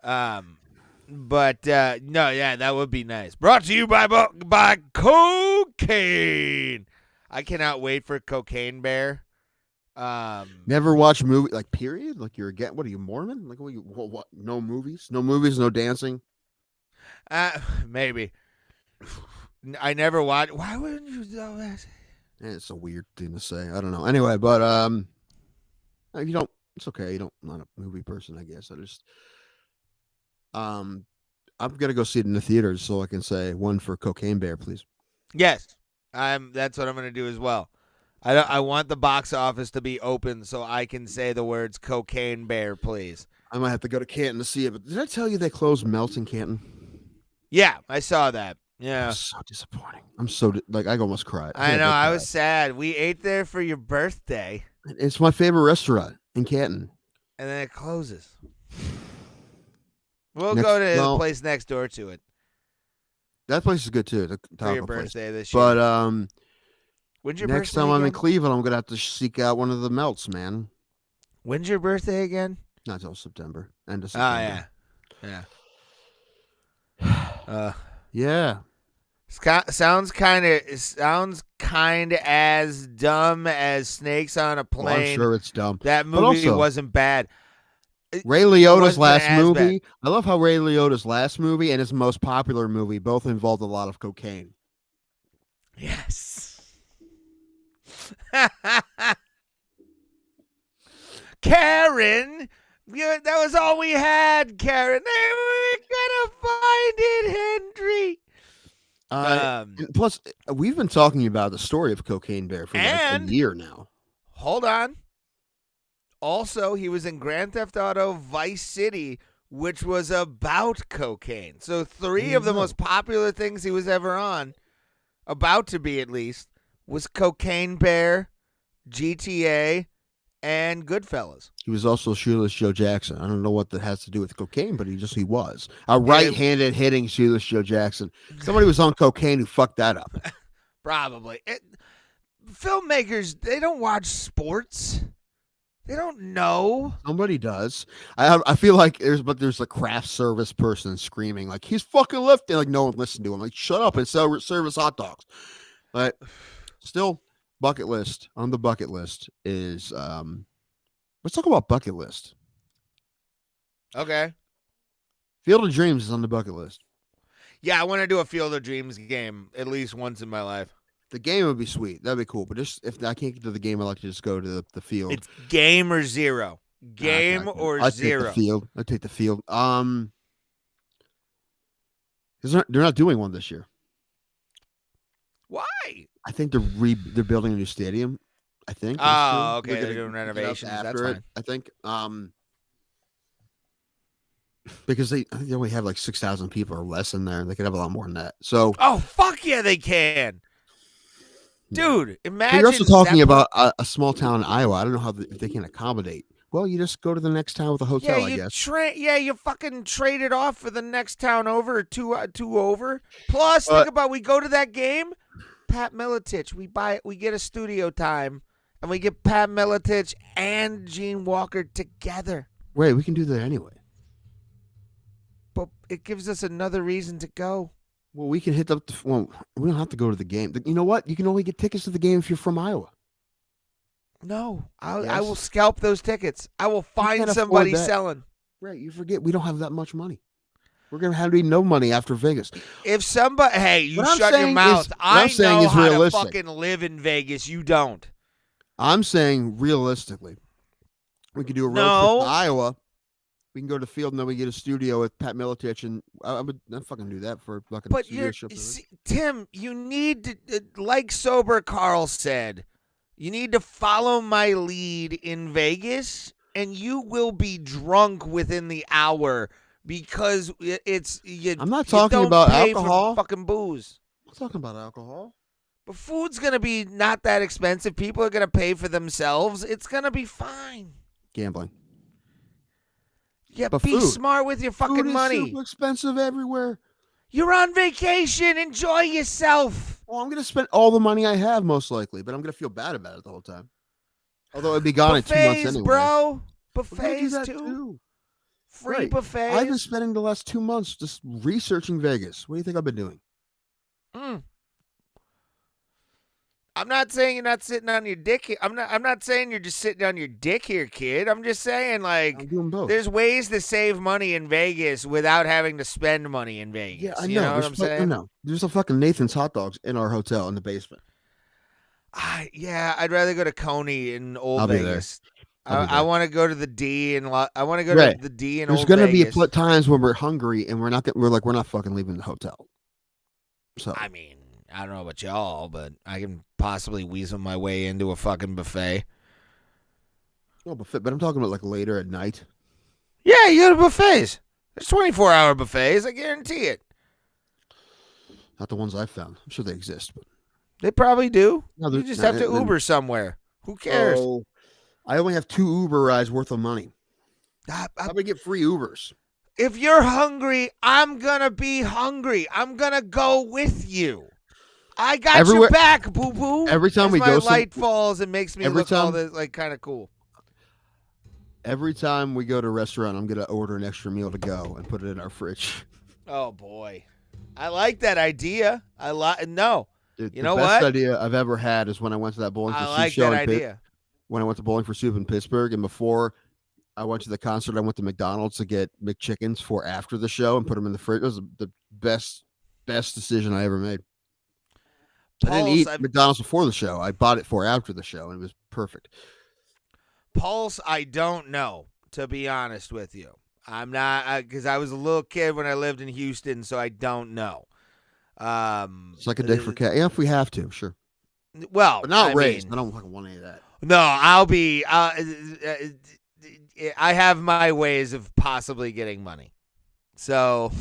But no, yeah, that would be nice. Brought to you by cocaine. I cannot wait for Cocaine Bear. Never watch movie like period. Like you're again. What are you, Mormon? Like what? No movies, no dancing. Maybe. I never watched. Why wouldn't you do that? It's a weird thing to say. I don't know. Anyway, but you don't. It's okay. You don't. I'm not a movie person, I guess. I just I'm gonna go see it in the theaters so I can say 1 for Cocaine Bear, please. Yes, that's what I'm gonna do as well. I want the box office to be open so I can say the words Cocaine Bear, please. I might have to go to Canton to see it, but did I tell you they closed Melts in Canton? Yeah, I saw that. Yeah. That's so disappointing. I'm so I almost cried. I know. I was sad. We ate there for your birthday. It's my favorite restaurant in Canton. And then it closes. We'll go to the place next door to it. That place is good too. For your birthday this year. But when's your next birthday time I'm in again? Cleveland, I'm gonna have to seek out one of the Melts, man. When's your birthday again? Not till September. End of September. Oh yeah. Yeah. Sounds kind of as dumb as Snakes on a Plane. Well, I'm sure it's dumb. That movie also, wasn't bad. Ray Liotta's wasn't last as movie. bad. I love how Ray Liotta's last movie and his most popular movie both involved a lot of cocaine. Yes. Karen, that was all we had, Karen. We're gonna find it, Henry. Plus, we've been talking about the story of Cocaine Bear for like a year now. Hold on. Also, he was in Grand Theft Auto Vice City, which was about cocaine. So 3 of the most popular things he was ever on, about to be at least, was Cocaine Bear, GTA, and Goodfellas. He was also Shoeless Joe Jackson. I don't know what that has to do with cocaine, but he was a right-handed hitting Shoeless Joe Jackson. Somebody was on cocaine who fucked that up. Probably. Filmmakers, they don't watch sports. They don't know. Somebody does. I feel like there's a craft service person screaming like he's fucking lifting. Like no one listened to him. Like shut up and service hot dogs. But still, bucket list on the bucket list is let's talk about bucket list. Okay. Field of Dreams is on the bucket list. Yeah, I want to do a Field of Dreams game at least once in my life. The game would be sweet. That'd be cool. But just if I can't get to the game, I like to just go to the field. It's game or zero. Game or zero. Take the field. I take the field. They're not doing one this year. Why? I think they're building a new stadium. I think. Oh, okay. They're doing renovations. That's fine. I think. Because I think they only have like 6,000 people or less in there. They could have a lot more than that. So. Oh fuck yeah, they can. Dude, imagine. You're also talking about a small town in Iowa. I don't know how they can accommodate. Well, you just go to the next town with a hotel, I guess. You fucking trade it off for the next town over or two over. Plus, think about we go to that game, Pat Miletich. We get a studio time, and we get Pat Miletich and Gene Walker together. Wait, we can do that anyway. But it gives us another reason to go. Well, we can hit up. We don't have to go to the game. You know what? You can only get tickets to the game if you're from Iowa. No, I will scalp those tickets. I will find afford somebody that. selling. Right, you forget we don't have that much money. We're gonna have to be no money after Vegas. If somebody, hey, you shut your mouth. I know how to fucking live in Vegas. You don't. I'm saying realistically, we could do a road trip to Iowa. We can go to the field and then we get a studio with Pat Miletich, and I'd fucking do that for fucking. But Tim, you need to, like Sober Carl said, you need to follow my lead in Vegas, and you will be drunk within the hour because I'm not talking about alcohol. Fucking booze. I'm talking about alcohol. But food's gonna be not that expensive. People are gonna pay for themselves. It's gonna be fine. Gambling. Yeah, but be smart with your fucking food is money. Super expensive everywhere. You're on vacation. Enjoy yourself. Well, I'm gonna spend all the money I have most likely, but I'm gonna feel bad about it the whole time. Although it'd be gone in 2 months anyway. Bro. Buffets too. Free buffets. I've been spending the last 2 months just researching Vegas. What do you think I've been doing? I'm not saying you're not sitting on your dick. I'm not saying you're just sitting on your dick here, kid. I'm just saying, like, I'm doing both. There's ways to save money in Vegas without having to spend money in Vegas. Yeah, I know. You know what I'm saying? No. There's a fucking Nathan's hot dogs in our hotel in the basement. I'd rather go to Coney in Old I'll Vegas. I want to go to the D and I want to go to the D in Old Vegas. There's gonna be times when we're hungry and we're not fucking leaving the hotel. So I mean, I don't know about y'all, but I can possibly weasel my way into a fucking buffet. Oh, buffet, but I'm talking about like later at night. Yeah, you go to buffets. There's 24-hour buffets. I guarantee it. Not the ones I found. I'm sure they exist, but they probably do. No, you just have to Uber somewhere. Who cares? Oh, I only have 2 Uber rides worth of money. How about we get free Ubers? If you're hungry, I'm gonna be hungry. I'm gonna go with you. I got your back, boo boo. Every time we go, light falls and makes me look all this like kind of cool. Every time we go to a restaurant, I'm gonna order an extra meal to go and put it in our fridge. Oh boy, I like that idea. Dude, you know what? The best idea I've ever had is when I went to that Bowling for Soup show. When I went to Bowling for Soup in Pittsburgh, and before I went to the concert, I went to McDonald's to get McChickens for after the show and put them in the fridge. It was the best decision I ever made. I didn't Pulse, eat McDonald's before the show. I bought it for after the show, and it was perfect. Pulse, I don't know, to be honest with you. I'm not, because I was a little kid when I lived in Houston, so I don't know. It's like a dick for cat. Yeah, if we have to, sure. Well, But not I raised. mean, I don't fucking want any of that. no, I'll be. I have my ways of possibly getting money, so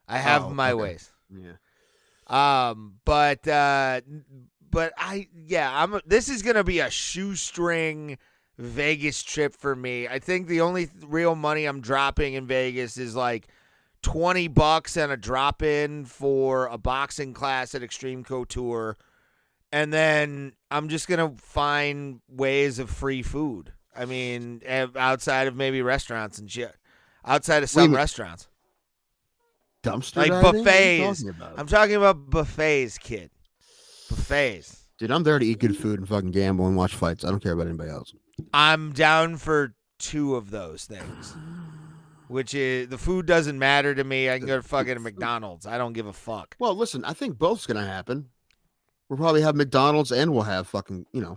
I have my okay. ways. Yeah. But this is gonna be a shoestring Vegas trip for me. I think the only real money I'm dropping in Vegas is like $20 and a drop in for a boxing class at Extreme Couture. And then I'm just going to find ways of free food. I mean, outside of maybe restaurants and shit. Outside of some restaurants. Dumpster like diving? buffets. I'm talking about buffets, kid. Buffets. Dude, I'm there to eat good food and fucking gamble and watch fights. I don't care about anybody else. I'm down for 2 of those things. Which is, the food doesn't matter to me. I can go to fucking McDonald's. I don't give a fuck. Well, listen, I think both's going to happen. We'll probably have McDonald's and we'll have fucking, Yeah.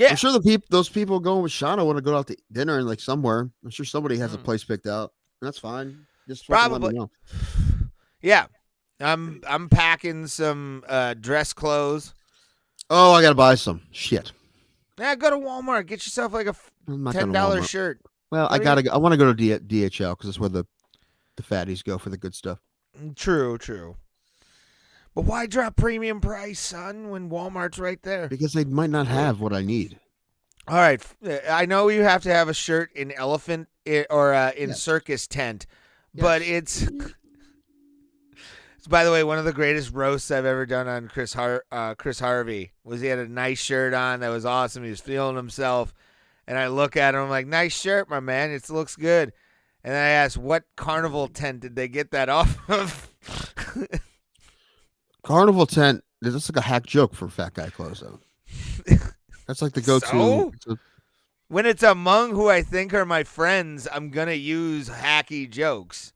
I'm sure those people going with Shauna want to go out to dinner and like somewhere. I'm sure somebody has a place picked out. That's fine. Just fucking let me know. Yeah. I'm packing some dress clothes. Oh, I got to buy some. Shit. Yeah, go to Walmart. Get yourself like a $10 shirt. Well, I want to go to DHL because it's where the fatties go for the good stuff. True. But why drop premium price, son, when Walmart's right there? Because they might not have what I need. All right. I know you have to have a shirt in elephant or in circus tent, but it's by the way, one of the greatest roasts I've ever done on Chris Harvey was he had a nice shirt on that was awesome. He was feeling himself. And I look at him, I'm like, nice shirt, my man. It looks good. And then I asked, what carnival tent did they get that off of? Carnival tent, that's like a hack joke for fat guy clothes, though. That's like the go-to. So? When it's among who I think are my friends, I'm going to use hacky jokes.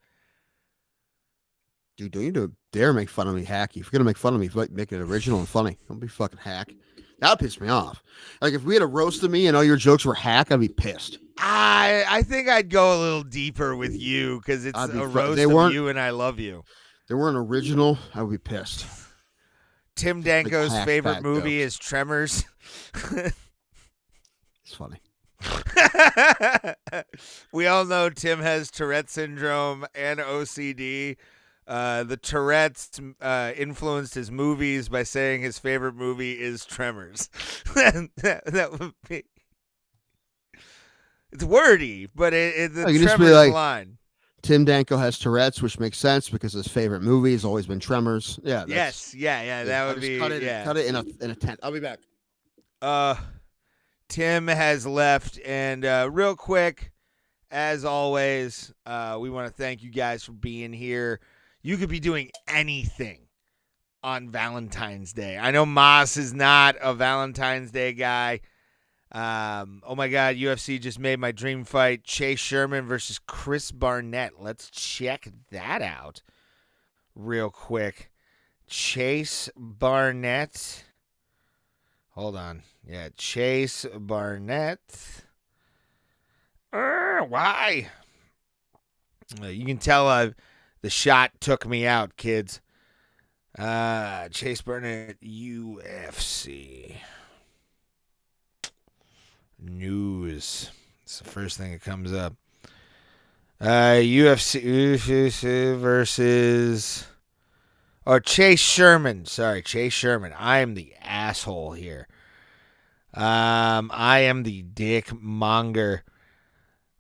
Dude, don't you dare make fun of me hacky. If you're going to make fun of me, make it original and funny. Don't be fucking hack. That would piss me off. Like, if we had a roast of me and all your jokes were hack, I'd be pissed. I think I'd go a little deeper with you because it's a roast of you and I love you. They weren't original, I would be pissed. Tim Danko's favorite movie is Tremors. It's funny. We all know Tim has Tourette syndrome and OCD. The Tourette's influenced his movies by saying his favorite movie is Tremors. that would be. It's wordy, but it's the Tremors line. Tim Danko has Tourette's, which makes sense because his favorite movie has always been Tremors. Yeah. Yes. Yeah. That would be. Cut it in a tent. I'll be back. Tim has left, and real quick, as always, we want to thank you guys for being here. You could be doing anything on Valentine's Day. I know Moss is not a Valentine's Day guy. Oh my God, UFC just made my dream fight. Chase Sherman versus Chris Barnett. Let's check that out real quick. Chase Barnett. Hold on. Yeah, Chase Barnett. Why? You can tell the shot took me out, kids. Chase Barnett, UFC. News. It's the first thing that comes up. UFC versus... Oh, Chase Sherman. Sorry, Chase Sherman. I am the asshole here. I am the dick monger.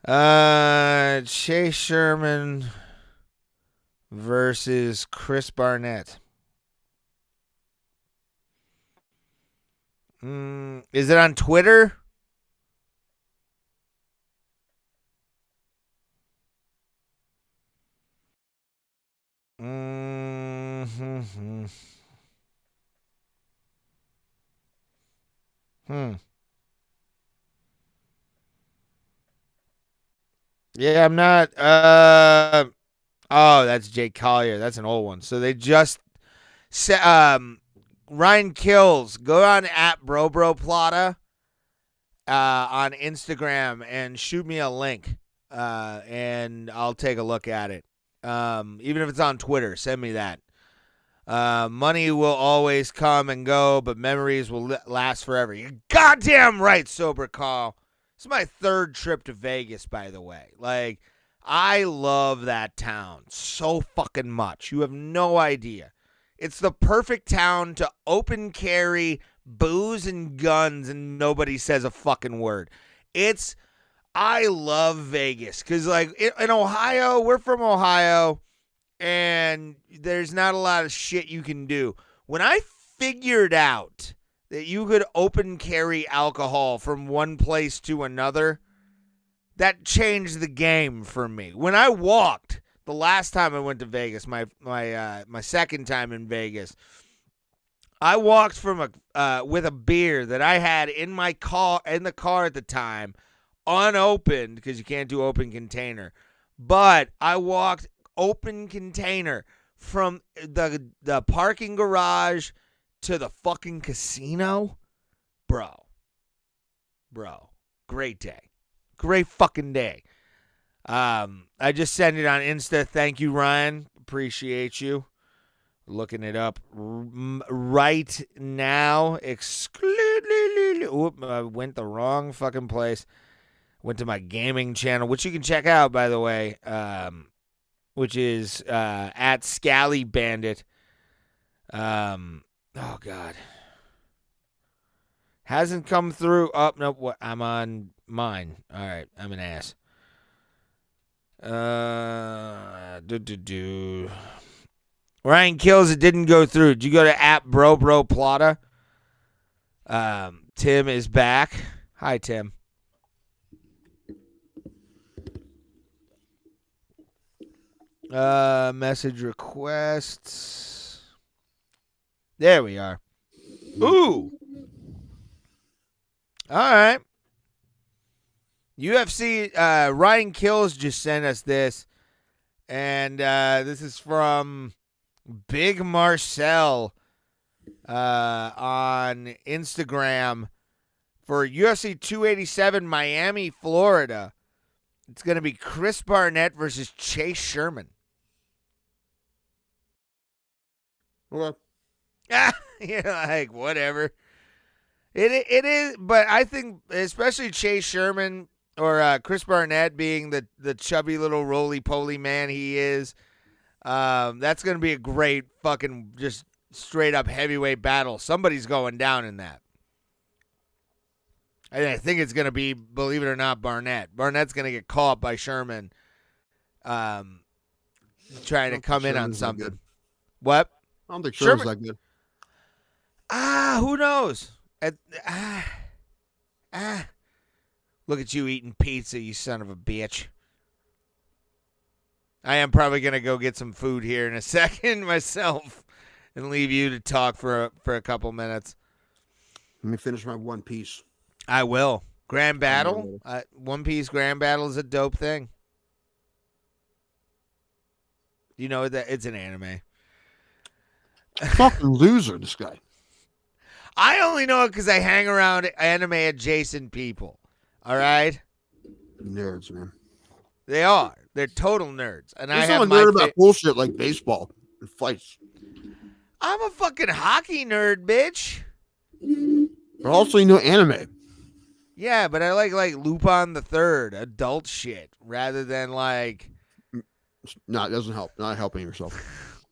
Chase Sherman versus Chris Barnett. Is it on Twitter? Yeah, I'm not. Oh, that's Jake Collier. That's an old one. So they just Ryan Kills. Go on at BroBroPlata on Instagram and shoot me a link, and I'll take a look at it. Even if it's on Twitter, send me that. Money will always come and go, but memories will last forever. You're goddamn right, Sober Carl. This is my 3rd trip to Vegas, by the way. Like, I love that town so fucking much. You have no idea. It's the perfect town to open carry booze and guns and nobody says a fucking word. I love Vegas because, like, in Ohio, we're from Ohio, and there's not a lot of shit you can do. When I figured out that you could open carry alcohol from one place to another, that changed the game for me. When I walked the last time I went to Vegas, my second time in Vegas, I walked from with a beer that I had in the car at the time, unopened because you can't do open container. But I walked open container from the parking garage to the fucking casino. Bro. Great day. Great fucking day. I just sent it on Insta. Thank you, Ryan. Appreciate you. Looking it up right now. Oop, I went the wrong fucking place. Went to my gaming channel, which you can check out, by the way, which is at Scally Bandit. Oh, God. Hasn't come through. Oh, no, what? I'm on mine. All right, I'm an ass. Ryan Kills, it didn't go through. Did you go to at BroBroPlata? Tim is back. Hi, Tim. Message requests. There we are. Ooh. All right. UFC, Ryan Kills just sent us this. And this is from Big Marcel on Instagram for UFC 287 Miami, Florida. It's going to be Chris Barnett versus Chase Sherman. Okay. You're like, whatever. It is, but I think especially Chase Sherman or Chris Barnett being the chubby little roly-poly man he is, that's going to be a great fucking just straight-up heavyweight battle. Somebody's going down in that. And I think it's going to be, believe it or not, Barnett. Barnett's going to get caught by Sherman trying to come in on something. What? I don't think Sherman's that good. Who knows? Look at you eating pizza, you son of a bitch. I am probably going to go get some food here in a second myself and leave you to talk for a couple minutes. Let me finish my One Piece. I will. Grand Battle? One Piece Grand Battle is a dope thing. You know that it's an anime. Fucking loser, this guy. I only know it because I hang around anime adjacent people. All right? Nerds, man. They are. They're total nerds. And I'm a nerd about bullshit like baseball and fights. I'm a fucking hockey nerd, bitch. But also, you know anime. Yeah, but I like Lupin the Third, adult shit, rather than like. No, it doesn't help. Not helping yourself.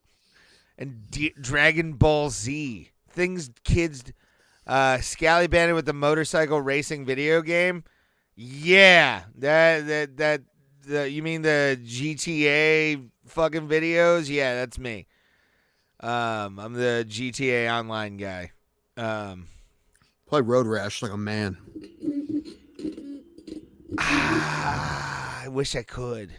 And Dragon Ball Z, things kids, Scally Bandit with the motorcycle racing video game. Yeah, that you mean the GTA fucking videos? Yeah, that's me. I'm the GTA Online guy. Play Road Rash like a man. I wish I could.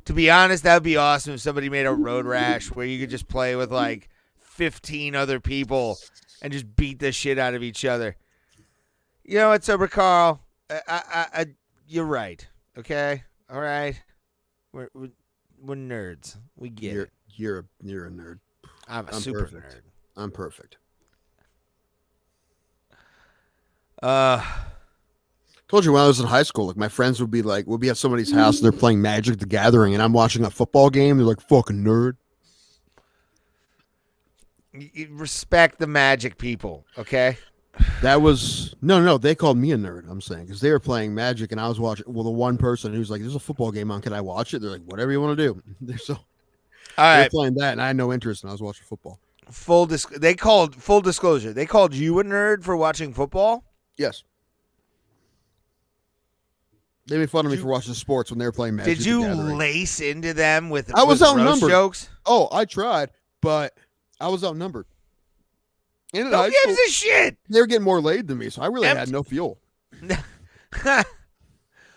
To be honest, that would be awesome if somebody made a Road Rash where you could just play with like 15 other people and just beat the shit out of each other. You know what, Sober Carl? You're right. Okay, all right. We're nerds. We get it. You're a nerd. I'm super perfect. nerd. I'm perfect. Told you when I was in high school, like my friends would be like, we'll be at somebody's house and they're playing Magic the Gathering, and I'm watching a football game. They're like, fucking nerd. You respect the Magic people, okay? That was no. They called me a nerd. I'm saying because they were playing Magic and I was watching. Well, the one person who's like, "There's a football game on. Can I watch it?" They're like, "Whatever you want to do." They're so All they're right. playing that, and I had no interest, and I was watching football. Full disclosure. They called you a nerd for watching football. Yes. They made fun of me for watching sports when they were playing Magic. Did you the Gathering. lace into them with? I was with outnumbered. roast jokes. Oh, I tried, but I was outnumbered. And in Who high gives school, a shit? they were getting more laid than me, so I really had no fuel. I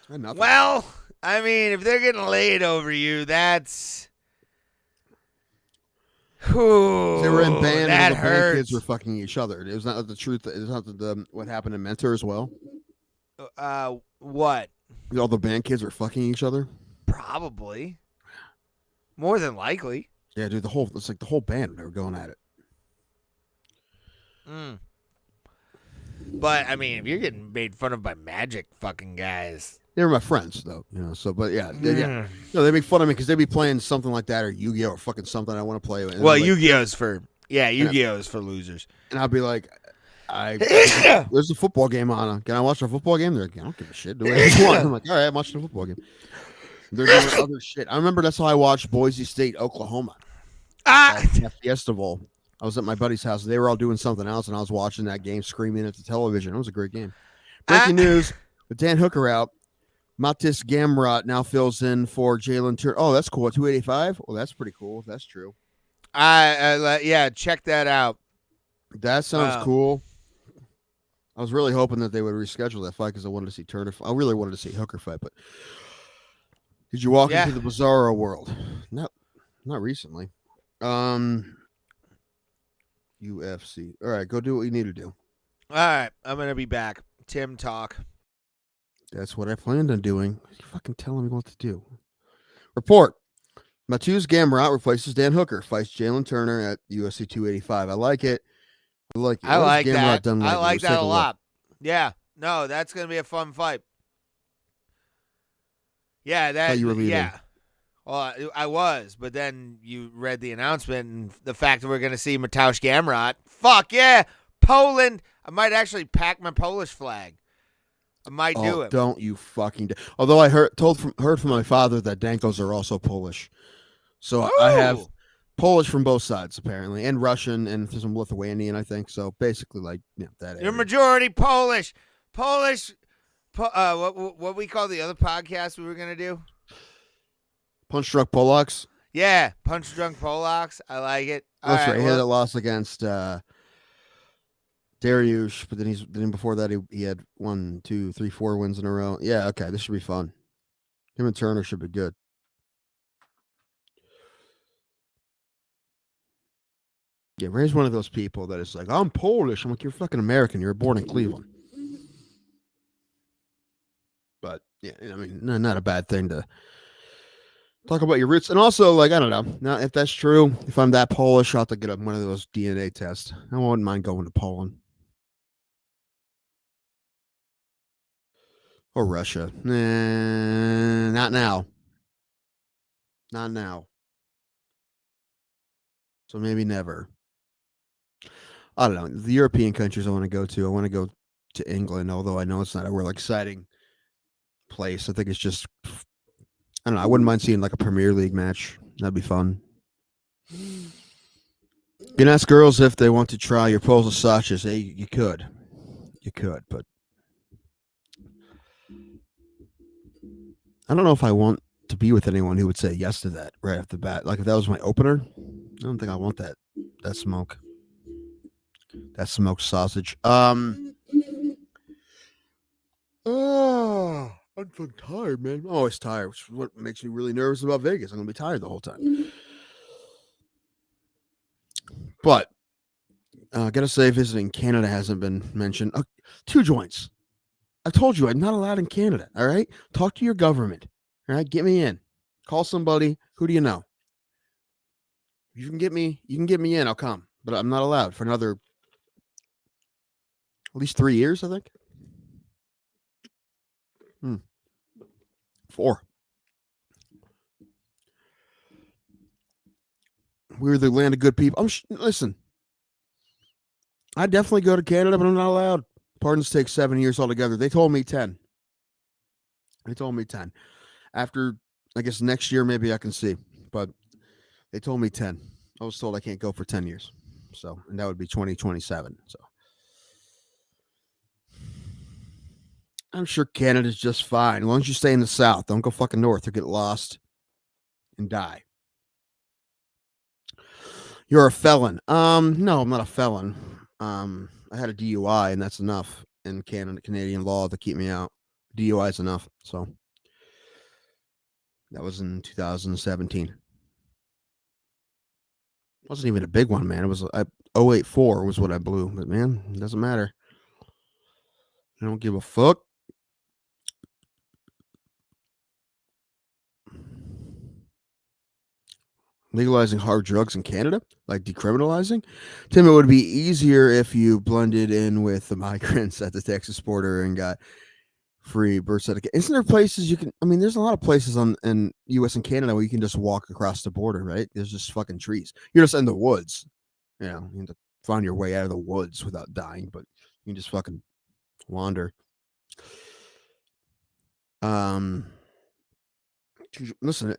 had nothing. Well, I mean, if they're getting laid over you, that's. Ooh, They were in band, that and the band hurts. kids were fucking each other. It was not the truth. It was not what happened in Mentor as well. What? All the band kids were fucking each other. Probably. More than likely. Yeah, dude. It's like the whole band. They were going at it. But I mean, if you're getting made fun of by Magic fucking guys, They were my friends, though. So but yeah. No, they make fun of me because they'd be playing something like that or Yu-Gi-Oh or fucking something I want to play. And well, like, Yu-Gi-Oh's for Yu-Gi-Oh's for losers. And I'll be like, there's a football game on. Can I watch a football game? They're like, I don't give a shit. Do whatever you want. I'm like, all right, I'm watching a football game. They're doing other shit. I remember that's how I watched Boise State, Oklahoma. At Fiesta Bowl. I was at my buddy's house. They were all doing something else, and I was watching that game, screaming at the television. It was a great game. Breaking news: with Dan Hooker out, Matis Gamrot now fills in for Jalen Turner. Oh, that's cool. 285. Well, that's pretty cool. That's true. Yeah, check that out. That sounds cool. I was really hoping that they would reschedule that fight because I wanted to see Turner. I really wanted to see Hooker fight, but did you walk into the Bizarro world? Not recently. UFC. All right, go do what you need to do. All right, I'm gonna be back. Tim, talk. That's what I planned on doing. You're fucking telling me what to do. Report. Matthews Gamrot replaces Dan Hooker. Fights Jalen Turner at UFC 285. I like it. I like it. I like that. Done I like that a look. lot. Yeah. No, that's gonna be a fun fight. Yeah, that. You were leaving. Yeah. Well, I was, but then you read the announcement and the fact that we're going to see Mateusz Gamrot. Fuck yeah, Poland! I might actually pack my Polish flag. I might do it. Don't you fucking? Although I heard from my father that Dankos are also Polish, so I have Polish from both sides apparently, and Russian and some Lithuanian, I think. So basically, like that. You're majority Polish. What we call the other podcast we were going to do? Punch Drunk Polacks. Yeah, Punch Drunk Polacks. I like it. That's right. He had a loss against Dariush, but then before that he had 1, 2, 3, 4 wins in a row. Yeah, okay, this should be fun. Him and Turner should be good. Yeah, Ray's one of those people that is like, I'm Polish. I'm like, you're fucking American. You were born in Cleveland. But yeah, I mean, not a bad thing to talk about your roots. And also, like, I don't know. Now, if that's true, if I'm that Polish, I'll have to get one of those DNA tests. I wouldn't mind going to Poland. Or Russia. Not now. Not now. So maybe never. I don't know. The European countries I want to go to to England, although I know it's not a real exciting place. I think it's just, I don't know. I wouldn't mind seeing like a Premier League match. That'd be fun. You can ask girls if they want to try your Polish sausages. Hey, you could, but I don't know if I want to be with anyone who would say yes to that right off the bat. Like if that was my opener, I don't think I want that smoke. That smoked sausage. Oh, I'm fucking tired, man. I'm always tired, which is what makes me really nervous about Vegas. I'm gonna be tired the whole time. But gotta say, visiting Canada hasn't been mentioned. 2 joints. I told you I'm not allowed in Canada. All right, talk to your government. All right, get me in. Call somebody. Who do you know? You can get me in. I'll come, but I'm not allowed for another at least 3 years, I think. 4. We're the land of good people. Listen, I'd definitely go to Canada, but I'm not allowed. Pardons take 7 years altogether. They told me 10. After, I guess, next year, maybe I can see. But they told me 10. I was told I can't go for 10 years. So, and that would be 2027. So, I'm sure Canada's just fine. As long as you stay in the South, don't go fucking north or get lost and die. You're a felon. No, I'm not a felon. I had a DUI, and that's enough in Canadian law to keep me out. DUI is enough. So that was in 2017. Wasn't even a big one, man. It was 084 was what I blew, but man, it doesn't matter. I don't give a fuck. Legalizing hard drugs in Canada, like decriminalizing. Tim, it would be easier if you blended in with the migrants at the Texas border and got free birth certificate. Isn't there places you can? I mean, there's a lot of places in U.S. and Canada where you can just walk across the border, right? There's just fucking trees. You're just in the woods. You know, you have to find your way out of the woods without dying, but you can just fucking wander. Listen.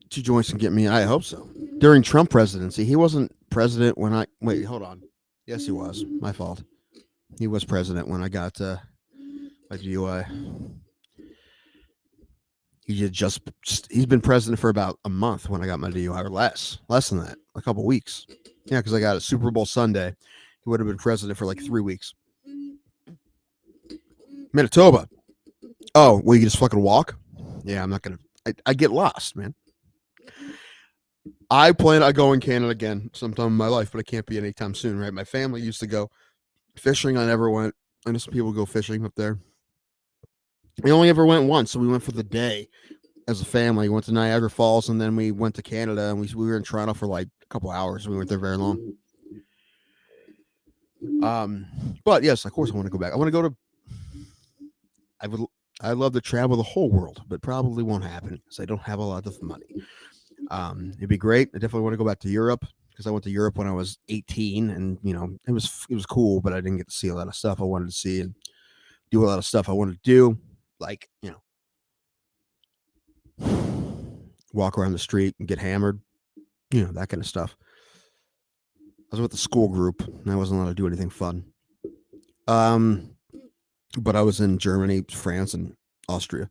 2 joints can get me. I hope so. During Trump presidency, he wasn't president when I wait. Hold on. Yes, he was. My fault. He was president when I got my DUI. He's been president for about a month when I got my DUI, or less than that, a couple weeks. Yeah, because I got a Super Bowl Sunday. He would have been president for like 3 weeks. Manitoba. Oh, well, you just fucking walk? Yeah, I'm not gonna. I get lost, man. I plan on going Canada again sometime in my life, but it can't be anytime soon, right? My family used to go fishing. I never went. I know some people go fishing up there. We only ever went once, so we went for the day as a family. We went to Niagara Falls, and then we went to Canada, and we were in Toronto for like a couple hours. We weren't there very long. But yes, of course, I want to go back. I want to go to. I'd love to travel the whole world, but probably won't happen because I don't have a lot of money. It'd be great. I definitely want to go back to Europe because I went to Europe when I was 18, and you know it was cool, but I didn't get to see a lot of stuff I wanted to see and do a lot of stuff I wanted to do, like walk around the street and get hammered, that kind of stuff. I was with the school group, and I wasn't allowed to do anything fun. But I was in Germany, France, and Austria,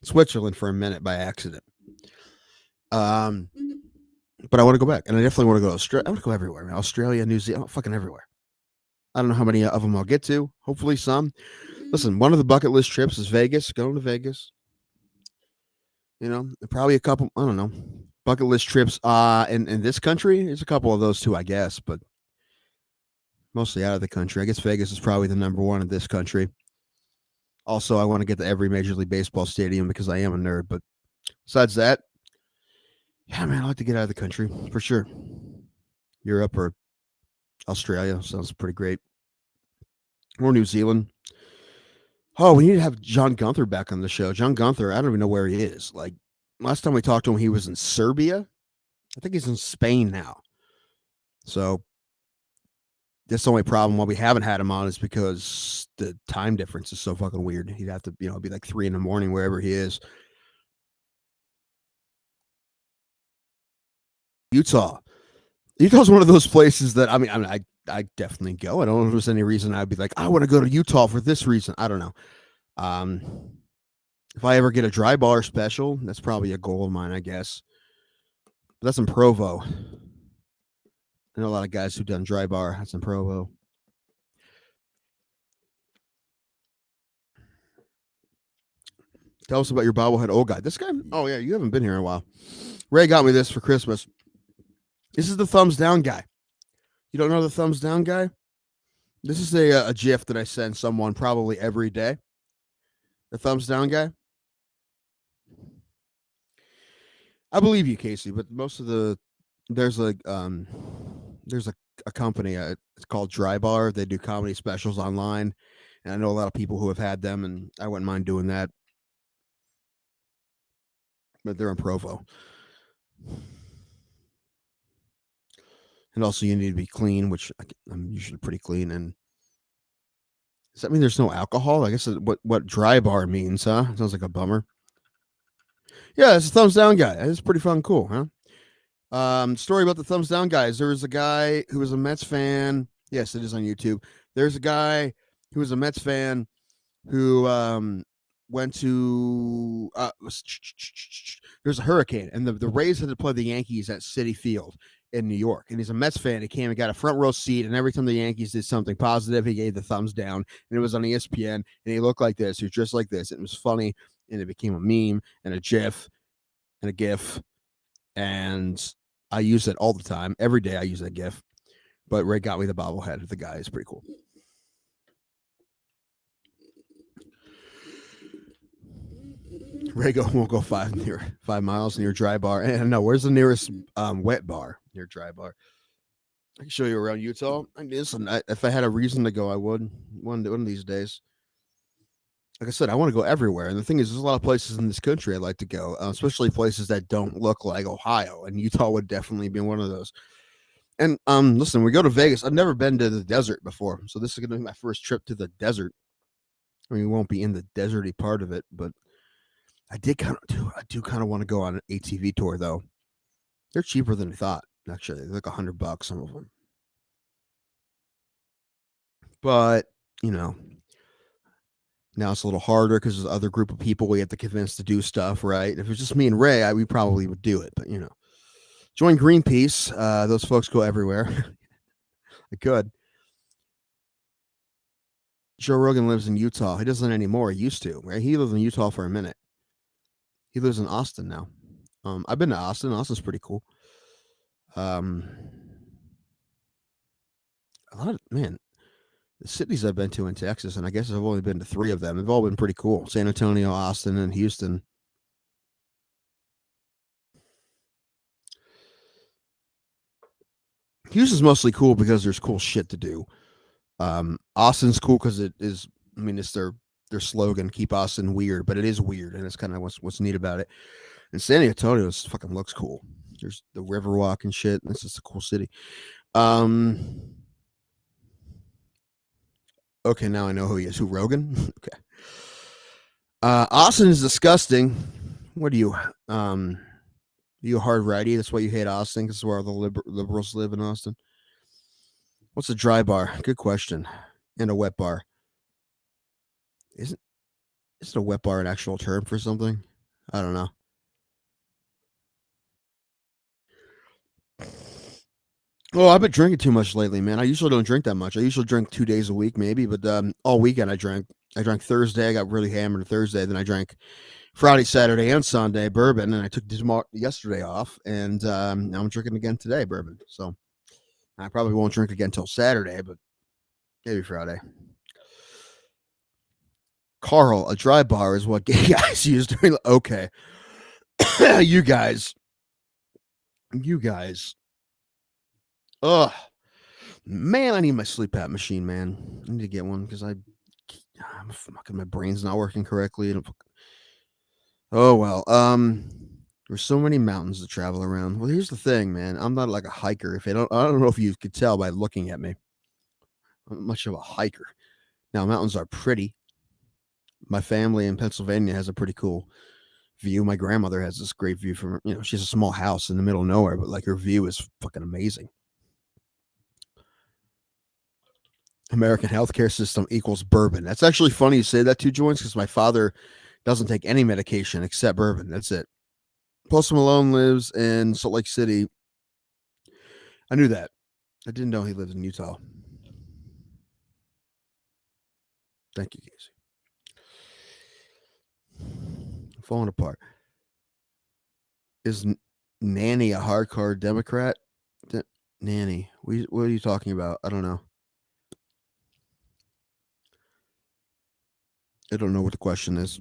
Switzerland for a minute by accident. But I want to go back, and I definitely want to go to Australia. I want to go everywhere, man. Australia, New Zealand, fucking everywhere. I don't know how many of them I'll get to. Hopefully some. Listen, one of the bucket list trips is Vegas. Going to Vegas. Probably a couple, I don't know, bucket list trips in this country. There's a couple of those too, I guess, but mostly out of the country. I guess Vegas is probably the number one in this country. Also, I want to get to every Major League Baseball stadium because I am a nerd. But besides that, yeah, man, I'd like to get out of the country for sure. Europe or Australia sounds pretty great. Or New Zealand. Oh, we need to have John Gunther back on the show. John Gunther, I don't even know where he is. Like, last time we talked to him, he was in Serbia. I think he's in Spain now. So that's the only problem why we haven't had him on is because the time difference is so fucking weird. He'd have to, be like 3 a.m. wherever he is. Utah's one of those places that I definitely go. I don't know if there's any reason I'd be like, I want to go to Utah for this reason. I don't know. If I ever get a dry bar special, that's probably a goal of mine, I guess. But that's in Provo. I know a lot of guys who've done dry bar. That's in Provo. Tell us about your bobblehead old guy. This guy? Oh, yeah, you haven't been here in a while. Ray got me this for Christmas. This is the thumbs down guy. You don't know the thumbs down guy? This is a GIF that I send someone probably every day. The thumbs down guy. I believe you, Casey, but most of there's a company. It's called Dry Bar. They do comedy specials online, And I know a lot of people who have had them, and I wouldn't mind doing that. But they're in Provo. And also, you need to be clean, which I'm usually pretty clean. And does that mean there's no alcohol? I guess what dry bar means, huh? Sounds like a bummer. Yeah, it's a thumbs down guy. It's pretty fun, cool, huh? Story about the thumbs down guys. There was a guy who was a Mets fan. Yes, it is on YouTube. There's a guy who was a Mets fan who went to there's a hurricane, and the Rays had to play the Yankees at Citi Field in New York. And he's a Mets fan. He came and got a front row seat, and every time the Yankees did something positive, he gave the thumbs down. And it was on ESPN, and he looked like this. He was dressed like this. It was funny, and it became a meme and a GIF and a GIF. And I use it all the time. Every day I use that GIF. But Ray got me the bobblehead of the guy. It's pretty cool. Ray won't go 5 miles near dry bar. And no, where's the nearest wet bar near dry bar? I can show you around Utah. I mean, listen, if I had a reason to go, I would one of these days. Like I said, I want to go everywhere. And the thing is, there's a lot of places in this country I'd like to go, especially places that don't look like Ohio. And Utah would definitely be one of those. And listen, we go to Vegas. I've never been to the desert before. So this is going to be my first trip to the desert. I mean, we won't be in the deserty part of it, but I do kind of want to go on an ATV tour, though. They're cheaper than I thought, actually. They're like $100, some of them. But, you know, now it's a little harder because there's other group of people we have to convince to do stuff, right? If it was just me and Ray, we probably would do it. But, you know, join Greenpeace. Those folks go everywhere. I could. Joe Rogan lives in Utah. He doesn't anymore. He used to, right? He lived in Utah for a minute. He lives in Austin now. I've been to Austin. Austin's pretty cool. A lot of, man, the cities I've been to in Texas, and I guess I've only been to 3 of them. They've all been pretty cool. San Antonio, Austin, and Houston. Houston's mostly cool because there's cool shit to do. Austin's cool because it is, I mean, it's their slogan, keep Austin weird, but it is weird, and it's kind of what's neat about it. And San Antonio fucking looks cool. There's the Riverwalk and shit. It's just a cool city. Okay, now I know who he is. Who, Rogan? Okay. Austin is disgusting. What are you? You a hard righty? That's why you hate Austin? Because where all the liberals live in Austin. What's a dry bar? Good question. And a wet bar. Isn't a wet bar an actual term for something? I don't know. Oh, I've been drinking too much lately, man. I usually don't drink that much. I usually drink 2 days a week, maybe, but all weekend I drank. I drank Thursday. I got really hammered Thursday. Then I drank Friday, Saturday, and Sunday bourbon, and I took yesterday off, and now I'm drinking again today bourbon. So I probably won't drink again until Saturday, but maybe Friday. Carl, a dry bar is what gay guys use during. Okay, you guys. Ugh, man, I need my sleep app machine, man. I need to get one because my brain's not working correctly. Oh well. There's so many mountains to travel around. Well, here's the thing, man. I'm not like a hiker. I don't know if you could tell by looking at me. I'm not much of a hiker. Now, mountains are pretty. My family in Pennsylvania has a pretty cool view. My grandmother has this great view from, she has a small house in the middle of nowhere, but like her view is fucking amazing. American healthcare system equals bourbon. That's actually funny you say that, Two Joints, because my father doesn't take any medication except bourbon. That's it. Post Malone lives in Salt Lake City. I knew that. I didn't know he lived in Utah. Thank you, Casey. Falling apart. Is Nanny a hardcore Democrat? Nanny. What are you talking about? I don't know. I don't know what the question is.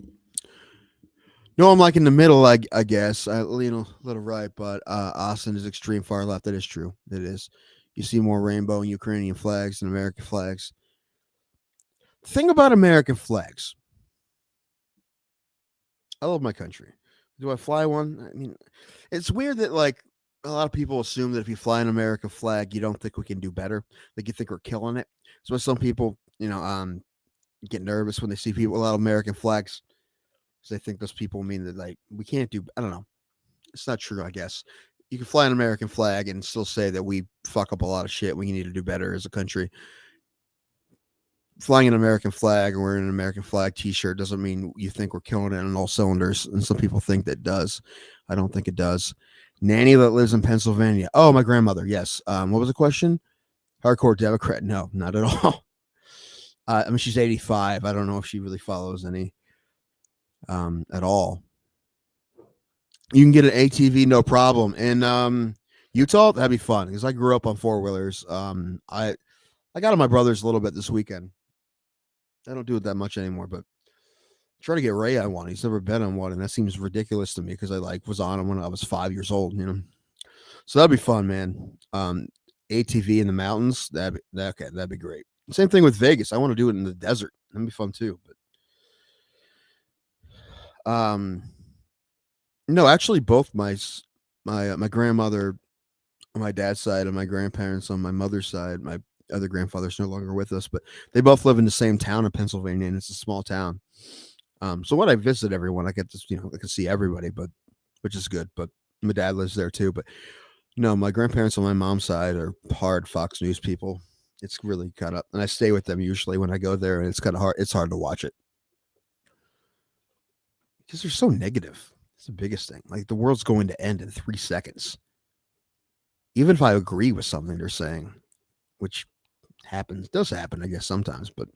No, I'm like in the middle, I guess. I lean a little right, but Austin is extreme far left. That is true. It is. You see more rainbow and Ukrainian flags than American flags. Thing about American flags. I love my country. Do I fly one? I mean, it's weird that like a lot of people assume that if you fly an American flag, you don't think we can do better. Like you think we're killing it. So some people, get nervous when they see people with a lot of American flags. Because they think those people mean that like we can't do. I don't know. It's not true. I guess you can fly an American flag and still say that we fuck up a lot of shit. We need to do better as a country. Flying an American flag or wearing an American flag T-shirt doesn't mean you think we're killing it on all cylinders. And some people think that does. I don't think it does. Nanny that lives in Pennsylvania. Oh, my grandmother. Yes. What was the question? Hardcore Democrat? No, not at all. I mean, she's 85. I don't know if she really follows any at all. You can get an ATV, no problem. In Utah, that'd be fun because I grew up on four-wheelers. I got on my brother's a little bit this weekend. I don't do it that much anymore, but try to get Ray on one. He's never been on one, and that seems ridiculous to me because I was on him when I was 5 years old, So that'd be fun, man. ATV in the mountains, that'd be great. Same thing with Vegas. I want to do it in the desert. That'd be fun too. But no, actually, both my grandmother on my dad's side and my grandparents on my mother's side, my other grandfather's no longer with us, but they both live in the same town in Pennsylvania, and it's a small town. So when I visit everyone, I get to, I can see everybody, which is good. But my dad lives there too. But no, my grandparents on my mom's side are hard Fox News people. It's really kind of, and I stay with them usually when I go there, and it's kind of hard. It's hard to watch it because they're so negative. It's the biggest thing. Like the world's going to end in 3 seconds. Even if I agree with something they're saying, which does happen, I guess sometimes, but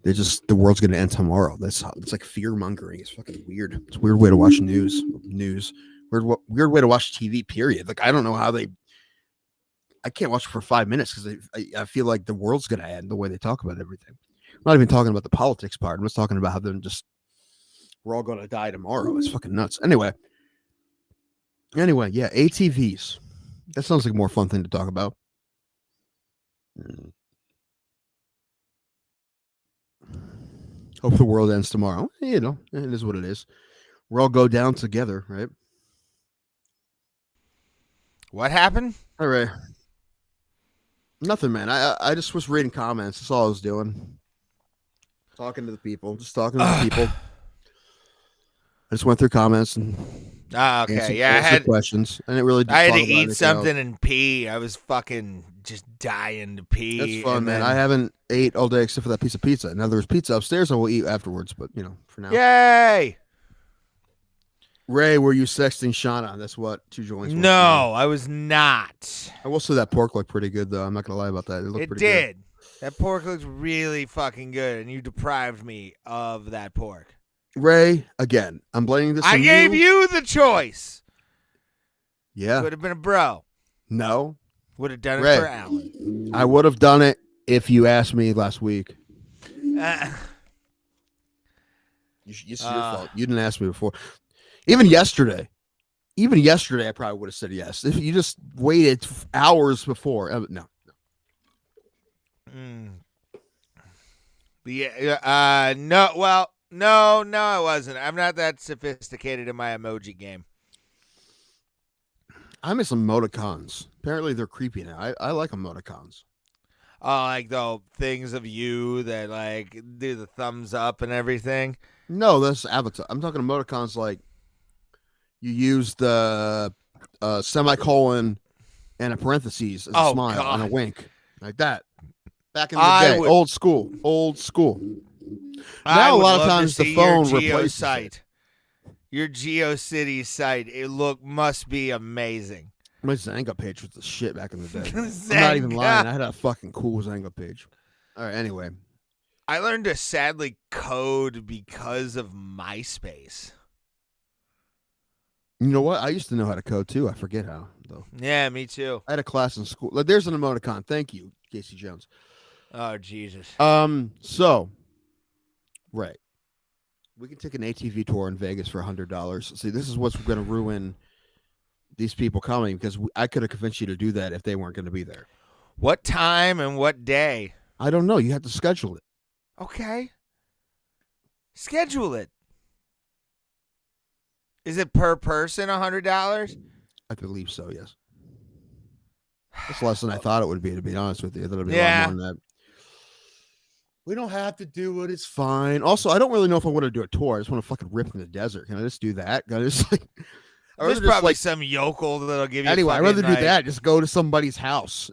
the world's going to end tomorrow. It's like fear mongering. It's fucking weird. It's a weird way to watch news. Weird way to watch TV, period. Like, I don't know how I can't watch it for 5 minutes because I feel like the world's going to end the way they talk about everything. I'm not even talking about the politics part. I'm just talking about how we're all going to die tomorrow. It's fucking nuts. Anyway, yeah, ATVs. That sounds like a more fun thing to talk about. Hope the world ends tomorrow. It is what it is. We'll all go down together, right? What happened? All right. Nothing, man. I just was reading comments. That's all I was doing. Talking to the people. Just talking to the people. I just went through comments and answered questions. And it really. I had to eat something and pee. I was fucking just dying to pee. That's fun, man. I haven't ate all day except for that piece of pizza. Now there's pizza upstairs. I will eat afterwards, but for now. Yay! Ray, were you sexting Shauna? That's what 2 joints. No, I was not. I will say that pork looked pretty good, though. I'm not gonna lie about that. It pretty did. Good. That pork looks really fucking good, and you deprived me of that pork. Ray, again, I'm blaming this. I gave you the choice. Yeah, would have been a bro. No, would have done Ray, it for Alan. I would have done it if you asked me last week. It's your fault. You didn't ask me before. Even yesterday, I probably would have said yes. If you just waited hours before. No. Yeah. No. Well, no, I wasn't. I'm not that sophisticated in my emoji game. I miss emoticons. Apparently, they're creepy now. I like emoticons. Oh, like the things of you that like do the thumbs up and everything. No, that's avatar. I'm talking emoticons like you use the semicolon and a parentheses as a smile and a wink, like that. Back in the day, old school. Now a lot of times the phone replaces it. Your GeoCities site, must be amazing. My Zanga page was the shit back in the day. I'm not even lying. I had a fucking cool Zanga page. All right, anyway. I learned to sadly code because of MySpace. You know what? I used to know how to code too. I forget how, though. Yeah, me too. I had a class in school. Like, there's an emoticon. Thank you, Casey Jones. Oh, Jesus. So, right. We can take an ATV tour in Vegas for $100. See, this is what's going to ruin these people coming because I could have convinced you to do that if they weren't going to be there. What time and what day? I don't know. You have to schedule it. Okay. Schedule it. Is it per person $100? I believe so. Yes. It's less than I thought it would be. To be honest with you, I thought it'd be a Yeah. lot more than that. We don't have to do it. It's fine. Also, I don't really know if I want to do a tour. I just want to fucking rip in the desert. Can I just do that? Can I just like? There's probably some yokel that'll give you. Anyway, I'd rather do like, that. Just go to somebody's house.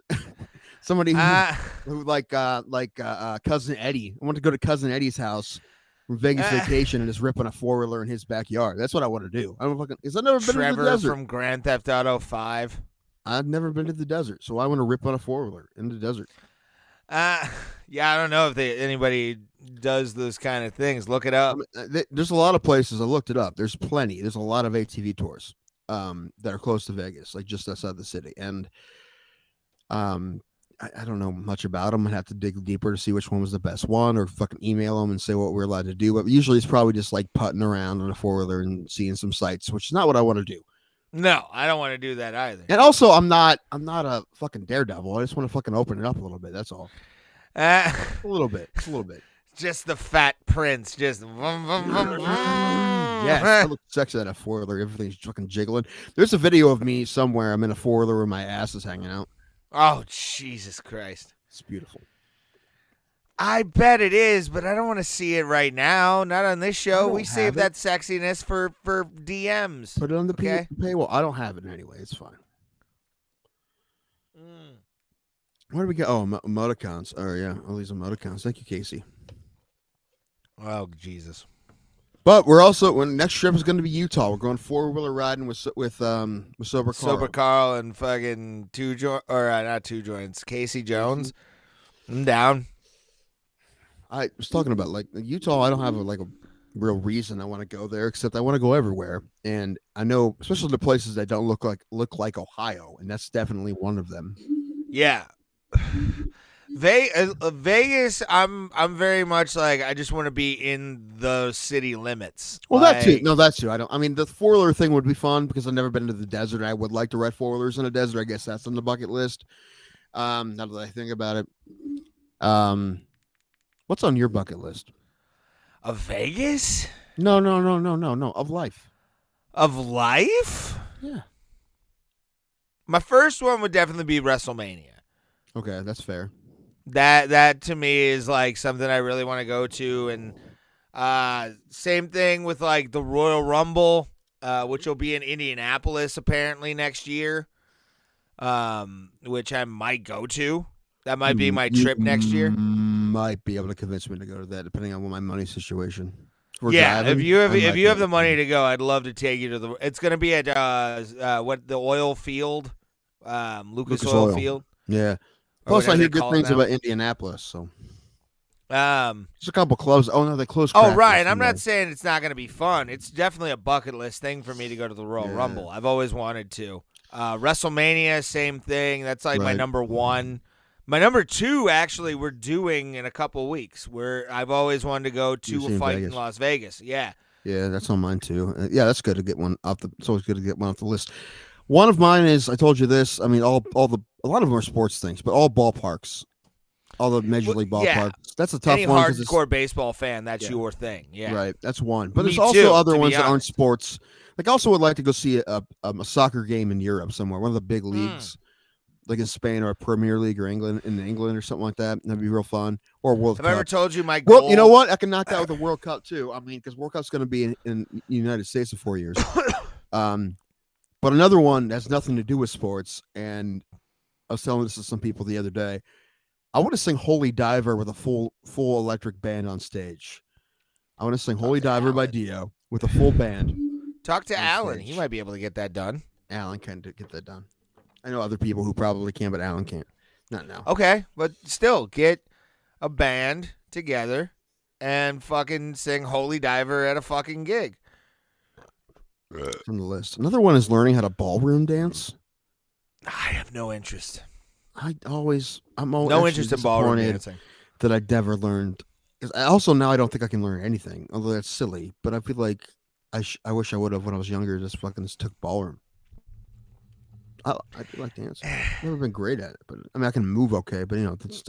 Somebody who like cousin Eddie. I want to go to cousin Eddie's house from Vegas vacation and just rip on a 4-wheeler in his backyard. That's what I want to do. I don't fucking. Because I've never been to the Trevor desert. from Grand Theft Auto 5. I've never been to the desert, so I want to rip on a 4-wheeler in the desert. Yeah, I don't know if anybody does those kind of things. Look it up. I mean, there's a lot of places. I looked it up. There's plenty. There's a lot of ATV tours that are close to Vegas, like just outside the city. And I don't know much about them. I'd have to dig deeper to see which one was the best one, or fucking email them and say what we're allowed to do. But usually it's probably just like putting around on a 4-wheeler and seeing some sights, which is not what I want to do. No, I don't want to do that either. And also, I'm not a fucking daredevil. I just want to fucking open it up a little bit. That's all. A little bit. Just the fat prince. Just vum, vum, vum, vum. Yes, I look sexy at a 4-wheeler. Everything's fucking jiggling. There's a video of me somewhere. I'm in a 4-wheeler where my ass is hanging out. Oh, Jesus Christ. It's beautiful. I bet it is, but I don't want to see it right now. Not on this show. We save it. that sexiness for DMs. Put it on the okay? paywall. I don't have it anyway. It's fine. Where do we go? Oh, emoticons. Oh, yeah. All these emoticons. Thank you, Casey. Oh, Jesus. But we're also, when next trip is going to be Utah. We're going 4-wheeler riding with Sober Carl. Sober Carl and fucking not two joints. Casey Jones. I'm down. I was talking about like Utah. I don't have a real reason I want to go there, except I want to go everywhere. And I know, especially the places that don't look like Ohio, and that's definitely one of them. Yeah. Vegas, I'm very much like I just want to be in the city limits. Well, that too. No, that's true. I mean, the 4-wheeler thing would be fun because I've never been to the desert. I would like to ride 4-wheelers in the desert. I guess that's on the bucket list. Now that I think about it, what's on your bucket list? Of Vegas? No. Of life. Of life? Yeah. My first one would definitely be WrestleMania. Okay, that's fair. That to me is like something I really want to go to, and same thing with like the Royal Rumble, which will be in Indianapolis apparently next year, which I might go to. That might be my trip next year. Might be able to convince me to go to that, depending on my money situation. If you have the money to go, I'd love to take you to the. It's going to be at the oil field, Lucas Oil Field. Yeah. Plus, I hear good things about Indianapolis. So, there's a couple clubs. Oh no, they closed. Oh right, I'm not saying it's not going to be fun. It's definitely a bucket list thing for me to go to the Royal Rumble. I've always wanted to. WrestleMania, same thing. That's like my number one. My number two, actually, we're doing in a couple weeks. Where I've always wanted to go to a fight in Las Vegas. Yeah. Yeah, that's on mine too. Yeah, that's good to get one off the. It's always good to get one off the list. One of mine is, I told you this. I mean, a lot of them are sports things, but all ballparks, all the Major League ballparks. Yeah. That's a tough Any one. Any hardcore baseball fan, that's your thing. Yeah, right. That's one. But there's also other ones that aren't sports. Like, I also would like to go see a soccer game in Europe somewhere, one of the big leagues, like in Spain or Premier League or England or something like that. That'd be real fun. Or World Cup. Have I ever told you my goal? Well, you know what? I can knock that with the World Cup too. I mean, because World Cup's going to be in the United States in 4 years. But another one that has nothing to do with sports, and I was telling this to some people the other day, I want to sing Holy Diver with a full electric band on stage. I want to sing Holy Diver by Dio with a full band. Talk to Alan. He might be able to get that done. Alan can get that done. I know other people who probably can, but Alan can't. Not now. Okay, but still, get a band together and fucking sing Holy Diver at a fucking gig. On the list. Another one is learning how to ballroom dance. I have no interest. I'm always no interest in ballroom dancing. That I never learned. Also, now I don't think I can learn anything, although that's silly. But I feel like I wish I would have when I was younger. Just took ballroom. I do like dancing. I've never been great at it, but I mean I can move okay. But that's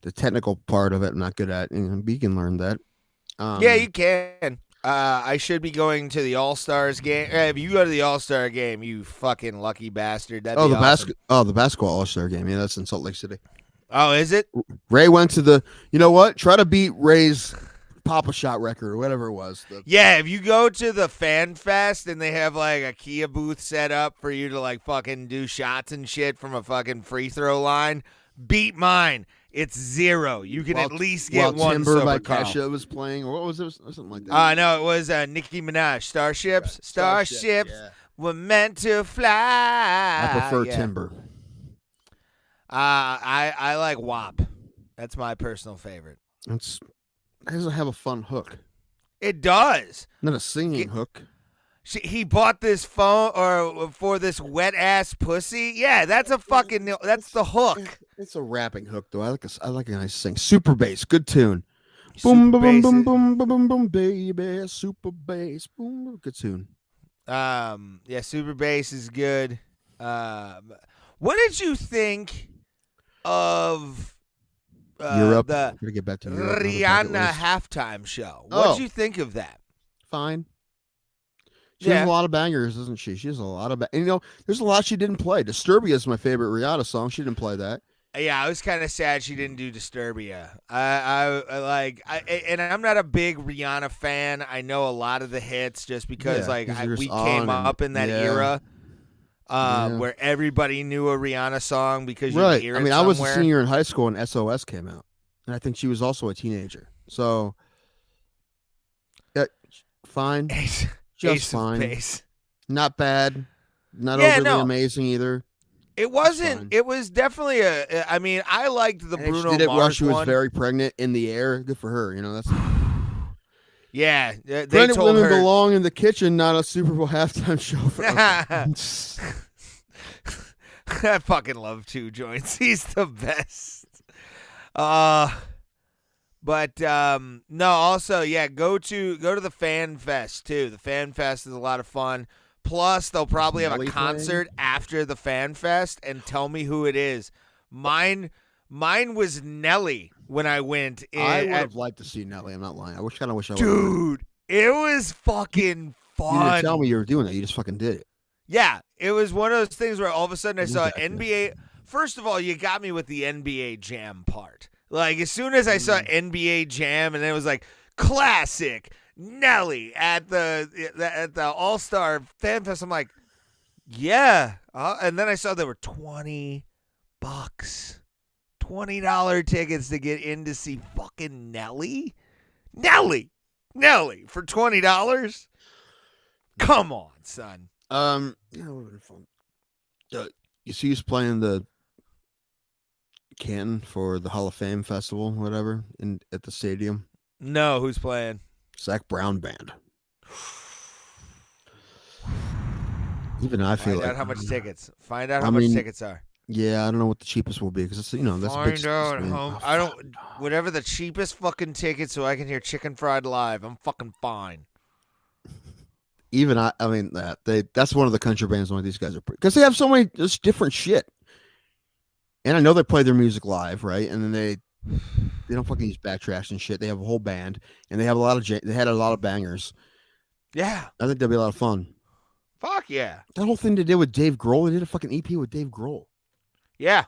the technical part of it. I'm not good at. But you can learn that. Yeah, you can. I should be going to the All-Stars game. If you go to the All-Star game, you fucking lucky bastard. That'd be awesome. The basketball All-Star game. Yeah, that's in Salt Lake City. Oh, is it? Ray went to the. You know what? Try to beat Ray's Papa Shot record or whatever it was. Yeah, if you go to the Fan Fest and they have like a Kia booth set up for you to like fucking do shots and shit from a fucking free throw line, beat mine. It's 0. You can at least get one. Timber by Carl. Kesha was playing, or what was it? Something like that. No, it was Nicki Minaj. Starships Yeah. were meant to fly. I prefer Timber. I like WAP. That's my personal favorite. It doesn't have a fun hook. It does. Not a singing hook. He bought this phone or for this wet ass pussy. Yeah, that's a fucking. That's the hook. It's a rapping hook though. I like a nice sing. Super bass, good tune. Super Boom boom boom bass. boom boom boom boom baby. Super bass, boom, good tune. Yeah, super bass is good. What did you think of Europe. the Gotta get back to Europe. Rihanna halftime show? What did you think of that? Fine. She has a lot of bangers, doesn't she? She has a lot of there's a lot she didn't play. Disturbia is my favorite Rihanna song. She didn't play that. Yeah, I was kind of sad she didn't do Disturbia. And I'm not a big Rihanna fan. I know a lot of the hits just because we came up in that era where everybody knew a Rihanna song because you hear it somewhere. I was a senior in high school when SOS came out, and I think she was also a teenager. So, fine. Just fine. Base. Not bad. Not overly amazing either. It wasn't. It was definitely I mean, I liked the Bruno she did it Mars while she was one. very pregnant in the air. Good for her. That's. Yeah, they pregnant told women her belong in the kitchen, not a Super Bowl halftime show. I fucking love Two Joints. He's the best. But no, also, go to the Fan Fest too. The Fan Fest is a lot of fun. Plus, they'll probably have a concert after the Fan Fest, and tell me who it is. Mine was Nelly when I went. I would have liked to see Nelly. I'm not lying. I wish I would. Dude, it was fucking fun. You didn't tell me you were doing that. You just fucking did it. Yeah, it was one of those things where all of a sudden I saw NBA. First of all, you got me with the NBA Jam part. Like, as soon as I saw NBA Jam, and it was like, classic Nelly at the All-Star Fan Fest, I'm like, yeah. And then I saw there were $20, $20 tickets to get in to see fucking Nelly. Nelly for $20. Come on, son. Yeah, it would have been fun. You see, he's playing the Canton for the Hall of Fame festival, whatever, at the stadium. No, who's playing? Zach Brown Band. Even I feel Find like out how much tickets. Find out how much tickets are. Yeah, I don't know what the cheapest will be because it's that's Find big. out home. I don't. Whatever the cheapest fucking ticket, so I can hear Chicken Fried live. I'm fucking fine. Even I mean that's one of the country bands. One of these guys are because they have so many just different shit. And I know they play their music live, right? And then they don't fucking use backtracks and shit. They have a whole band, and they have they had a lot of bangers. Yeah, I think that'll be a lot of fun. Fuck yeah. That whole thing they did with Dave Grohl, they did a fucking EP with Dave Grohl. Yeah.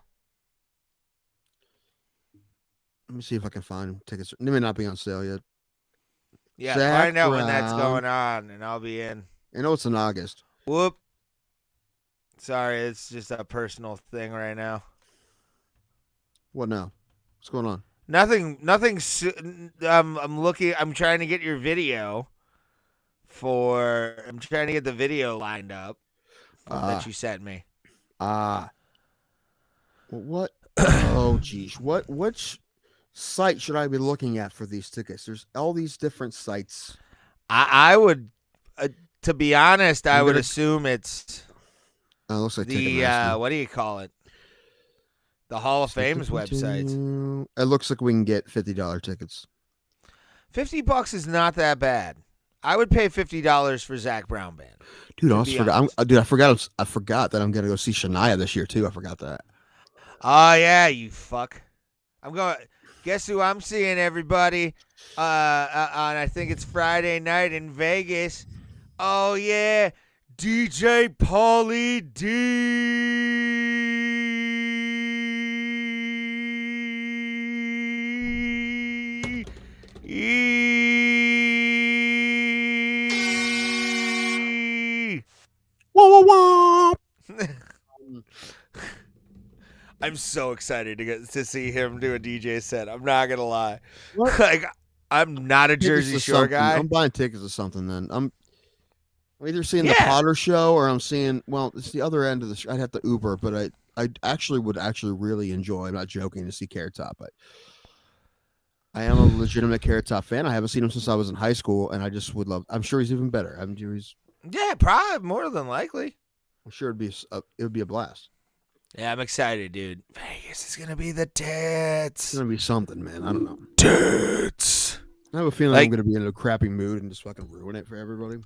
Let me see if I can find tickets. They may not be on sale yet. Yeah, Zach find out when that's Brown. going on, and I'll be in. I know it's in August. Whoop. Sorry, it's just a personal thing right now. What now? What's going on? Nothing. I'm looking. I'm trying to get your video. I'm trying to get the video lined up that you sent me. What? Oh, geez. Which site should I be looking at for these tickets? There's all these different sites. I would, to be honest, I would assume it's looks like the what do you call it? The Hall of Fame's websites. It looks like we can get $50 tickets. $50 is not that bad. I would pay $50 for Zach Brown Band. Dude, I forgot that I'm gonna go see Shania this year too. I forgot that. Oh yeah, you fuck. I'm going. Guess who I'm seeing, everybody? On I think it's Friday night in Vegas. Oh yeah, DJ Pauly D. Wah, wah, wah. I'm so excited to see him do a DJ set. I'm not gonna lie. What? Like, I'm not a Tickets Jersey to Shore something. guy. I'm buying tickets to something. Then I'm either seeing the Yeah. Potter show or I'm seeing. Well, it's the other end of the. I'd have to Uber, but I actually would really enjoy. I'm not joking to see Carrot Top. I am a legitimate Carrot Top fan. I haven't seen him since I was in high school, and I just would love. I'm sure he's even better. I'm Probably more than likely. sure it would be a blast. Yeah, I'm excited, dude. Vegas is gonna be the It's tits. gonna be something, man. I don't know. Tits. I have a feeling Like- I'm gonna be in a crappy mood and just fucking ruin it for everybody.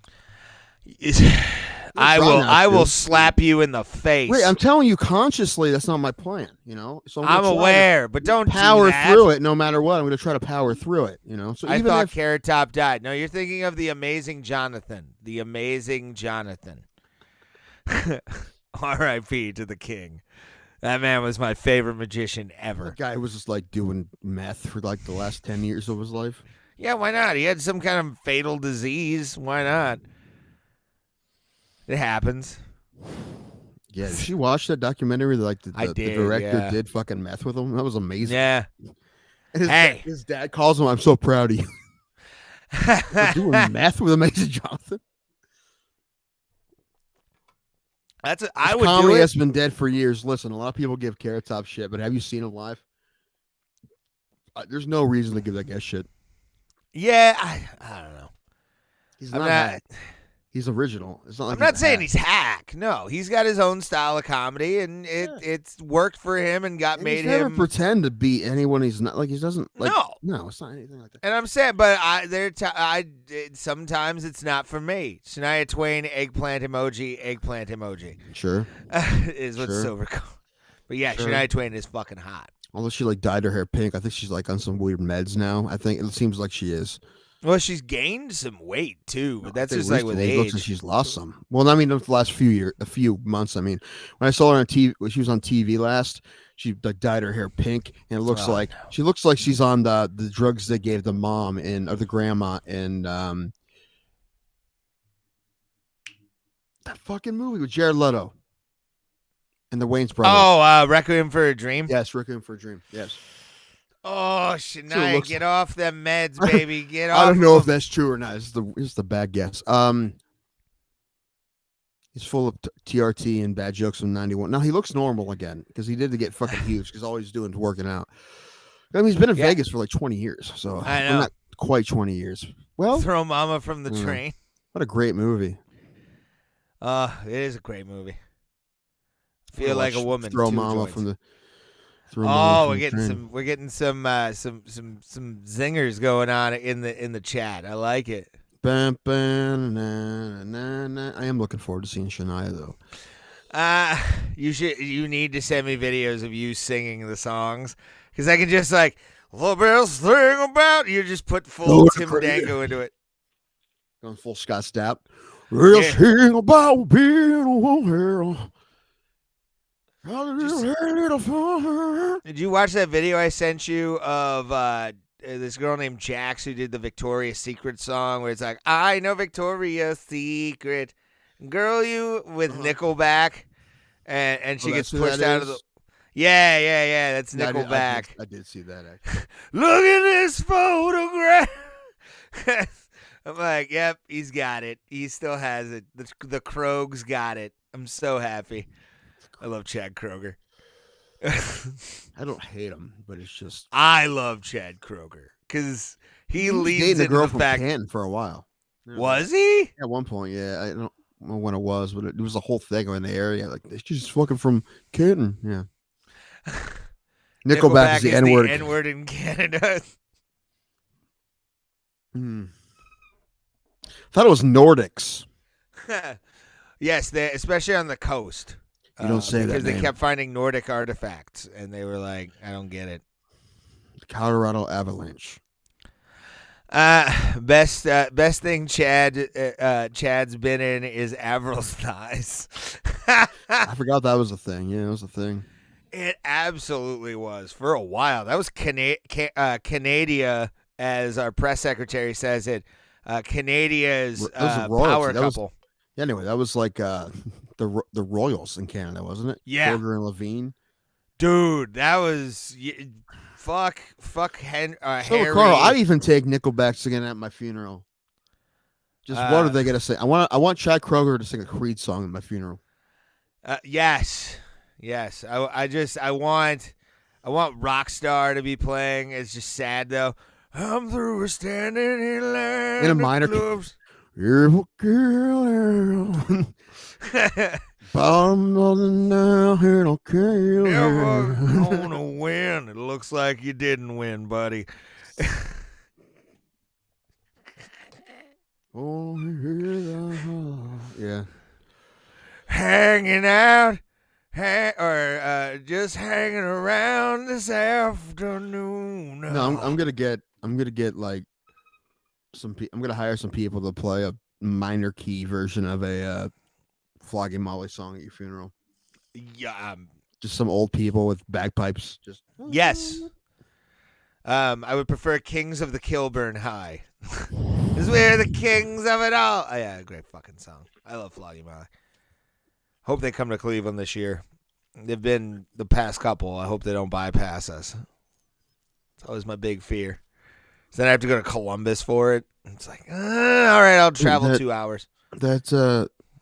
I try will. not I to. will slap you in the face. Wait, I'm telling you consciously that's not my plan. So I'm aware, but don't power do that. through it no matter what. I'm gonna try to power through it. So I even thought if Carrot Top died. No, you're thinking of the amazing Jonathan. The amazing Jonathan. R.I.P. to the king. That man was my favorite magician ever. that guy was just like doing meth for like the last 10 years of his life. Yeah, why not? He had some kind of fatal disease. Why not? It happens. Yeah, did you watch that documentary? Like I the did, director yeah. did fucking meth with him. That was amazing. Yeah. And Hey. his dad calls him. I'm so proud of you. For doing meth with Amazing Jonathan. I would Comedy do it. has been dead for years. Listen, a lot of people give Carrot Top shit, but have you seen him live? There's no reason to give that guy shit. Yeah, I don't know. He's I'm not. not. hack. He's original. It's not like I'm not he's saying hack. he's hack. No, he's got his own style of comedy, and it's worked for him and got And made he's never him. pretend to be anyone he's not. Like he doesn't. Like, No. it's not anything like that. And I'm saying, but sometimes it's not for me. Shania Twain, eggplant emoji, Sure. is what Sure. Silver called. But yeah, Sure. Shania Twain is fucking hot. Although she like dyed her hair pink, I think she's like on some weird meds now. I think it seems like she is. Well, she's gained some weight too, but that's I think just like with recently it looks age. like she's lost some. Well, I mean, the last a few months. I mean, when I saw her on TV, when she was on TV last, she like dyed her hair pink, and it looks like she looks like she's on the drugs they gave the mom or the grandma in that fucking movie with Jared Leto and the Wayans brothers. Oh, Requiem for a Dream. Yes, Requiem for a Dream. Yes. Oh, So it Shania, looks get off them meds, baby. Get off. I don't know if them. that's true or not. It's the bad guess. He's full of TRT and bad jokes from '91. Now he looks normal again because he did to get fucking huge because all he's doing is working out. I mean, he's been in Vegas for like 20 years, so I well, know. not quite 20 years. Well, Throw Mama from the train. what a great movie. It is a great movie. Feel like a woman. Throw 2 Mama joints. from the. Throw Mama Oh, from we're the getting train. some zingers going on in the chat. I like it. Bam, bam, na, na, na. I am looking forward to seeing Shania though. You need to send me videos of you singing the songs because I can just like the best thing about you. Just put full Tim Dango into it. Going full Scott Stapp. Real Yeah. thing about being a woman. Did you watch that video I sent you of this girl named Jax who did the Victoria's Secret song where it's like, I know Victoria's Secret, girl, you with Nickelback, and she gets that's who pushed that out of the. is? Yeah, that's Yeah, Nickelback. I did see that actually. Look at this photograph. I'm like, yep, he's got it. He still has it. The Krog's got it. I'm so happy. I love Chad Kroger. I don't hate him, but it's just I love Chad Kroger because he was leads dating a into girl the from fact. Canton for a while. Was he? At one point, yeah. I don't know when it was, but it was a whole thing in the area. Like she's fucking from Canton, yeah. Nickelback is the N-word. N-word in Canada. Thought it was Nordics. Yes, especially on the coast. You don't say that because they name. kept finding Nordic artifacts, and they were like, "I don't get it." Colorado Avalanche. Best thing Chad's been in is Avril's thighs. I forgot that was a thing. Yeah, it was a thing. It absolutely was for a while. That was Canada, as our press secretary says it. Canada's power couple. Anyway, that was like the Royals in Canada, wasn't it? Yeah. Kroger and Levine. Dude, that was fuck Harry. Carl, I'd even take Nickelback singing at my funeral. Just what are they gonna say? I want Chad Kroger to sing a Creed song at my funeral. Yes. I want Rockstar to be playing. It's just sad though. I'm through standing in line in a minor clubs. Beautiful girl. Bottom of the now here don't care. Never gonna win. It looks like you didn't win, buddy. Oh, yeah. Hanging out, just hanging around this afternoon. No, I'm gonna get like I'm gonna hire some people to play a minor key version of a Flogging Molly song at your funeral. Yeah, just some old people with bagpipes. Just yes. I would prefer Kings of the Kilburn High. Because we're the kings of it all. Oh, yeah, great fucking song. I love Flogging Molly. Hope they come to Cleveland this year. They've been the past couple. I hope they don't bypass us. It's always my big fear. So then I have to go to Columbus for it. It's like, all right, I'll travel 2 hours.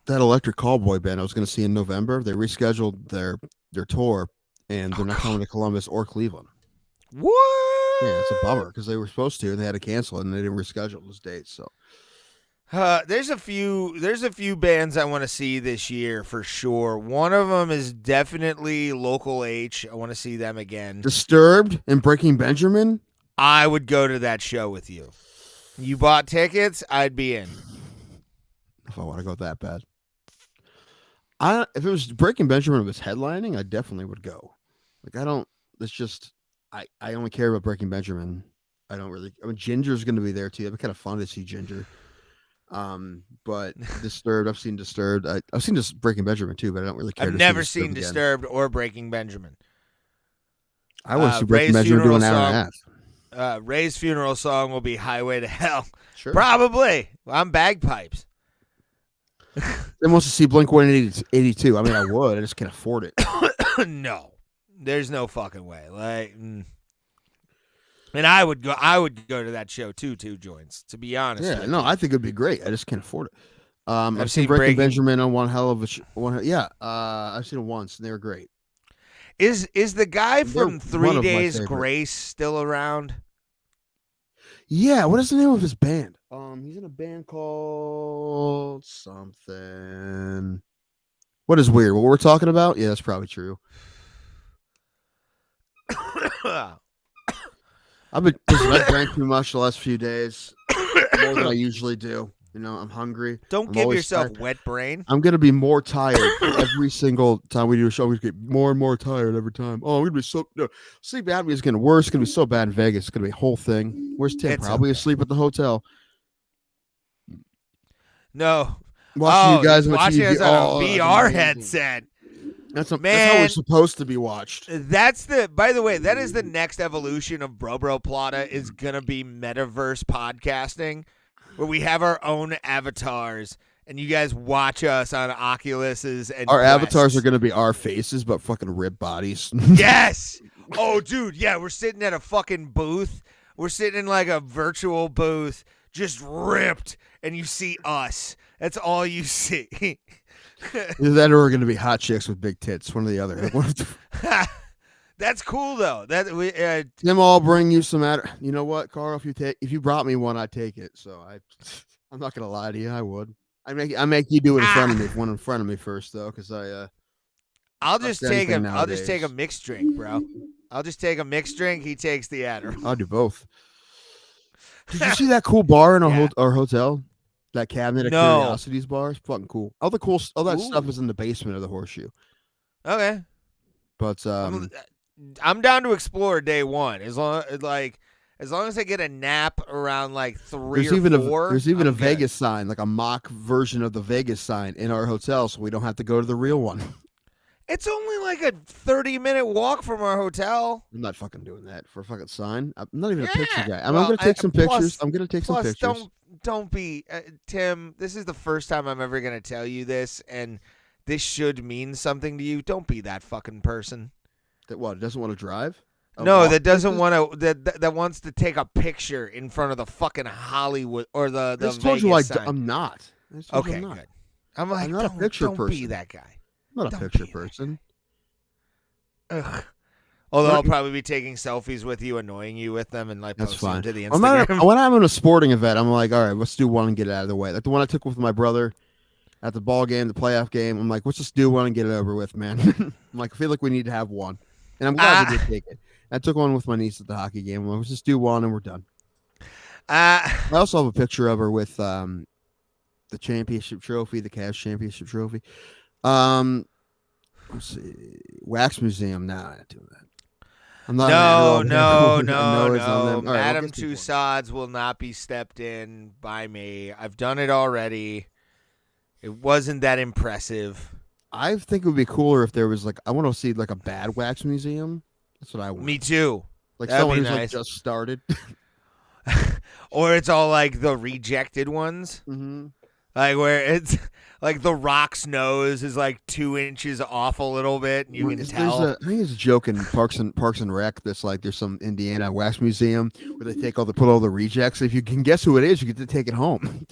That Electric Callboy band I was going to see in November, they rescheduled their tour, and they're not coming to Columbus or Cleveland. What? Yeah, it's a bummer because they were supposed to, and they had to cancel it, and they didn't reschedule those dates. So there's a few bands I want to see this year for sure. One of them is definitely Local H. I want to see them again. Disturbed and Breaking Benjamin. I would go to that show with you. You bought tickets, I'd be in. If I want to go that bad. If it was Breaking Benjamin was headlining, I definitely would go. It's just I only care about Breaking Benjamin. Ginger's going to be there too. It'd be kind of fun to see Ginger. But Disturbed, I've seen Disturbed. I've seen Breaking Benjamin too, but I don't really care. I've never seen Disturbed or Breaking Benjamin. I want to see Breaking Benjamin do an hour and a half. Ray's funeral song will be Highway to Hell. Sure. Probably. I'm bagpipes. They wants to see Blink-182. I mean, I would. I just can't afford it. No. There's no fucking way. And I would go to that show too, two joints, to be honest. Yeah, no, I think it'd be great. I just can't afford it. I've seen Breaking Benjamin on one hell of a yeah. I've seen it once and they were great. Is the guy from 3 Days Grace still around? Yeah, what is the name of his band? He's in a band called something. What is weird? What we're talking about? Yeah, that's probably true. I drank too much the last few days, more than I usually do. You know, I'm hungry. Don't give yourself wet brain. I'm gonna be more tired every single time we do a show. We get more and more tired every time. Oh, I'm gonna be sleep apnea is gonna worse. It's gonna be so bad in Vegas. It's gonna be a whole thing. Where's Tim? Probably asleep at the hotel. No, watching you guys watching us on a VR headset. That's how we're supposed to be watched. By the way, that is the next evolution of Bro Plata is gonna be metaverse podcasting, where we have our own avatars and you guys watch us on Oculuses and our Quests. Avatars are gonna be our faces, but fucking ripped bodies. Yes. Oh, dude, yeah, we're sitting at a fucking booth. We're sitting in like a virtual booth, just ripped, and you see us. That's all you see. Either that or we're gonna be hot chicks with big tits. One or the other. That's cool though. Tim, I'll bring you some. You know what, Carl? If you brought me one, I'd take it. So I'm not gonna lie to you. I would. I make you do it in front of me. One in front of me first, though, because I'll just take a mixed drink, bro. I'll just take a mixed drink. He takes the Adderall. I'll do both. Did you see that cool bar in our hotel? That cabinet of Curiosities bar is fucking cool. All that stuff is in the basement of the Horseshoe. Okay. But I'm down to explore day one as long as I get a nap around like 3 There's or even 4. there's even I'm a good. Vegas sign, like a mock version of the Vegas sign in our hotel, so we don't have to go to the real one. It's only like a 30-minute walk from our hotel. I'm not fucking doing that for a fucking sign. I'm not even a picture guy. Well, I'm gonna take some pictures. plus- I'm gonna take some Plus, pictures. don't be Tim. This is the first time I'm ever gonna tell you this, and this should mean something to you. Don't be that fucking person. That what? Doesn't want to drive? No, that doesn't want to. That wants to take a picture in front of the fucking Hollywood or the I just Vegas told you sign. I'm not. I just told you Okay, I'm not. good. I'm like, I'm not a picture don't be person. that guy. I'm not a Don't picture be that person. Ugh. Although What- I'll probably be taking selfies with you, annoying you with them, and like That's posting fine. them to the I'm not, Instagram. when I'm in a sporting event, I'm like, all right, let's do one and get it out of the way. Like the one I took with my brother at the ball game, the playoff game. I'm like, let's just do one and get it over with, man. I'm like, I feel like we need to have one, and I'm glad we did take it. I took one with my niece at the hockey game. I'm like, let's just do one and we're done. I also have a picture of her with the championship trophy, the Cavs championship trophy. Let's see, Wax Museum. Nah, I'm not doing that. I'm not. No. All right, Madam we'll get you Tussauds will not be stepped in by me. I've done it already. It wasn't that impressive. I think it would be cooler if there was like, I want to see like a bad wax museum. That's what I want. Me too. Like That'd someone be who's like nice. just started. Or it's all like the rejected ones. Mm-hmm. Like where it's like the Rock's nose is like 2 inches off a little bit, and you can tell. I think there's a joke in Parks and Rec that's like there's some Indiana wax museum where they put all the rejects. If you can guess who it is, you get to take it home.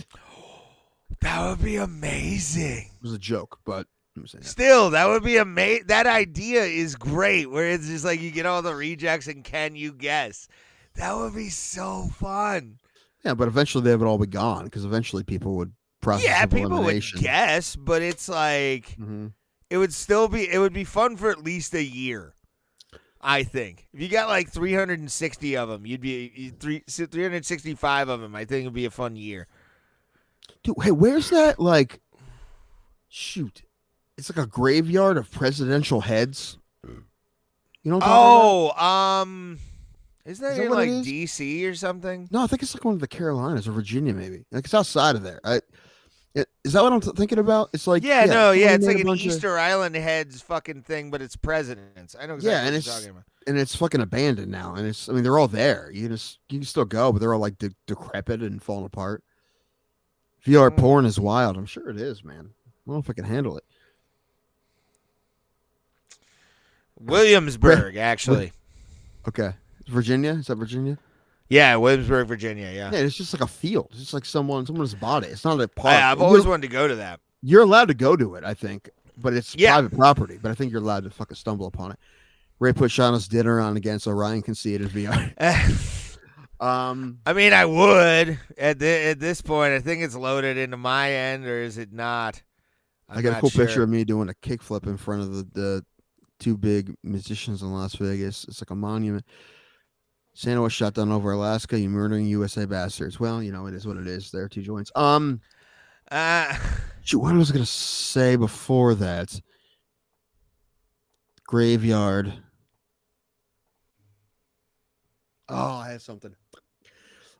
That would be amazing. It was a joke, but I'm saying that. Still, that would be amazing. That idea is great, where it's just like you get all the rejects and can you guess? That would be so fun. Yeah, but eventually they would all be gone because eventually people would process of People would elimination. guess, but it's like it would be fun for at least a year. I think if you got like 360 of them, you'd be 365 of them. I think it'd be a fun year. Dude, hey, where's that? Like, shoot, it's like a graveyard of presidential heads. You know what I'm talking about? Isn't that Is that in what like it is? DC or something? No, I think it's like one of the Carolinas or Virginia, maybe. Like it's outside of there. Is that what I'm thinking about? It's like It's somebody like made a an bunch of- Easter Island heads fucking thing, but it's presidents. I know exactly Yeah, and what it's you're talking about. and it's fucking abandoned now. And it's, I mean, they're all there. You can still go, but they're all like decrepit and falling apart. VR porn is wild. I'm sure it is, man. I don't know if I can handle it. Williamsburg, actually. Okay, Virginia? Is that Virginia? Yeah, Williamsburg, Virginia. Yeah. Yeah, it's just like a field. It's just like someone's bought it. It's not a park. I've always wanted to go to that. You're allowed to go to it, I think, but it's Yeah. private property. But I think you're allowed to fucking stumble upon it. Ray put Shauna's dinner on again, so Ryan can see it in VR. I mean, I would at this point. I think it's loaded into my end, or is it not? I got a cool picture of me doing a kickflip in front of the two big musicians in Las Vegas. It's like a monument. Santa was shot down over Alaska. You murdering USA bastards. Well, you know, it is what it is. There are two joints. Shoot, what was I gonna say before that? Graveyard. Oh, I had something.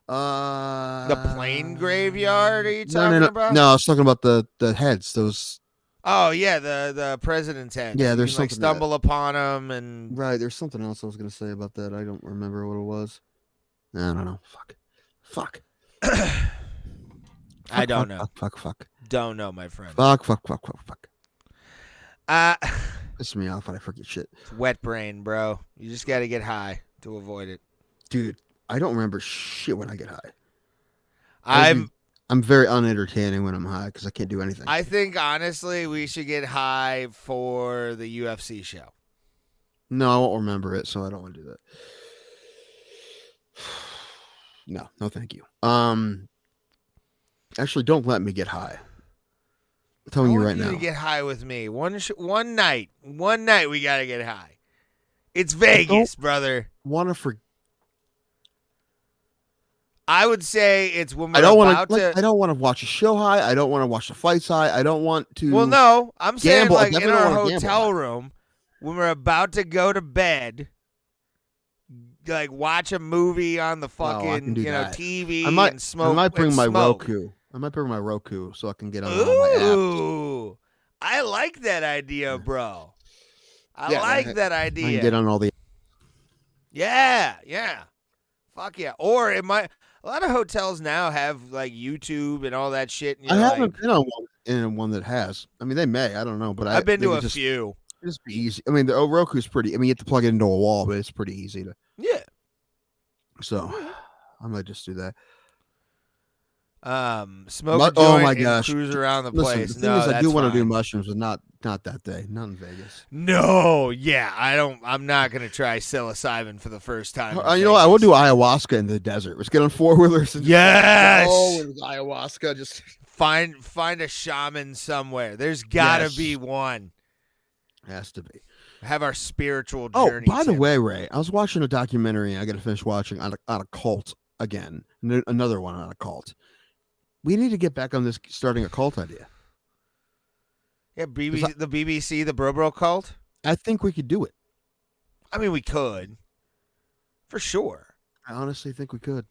The plane graveyard? Are you talking about? No, I was talking about the heads. Those. Oh yeah, the president's head. Yeah, You there's can, like something to stumble upon them and Right, there's something else I was gonna say about that. I don't remember what it was. I don't know. Fuck. I don't know. Fuck. Don't know, my friend. Fuck. Uh, Piss me off when I forget shit. it's wet brain, bro. You just got to get high to avoid it. Dude, I don't remember shit when I get high. I'm very unentertaining when I'm high because I can't do anything. I think honestly we should get high for the UFC show. No, I won't remember it, so I don't want to do that. No, thank you. Actually, don't let me get high. I'm telling you right now. To get high with me. One night we gotta get high. It's Vegas, brother. Want to I would say it's when we're I don't about want to. I don't want to watch a show high. I don't want to watch the fights high. I don't want to. Well, no, I'm saying gamble. I like in definitely our don't wanna gamble hotel high. room when we're about to go to bed. like watch a movie on the fucking do that. TV I might and smoke. I might bring and my smoke. Roku. I might bring my Roku so I can get on all my apps. Ooh, I like that idea, bro. I like that idea. I can get on all the. Yeah. Fuck yeah. Or it might. A lot of hotels now have like YouTube and all that shit. And I haven't been on one that has. I mean, they may. I don't know, but I've been to a just, few. Just be easy. I mean, the Roku's pretty. I mean, you have to plug it into a wall, but it's pretty easy to. Yeah. So, I might just do that. Smoke a joint oh my and gosh, cruise around the Listen, place. the thing is, I do want to do mushrooms, but not that day, not in Vegas. No, yeah, I'm not gonna try psilocybin for the first time. You know what? I will do ayahuasca in the desert. Let's get on 4-wheelers. And Yes. with ayahuasca. Just find a shaman somewhere. There's gotta be one. Has to be. Have our spiritual journey. Oh, by the way, Ray, I was watching a documentary. I got to finish watching on a cult again. Another one on a cult. We need to get back on this starting a cult idea. Yeah, the BBC, the Bro cult. I think we could do it. I mean, we could. For sure. I honestly think we could.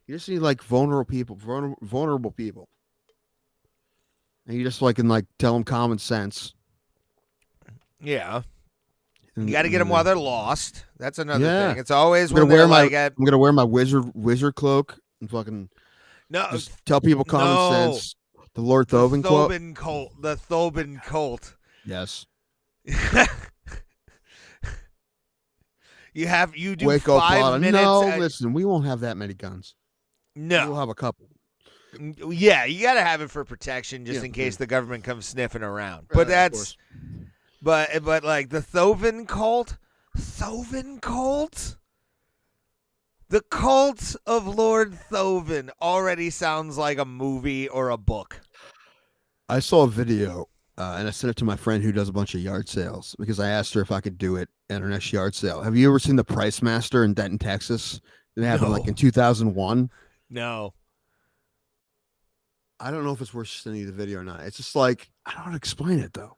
You just need like vulnerable people. And you just can tell them common sense. Yeah. You got to get them while they're lost. That's another thing. It's always I'm when I'm gonna wear my wizard cloak and fucking just tell people common sense. The Lord Thoven quote. The Thoben cult. Yes. You do Waco 5 minutes. No, listen, we won't have that many guns. No, we'll have a couple. Yeah, you got to have it for protection, just in case the government comes sniffing around. But that's. But like the Thoven cult, the cult of Lord Thoven already sounds like a movie or a book. I saw a video and I sent it to my friend who does a bunch of yard sales because I asked her if I could do it at her next yard sale. Have you ever seen the Price Master in Denton, Texas? It happened in 2001. No. I don't know if it's worth sending you the video or not. It's just I don't know how to explain it though.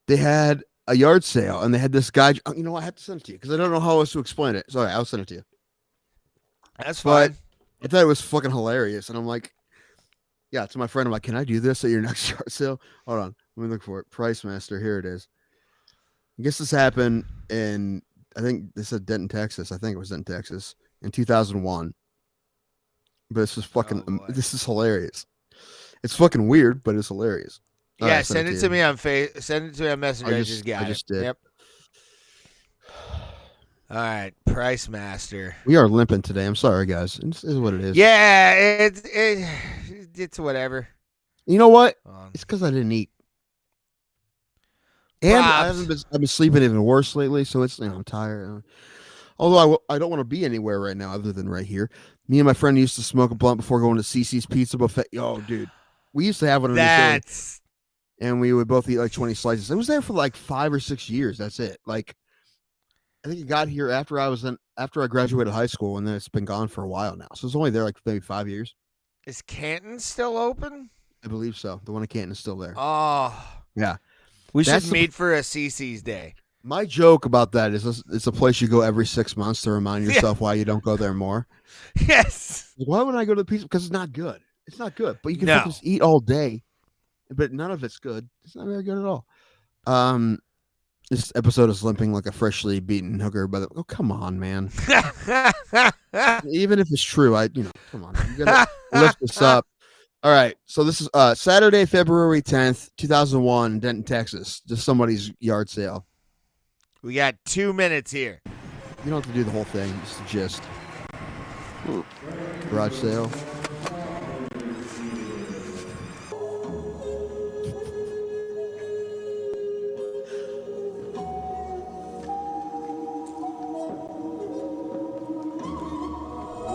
They had a yard sale and they had this guy. You know, I have to send it to you because I don't know how else to explain it. Sorry, I'll send it to you. That's fine. I thought it was fucking hilarious. And I'm like, yeah, to my friend, I'm like, can I do this at your next yard sale? Hold on. Let me look for it. Price Master. Here it is. I guess this happened in, I think they said Denton, Texas. I think it was Denton, Texas in 2001. But this is fucking, this is hilarious. It's fucking weird, but it's hilarious. Yeah, right, send it to me on Send it to me on Messenger. I just did. Yep. All right, Price Master. We are limping today. I'm sorry, guys. This is what it is. Yeah, it's whatever. You know what? It's because I didn't eat, and I've been sleeping even worse lately. So it's I'm tired. Although I don't want to be anywhere right now other than right here. Me and my friend used to smoke a blunt before going to CC's Pizza Buffet. Yo, dude, we used to have one of these. And we would both eat 20 slices. I was there for 5 or 6 years. That's it. I think it got here after I graduated high school, and then it's been gone for a while now. So it's only there maybe 5 years. Is Canton still open? I believe so. The one in Canton is still there. Oh, yeah. We should meet for a CC's day. My joke about that is it's a place you go every 6 months to remind yourself why you don't go there more. Yes. Why would I go to the pizza? Because it's not good. It's not good. But you can just eat all day. But none of it's good. It's not very good at all. This episode is limping like a freshly beaten hooker. But come on, man. Even if it's true, come on. You gotta lift this up. All right. So this is Saturday, February 10th, 2001, Denton, Texas. Just somebody's yard sale. We got 2 minutes here. You don't have to do the whole thing. Just the gist. Garage sale.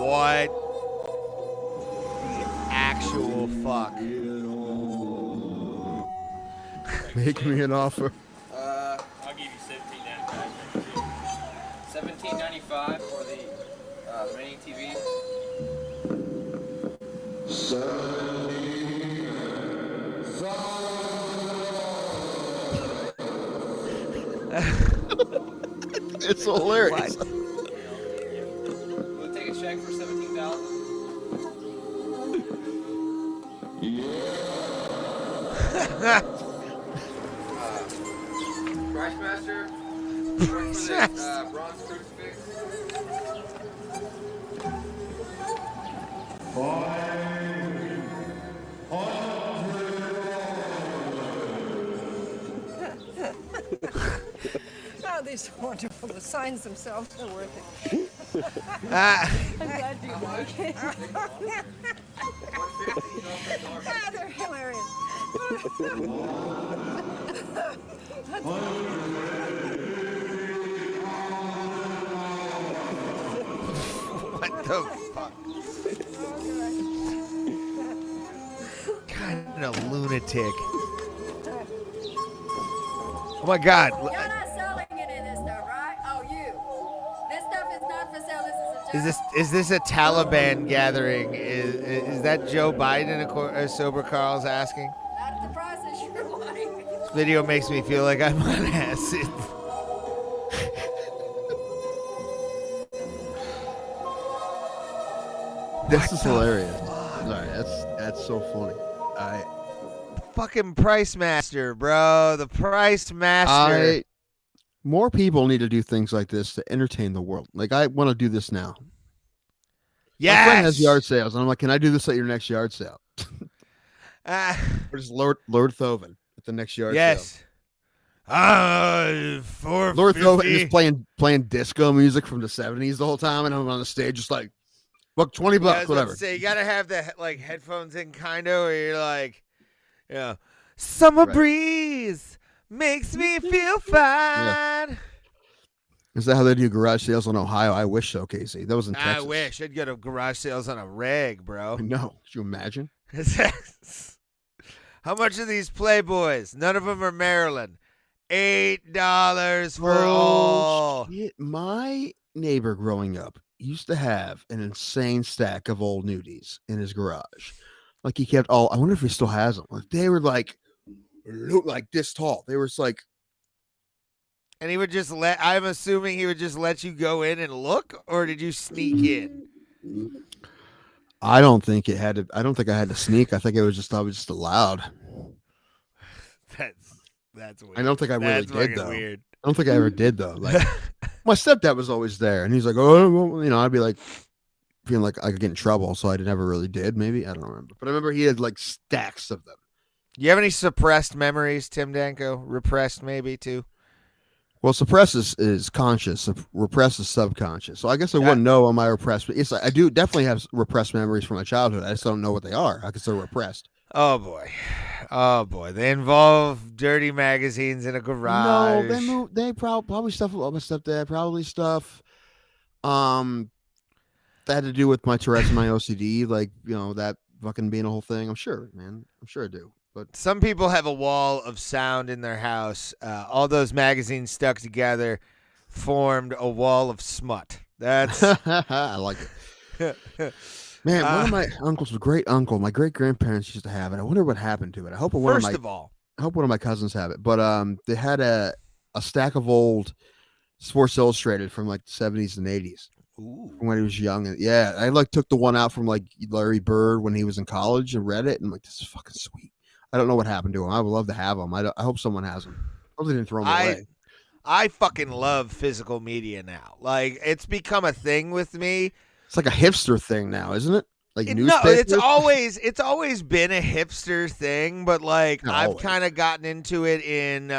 What the actual fuck? Make me an offer. I'll give you $17.95 for the mini TV. It's hilarious. We'll take a check for $17,000. Crashmaster. Bronze crucifix. Oh, these are wonderful. The signs themselves are worth it. I'm glad you like it. Ah, they're hilarious. What the fuck? Kind of lunatic. Oh my God. You're not selling any of this stuff, right? Oh, you. This stuff is not for sale. This is a joke. Is this a Taliban gathering? Is that Joe Biden? Sober Carl's asking. Not at the prices you're wanting. This video makes me feel like I'm on acid. This is hilarious. Sorry, that's so funny. Fucking Price Master, bro. The Price Master. More people need to do things like this to entertain the world. Like, I want to do this now. Yes. My friend has yard sales, and I'm like, can I do this at your next yard sale? Or just Lord Thoven at the next yard sale. Yes. Lord Thoven is playing disco music from the 70s the whole time, and I'm on the stage just like, look, $20, whatever. Say, you gotta have the headphones in, kind of, where you're like, summer breeze makes me feel fine. Yeah. Is that how they do garage sales in Ohio? I wish so, Casey. That was in Texas. I wish I'd go to garage sales on a reg, bro. No, could you imagine? How much are these Playboys? None of them are Maryland. $8 for all. Shit. My neighbor growing up used to have an insane stack of old nudies in his garage. Like, he kept all, I wonder if he still has them. Like, they were like this tall. They were just like, and he would just I'm assuming he would just let you go in and look, or did you sneak in? I don't think I had to sneak. I think I was just allowed. That's weird. I don't think I really did though. Weird. I don't think I ever did though. Like, my stepdad was always there, and he's like, oh, well, I'd be like feeling like I could get in trouble, so I never really did. Maybe I don't remember, but I remember he had like stacks of them. You have any suppressed memories, Tim Danko? Repressed, maybe too. Well, suppress is conscious. Repress is subconscious. So I guess I wouldn't know on my repressed. But I do definitely have repressed memories from my childhood. I just don't know what they are. I consider repressed. Oh boy. They involve dirty magazines in a garage. No, they probably stuff about my stepdad. Probably stuff. That had to do with my Tourette's and my OCD. Like, that fucking being a whole thing. I'm sure, man. I'm sure I do. But some people have a wall of sound in their house. All those magazines stuck together formed a wall of smut. That's I like it. Man, one of my uncles, a great uncle, my great grandparents used to have it. I wonder what happened to it. I hope one of my cousins have it. But they had a stack of old Sports Illustrated from like the 70s and 80s. Ooh. From when he was young. And yeah, I took the one out from like Larry Bird when he was in college and read it, and I'm like, this is fucking sweet. I don't know what happened to them. I would love to have them. I hope someone has them. I hope they didn't throw them away. I fucking love physical media now. Like, it's become a thing with me. It's like a hipster thing now, isn't it? Like newspapers? No, it's always been a hipster thing, but like I've kind of gotten into it in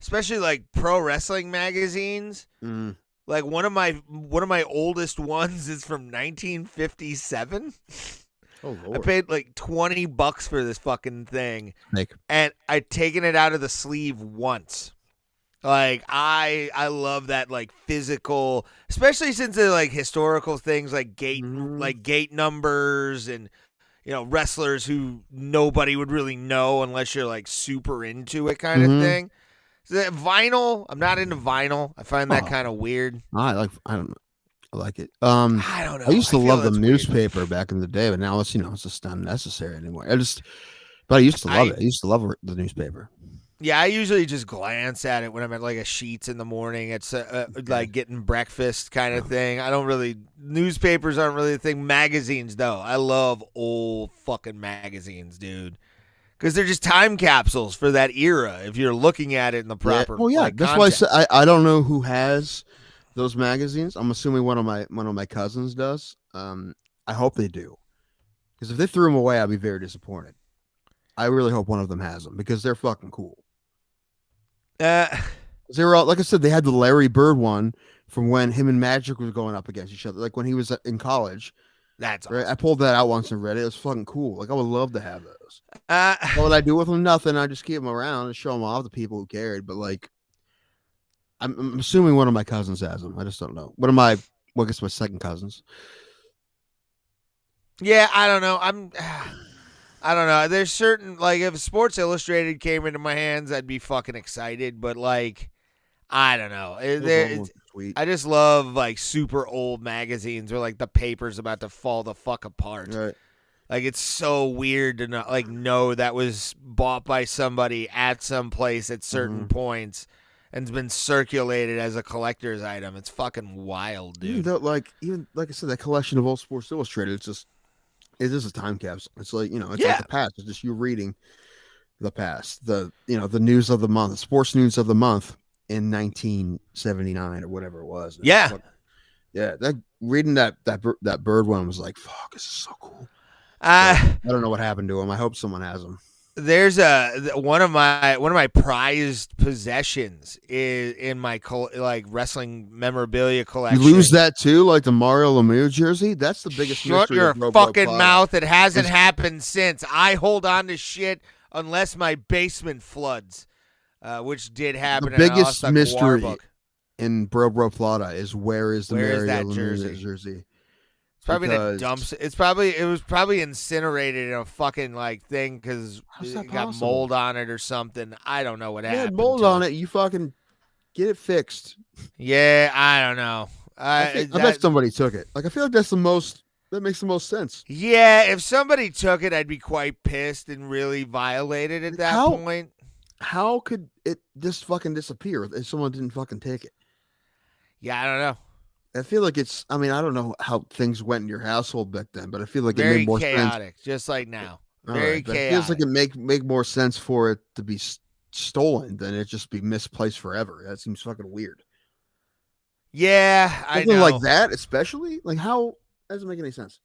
especially like pro wrestling magazines. Mm. Like one of my oldest ones is from 1957. Oh, Lord. I paid like $20 for this fucking thing, and I'd taken it out of the sleeve once. Like I love that, like, physical, especially since they're like historical things, like gate numbers and wrestlers who nobody would really know unless you're like super into it, kind of thing. So vinyl, I'm not into vinyl. I find that kind of weird. I don't know. I like it. I don't know. I used to love the newspaper back in the day, but now it's just unnecessary anymore. But I used to love it. I used to love the newspaper. Yeah, I usually just glance at it when I'm at like a Sheetz in the morning. It's like getting breakfast kind of thing. I don't really newspapers aren't really a thing. Magazines though, I love old fucking magazines, dude, because they're just time capsules for that era. If you're looking at it in the proper, Well, yeah, like, that's why I context. said I don't know who has those magazines. I'm assuming one of my cousins does. I hope they do, because if they threw them away, I'd be very disappointed. I really hope one of them has them because they're fucking cool. They were all, like I said, they had the Larry Bird one from when him and Magic was going up against each other, like when he was in college. That's right. awesome. I pulled that out once and read it. It was fucking cool. Like I would love to have those. What would I do with them? Nothing. I just keep them around and show them off to people who cared. But like, I'm assuming one of my cousins has them. I just don't know. One of my, well, I guess my second cousins. Yeah, I don't know. I don't know. There's certain, like, if Sports Illustrated came into my hands, I'd be fucking excited. But like, I don't know. Sweet. I just love like super old magazines where like the paper's about to fall the fuck apart. Right. Like it's so weird to not like know that was bought by somebody at some place at certain points and's been circulated as a collector's item. It's fucking wild, dude. Even like I said, that collection of old Sports Illustrated, it is a time capsule. It's like, it's like the past. It's just you reading the past, the news of the month, the sports news of the month in 1979 or whatever it was. That reading that Bird one was like, fuck, this is so cool. I don't know what happened to him. I hope someone has them. There's one of my prized possessions is in my like wrestling memorabilia collection. You lose that too, like the Mario Lemieux jersey. That's the biggest. Shut your fucking mouth! It hasn't happened since. I hold on to shit unless my basement floods, which did happen. The biggest mystery in Bro Plata is where is Mario Lemieux jersey? It's probably in a dumps. It was probably incinerated in a fucking like thing because it got mold on it or something. I don't know what happened. Mold on it. You fucking get it fixed. Yeah, I don't know. I bet somebody took it. Like I feel like that makes the most sense. Yeah, if somebody took it, I'd be quite pissed and really violated at that point. How could it just fucking disappear if someone didn't fucking take it? Yeah, I don't know. I feel like I don't know how things went in your household back then, but I feel like very it made more chaotic, sense. just like now. Very chaotic. It feels like it make more sense for it to be stolen than it just be misplaced forever. That seems fucking weird. Yeah, I know. Like that, especially like how doesn't make any sense.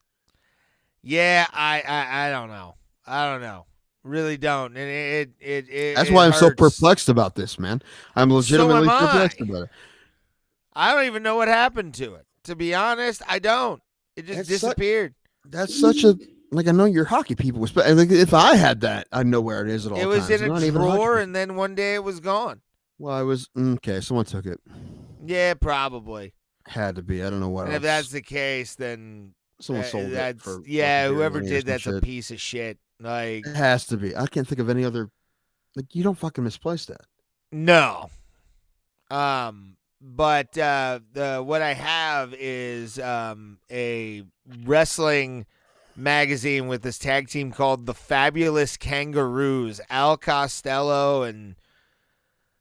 Yeah, I don't know. I don't know. Really don't. And that's why I'm so perplexed about this, man. I'm legitimately perplexed about it. I don't even know what happened to it. To be honest, I don't. It just disappeared. That's such a I know you're hockey people. Like if I had that, I know where it is at all times. It was in a drawer, and then one day it was gone. Well, I was okay. Someone took it. Yeah, probably. Had to be. I don't know what. And if that's the case, then someone sold it. Whoever did that's a piece of shit. Like it has to be. I can't think of any other. Like you don't fucking misplace that. No. But what I have is a wrestling magazine with this tag team called the Fabulous Kangaroos. Al Costello and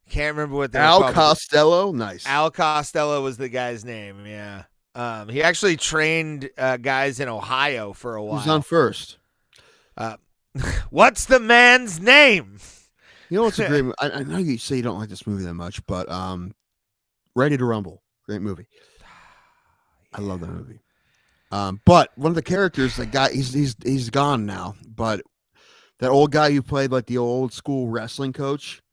can't remember what they're called. Al Costello, nice. Al Costello was the guy's name. Yeah. He actually trained guys in Ohio for a while. Who's on first? What's the man's name? You know what's a great movie? I know you say you don't like this movie that much, but Ready to Rumble, great movie. I love that movie. But one of the characters, that guy, he's gone now. But that old guy who played like the old school wrestling coach,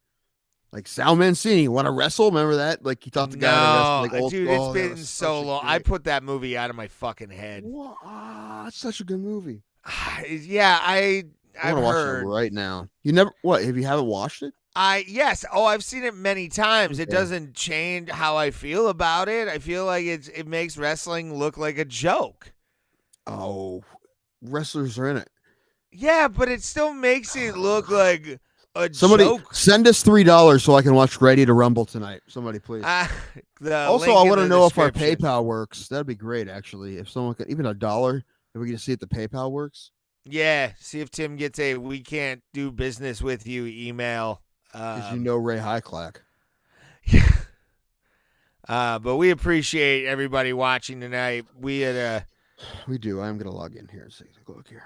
like Sal Mancini, want to wrestle? Remember that? Like he taught the guy to wrestle. Like, dude, it's been so long. I put that movie out of my fucking head. It's such a good movie. Yeah, I want to watch it right now. You never what? If you haven't watched it? Yes. Oh, I've seen it many times. It doesn't change how I feel about it. I feel like it makes wrestling look like a joke. Oh, wrestlers are in it. Yeah, but it still makes it look like a Somebody joke. Send us $3 so I can watch Ready to Rumble tonight. Somebody, please. Also, I want to know if our PayPal works. That'd be great, actually. If someone could, even $1, if we can see if the PayPal works. Yeah, see if Tim gets a "we can't do business with you" email. Because you know Ray Hyclack. But we appreciate everybody watching tonight. We had We do. I'm gonna log in here and take a look here.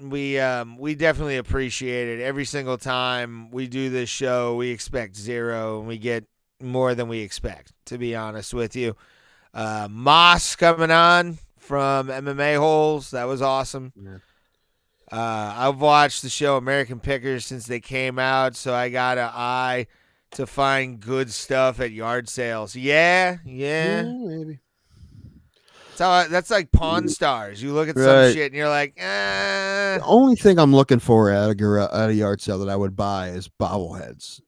we definitely appreciate it. Every single time we do this show, we expect zero, and we get more than we expect, to be honest with you. Moss coming on from MMA Holes. That was awesome. Yeah. I've watched the show American Pickers since they came out, so I got an eye to find good stuff at yard sales. Yeah. Maybe. That's like Pawn Stars. You look at some Right. shit and you're like, The only thing I'm looking for at a yard sale that I would buy is bobbleheads.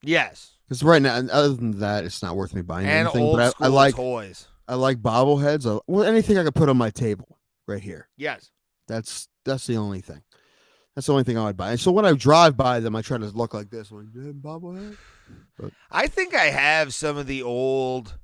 yes. Because right now, other than that, it's not worth me buying And anything. old But school I like toys. bobbleheads. Well, anything I could put on my table right here. Yes. That's the only thing. That's the only thing I would buy. And so when I drive by them, I try to look like this. Like, bobblehead? I think I have some of the old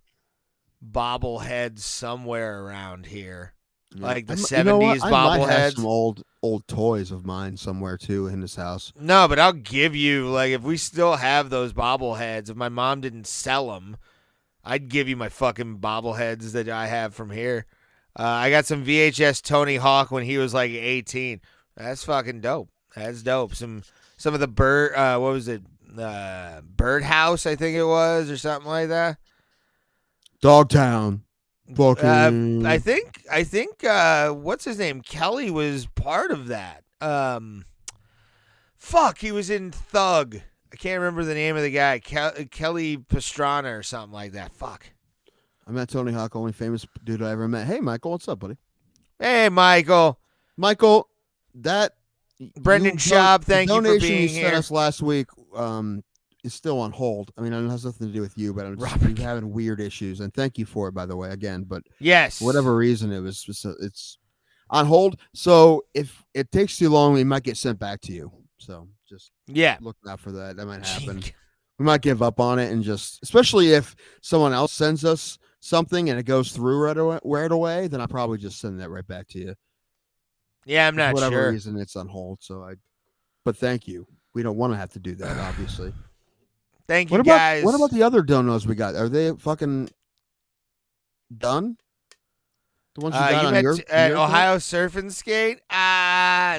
bobbleheads somewhere around here. Like the 70s I might have bobbleheads. some old toys of mine somewhere too in this house. No, but I'll give you, like, if we still have those bobbleheads, if my mom didn't sell them, I'd give you my fucking bobbleheads that I have from here. I got some VHS Tony Hawk when he was like 18. That's fucking dope. That's dope. Some of the what was it? Birdhouse, I think it was, or something like that. Dogtown. Fucking. I think what's his name? Kelly was part of that. He was in Thug. I can't remember the name of the guy. Kelly Pastrana or something like that. Fuck. I met Tony Hawk, only famous dude I ever met. Hey, Michael, what's up, buddy? Hey, Michael. Michael, that Brendan Schaub, thank you for donation being you sent here. us last week is still on hold. I mean, it has nothing to do with you, but I'm just having weird issues. And thank you for it, by the way, again. But Yes. for whatever reason, it's on hold. So if it takes too long, we might get sent back to you. So just look out for that. That might happen. We might give up on it and just, especially if someone else sends us something and it goes through right away, then I'll probably just send that right back to you. Yeah, I'm not For whatever sure. reason, it's on hold. But thank you. We don't want to have to do that, obviously. Thank you, guys. guys. What about the other donos we got? Are they fucking done? The ones you got on your at your Ohio Surf and Skate? Brendan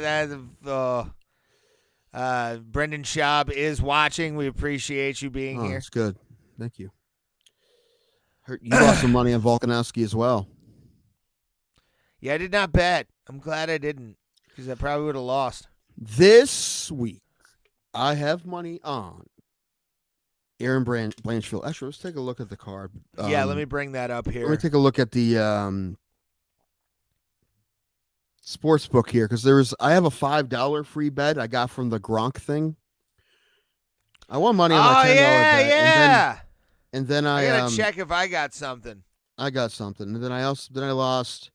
Schaub is watching. We appreciate you being here. That's good. Thank you. Heard you lost some money on Volkanovski as well. Yeah, I did not bet. I'm glad I didn't, because I probably would have lost. This week, I have money on Aaron Blanchfield. Actually, let's take a look at the card. Yeah, let me bring that up here. Let me take a look at the sports book here, because I have a $5 free bet I got from the Gronk thing. I won money on my $10 bet. Yeah. And then I gotta check if I got something. I got something. And then I lost.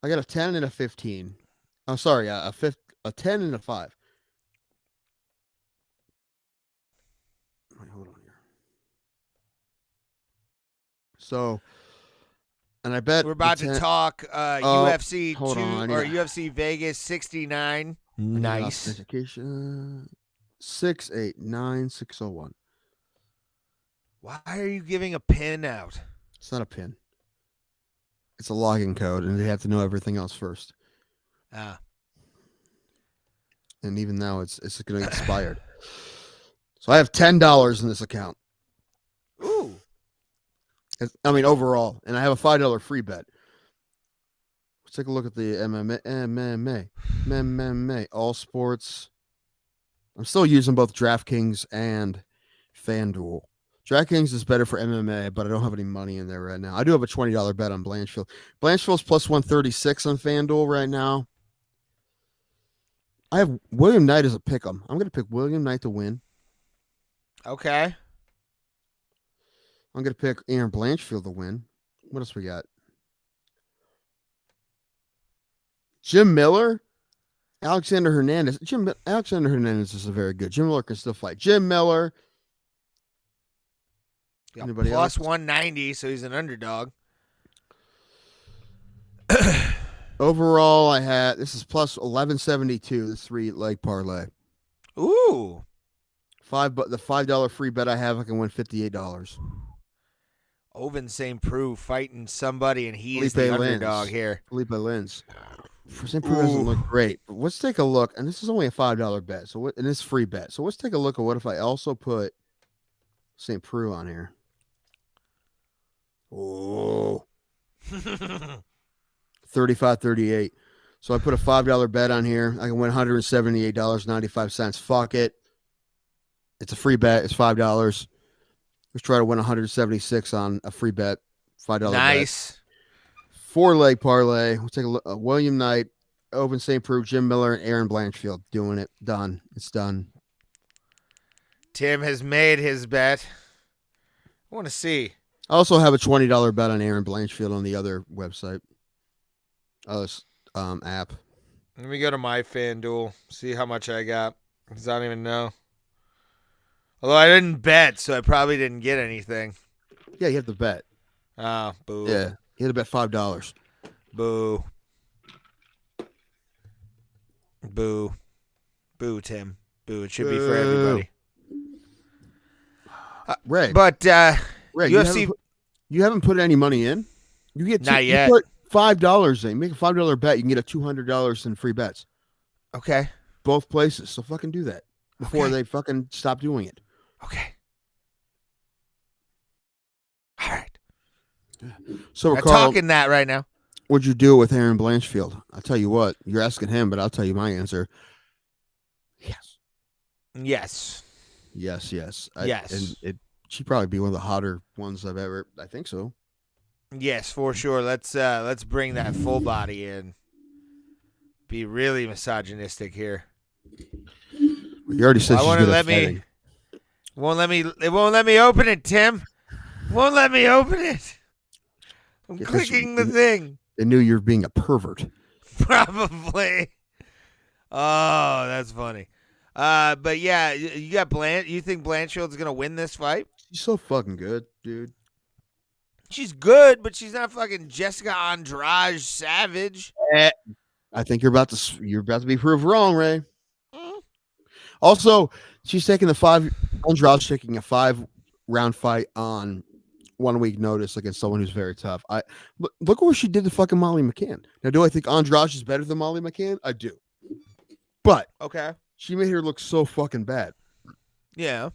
I got a 10 and a 15. Oh, sorry, a 10 and a 5. Wait, hold on here. So, and I bet We're about to talk UFC 2 or yeah. UFC Vegas 69. Nice. Education 689 601. Why are you giving a pin out? It's not a pin. It's a login code, and they have to know everything else first. Ah. And even now, it's going to get expired. So I have $10 in this account. Ooh. I mean, overall, and I have a $5 free bet. Let's take a look at the MMA, all sports. I'm still using both DraftKings and FanDuel. DraftKings is better for MMA, but I don't have any money in there right now. I do have a $20 bet on Blanchfield. Blanchfield's plus 136 on FanDuel right now. I have William Knight as a pick 'em. I'm going to pick William Knight to win. Okay. I'm going to pick Aaron Blanchfield to win. What else we got? Jim Miller, Alexander Hernandez. Alexander Hernandez is a very good. Jim Miller can still fight. Jim Miller. Anybody plus else? 190, so he's an underdog. Overall, this is plus 1172, this 3-leg parlay. Ooh. The $5 free bet I have, I can win $58. Oven St. Preux fighting somebody, and he is Felipe the Lins. underdog here. Felipe Lins. For St. Preux doesn't look great, but let's take a look. And this is only a $5 bet, so and it's free bet. So let's take a look at what if I also put St. Preux on here. Oh, 35-38. So I put a $5 bet on here. I can win $178.95. Fuck it. It's a free bet. It's $5. Let's try to win 176 on a free bet. $5 Nice. bet. 4-leg parlay. We'll take a look. William Knight, Open St. Preux, Jim Miller, and Aaron Blanchfield doing it. Done. It's done. Tim has made his bet. I want to see. I also have a $20 bet on Aaron Blanchfield on the other website. App. Let me go to my FanDuel, see how much I got, because I don't even know. Although I didn't bet, so I probably didn't get anything. Yeah, you have to bet. Oh, boo. Yeah, you had to bet $5. Boo. Boo. Boo, Tim. Boo. It should be for everybody. Ray, But Ray, UFC... you haven't put any money in? You get Not yet. You put $5 in. Make a $5 bet. You can get a $200 in free bets. Okay. Both places. So fucking do that before Okay. they fucking stop doing it. Okay. All right. So We're Carl, talking that right now. what'd you do with Aaron Blanchfield? I'll tell you what. You're asking him, but I'll tell you my answer. Yes. Yes. Yes. Yes. Yes. And she'd probably be one of the hotter ones I've ever. I think so. Yes, for sure. Let's bring that full body in. Be really misogynistic here. You already said she's good at fighting. It won't let me open it, Tim. Won't let me open it. I'm Because clicking the thing. They knew you were being a pervert. Probably. Oh, that's funny. But yeah, you got You think Blanchfield's gonna win this fight? She's so fucking good, dude. She's good, but she's not fucking Jessica Andrade Savage. I think you're about to be proved wrong, Ray. Mm. Also, she's taking Andrade's taking a 5-round fight on 1 week notice against someone who's very tough. Look what she did to fucking Molly McCann. Now, do I think Andrade is better than Molly McCann? I do. But Okay. she made her look so fucking bad. Yeah.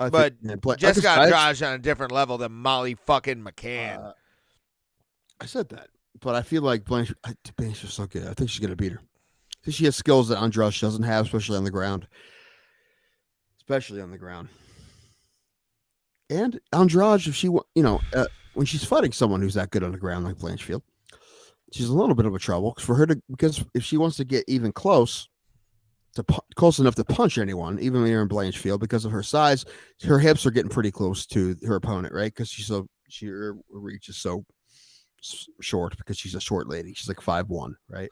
Jessica Jessica Andrade's on a different level than Molly fucking McCann. I said that, but I feel like Blanchfield's so good. I think she's gonna beat her. I think she has skills that Andrade doesn't have, especially on the ground. And Andrade, if she, when she's fighting someone who's that good on the ground like Blanchfield, she's a little bit of a trouble because if she wants to get even close enough to punch anyone, even Aaron Blanchfield, because of her size, her hips are getting pretty close to her opponent, right? Because her reach is so short because she's a short lady. She's like 5'1", right?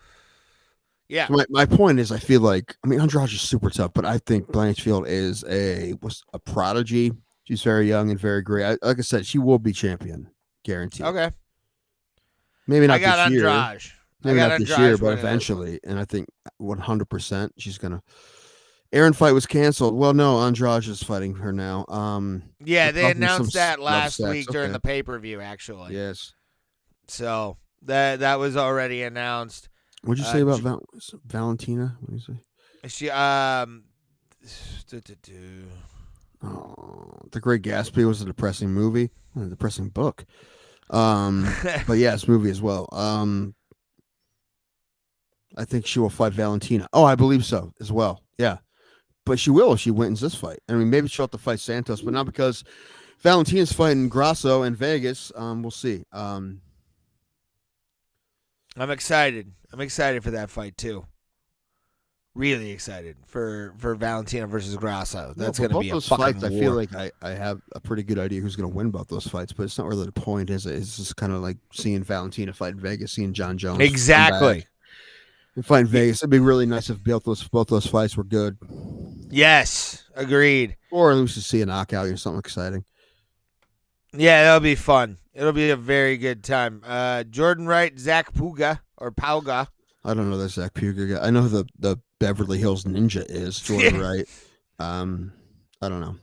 Yeah. So my point is, I feel like, Andrade is super tough, but I think Blanchfield is a prodigy. She's very young and very great. Like I said, she will be champion, guaranteed. Okay. Maybe not I got this year. Andrade. Maybe not this year, but winning eventually. And I think 100% she's gonna. Aaron fight was canceled. Well, no, Andrade is fighting her now. Yeah, they announced that love last sex. week during Okay. the pay-per-view, actually. Yes. So that was already announced. What'd you say about Valentina? What did you say? She Oh, The Great Gatsby was a depressing movie, a depressing book. But yeah, it's a movie as well. I think she will fight Valentina. Oh, I believe so as well. Yeah, but she will if she wins this fight. Maybe she'll have to fight Santos, but not because Valentina's fighting Grasso in Vegas. We'll see. I'm excited. I'm excited for that fight too. Really excited for Valentina versus Grasso. That's going to be a those fucking fights. war. I feel like I have a pretty good idea who's going to win both those fights, but it's not really the point, is it? It's just kind of like seeing Valentina fight in Vegas, seeing John Jones. Exactly. Fight in Vegas. It'd be really nice if both those fights were good. Yes, agreed. Or at least to see a knockout or something exciting. Yeah, that'll be fun. It'll be a very good time. Jordan Wright, Zach Puga or Pauga. I don't know that Zach Puga guy. I know who the Beverly Hills Ninja is, Jordan Wright. I don't know.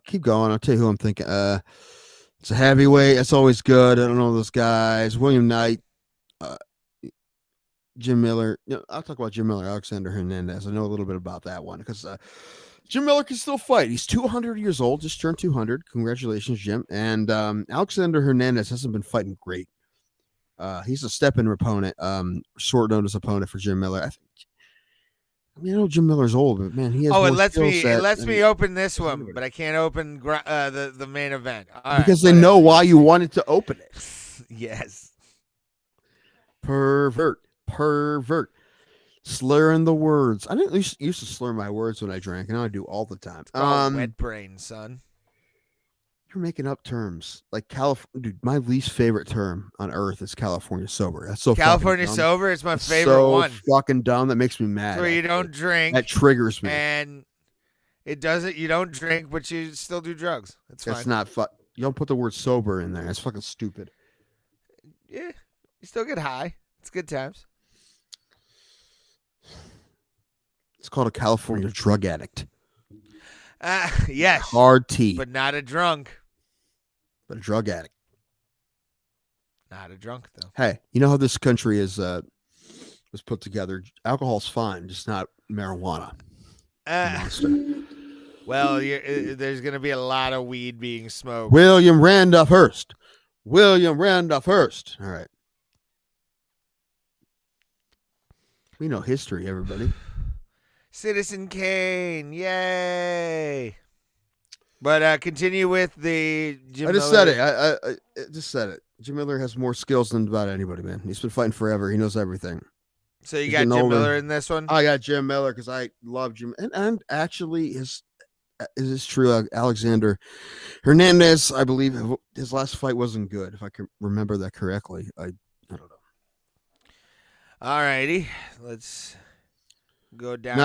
Keep going. I'll tell you who I'm thinking. It's a heavyweight. That's always good. I don't know those guys. William Knight, Jim Miller. I'll talk about Jim Miller, Alexander Hernandez. I know a little bit about that one because Jim Miller can still fight. He's 200 years old, just turned 200. Congratulations, Jim. And Alexander Hernandez hasn't been fighting great. He's a step-in opponent, short notice opponent for Jim Miller. I know Jim Miller's old, but man, he has. Oh, it lets me open this one, but I can't open the main event. All because right, they know why you wanted to open it. Yes. Pervert. Slurring the words. I didn't used to slur my words when I drank, and now I do all the time. Wet brain, son. You're making up terms like California. Dude, my least favorite term on earth is California sober. That's so California fucking sober. It's my favorite one. Fucking dumb. That makes me mad. Where you don't drink. That triggers me. And it doesn't. You don't drink, but you still do drugs. That's fine. That's not fun. You don't put the word sober in there. That's fucking stupid. Yeah, you still get high. It's good times. It's called a California drug addict. Yes. Hard T. But not a drunk. But a drug addict. Not a drunk, though. Hey, you know how this country was put together? Alcohol's fine, just not marijuana. Well, there's going to be a lot of weed being smoked. William Randolph Hearst. All right. We know history, everybody. Citizen Kane. Yay. But continue with the Jim I just Miller. said it. I just said it. Jim Miller has more skills than about anybody, man. He's been fighting forever. He knows everything. So you got Jim Miller in this one? I got Jim Miller because I love Jim. And actually, is this true? Alexander Hernandez, I believe his last fight wasn't good, if I can remember that correctly. I don't know. All righty. Let's go down.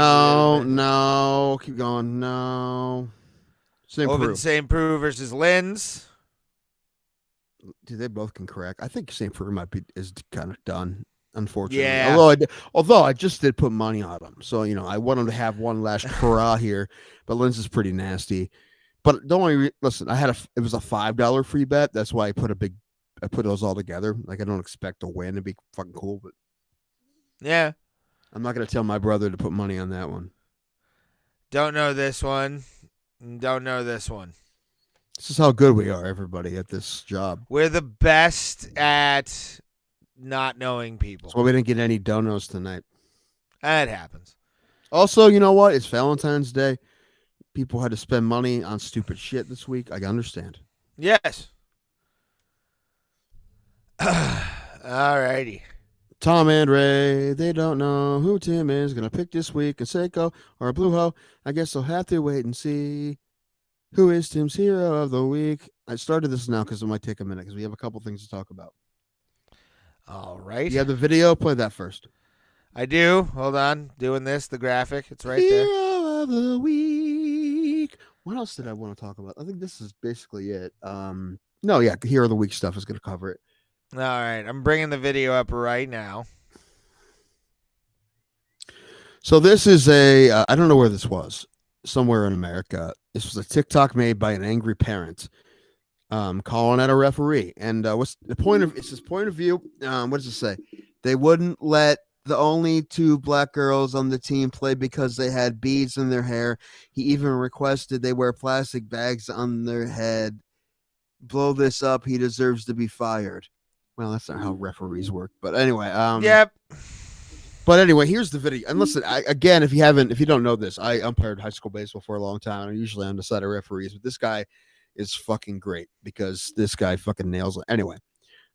No. Keep going. No. St. Preux versus Linz. Dude, they both can correct. I think St. Preux is kind of done, unfortunately. Yeah. Although I just did put money on him. So, I want him to have one last hurrah here. But Linz is pretty nasty. But don't worry. Listen, it was a $5 free bet. That's why I put those all together. Like, I don't expect to win. It'd be fucking cool. But yeah. I'm not going to tell my brother to put money on that one. Don't know this one. Don't know this one. This is how good we are, everybody, at this job. We're the best at not knowing people. Well, we didn't get any donos tonight. That happens. Also, you know what? It's Valentine's Day. People had to spend money on stupid shit this week. I understand. Yes. All righty. Tom and Ray, they don't know who Tim is going to pick this week, a Seiko or a Blue Ho. I guess they'll have to wait and see. Who is Tim's hero of the week? I started this now because it might take a minute because we have a couple things to talk about. All right. You have the video? Play that first. I do. Hold on. Doing this, the graphic. It's right hero there. Hero of the week. What else did I want to talk about? I think this is basically it. Hero of the week stuff is going to cover it. All right. I'm bringing the video up right now. So this is I don't know where this was. Somewhere in America. This was a TikTok made by an angry parent calling out a referee. And what's the point of it's his point of view? What does it say? They wouldn't let the only two black girls on the team play because they had beads in their hair. He even requested they wear plastic bags on their head. Blow this up. He deserves to be fired. Well, that's not how referees work. But anyway. Yep. But anyway, here's the video. And listen, if you don't know this, I umpired high school baseball for a long time. I'm usually on the side of referees, but this guy is fucking great because this guy fucking nails it. Anyway,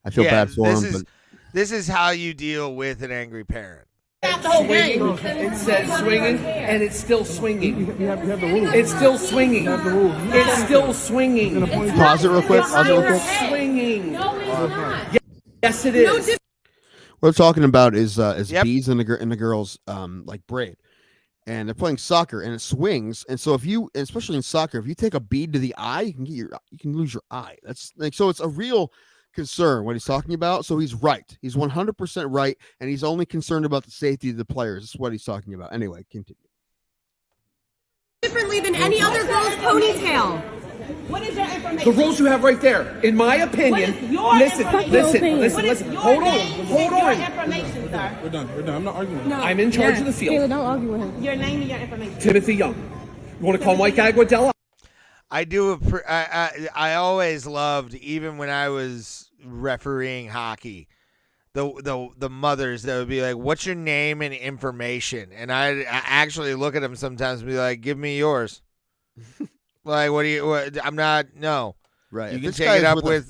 I feel bad for him. This is how you deal with an angry parent. Swinging. It says swinging, and it's still swinging. It's still swinging. It's still swinging. Pause it real quick. Swinging. Yes, it is. What we're talking about is beads in the girls' like braid, and they're playing soccer and it swings. And so especially in soccer, if you take a bead to the eye, you can lose your eye. That's like, so it's a real concern what he's talking about. So he's right. He's 100% right, and he's only concerned about the safety of the players. That's what he's talking about. Anyway, continue. differently than any other girl's ponytail. What is your information? The rules you have right there. In my opinion, listen. Hold on. Your information, sir. We're done. I'm not arguing. No. I'm in charge of the field. Kayla, don't argue with him. Your name and your information. Timothy Young. You want to call Mike Aguadella? I always loved, even when I was refereeing hockey, the mothers that would be like, "What's your name and information?" And I actually look at them sometimes and be like, "Give me yours." Like, I'm not. No, right. You If can this take guy it is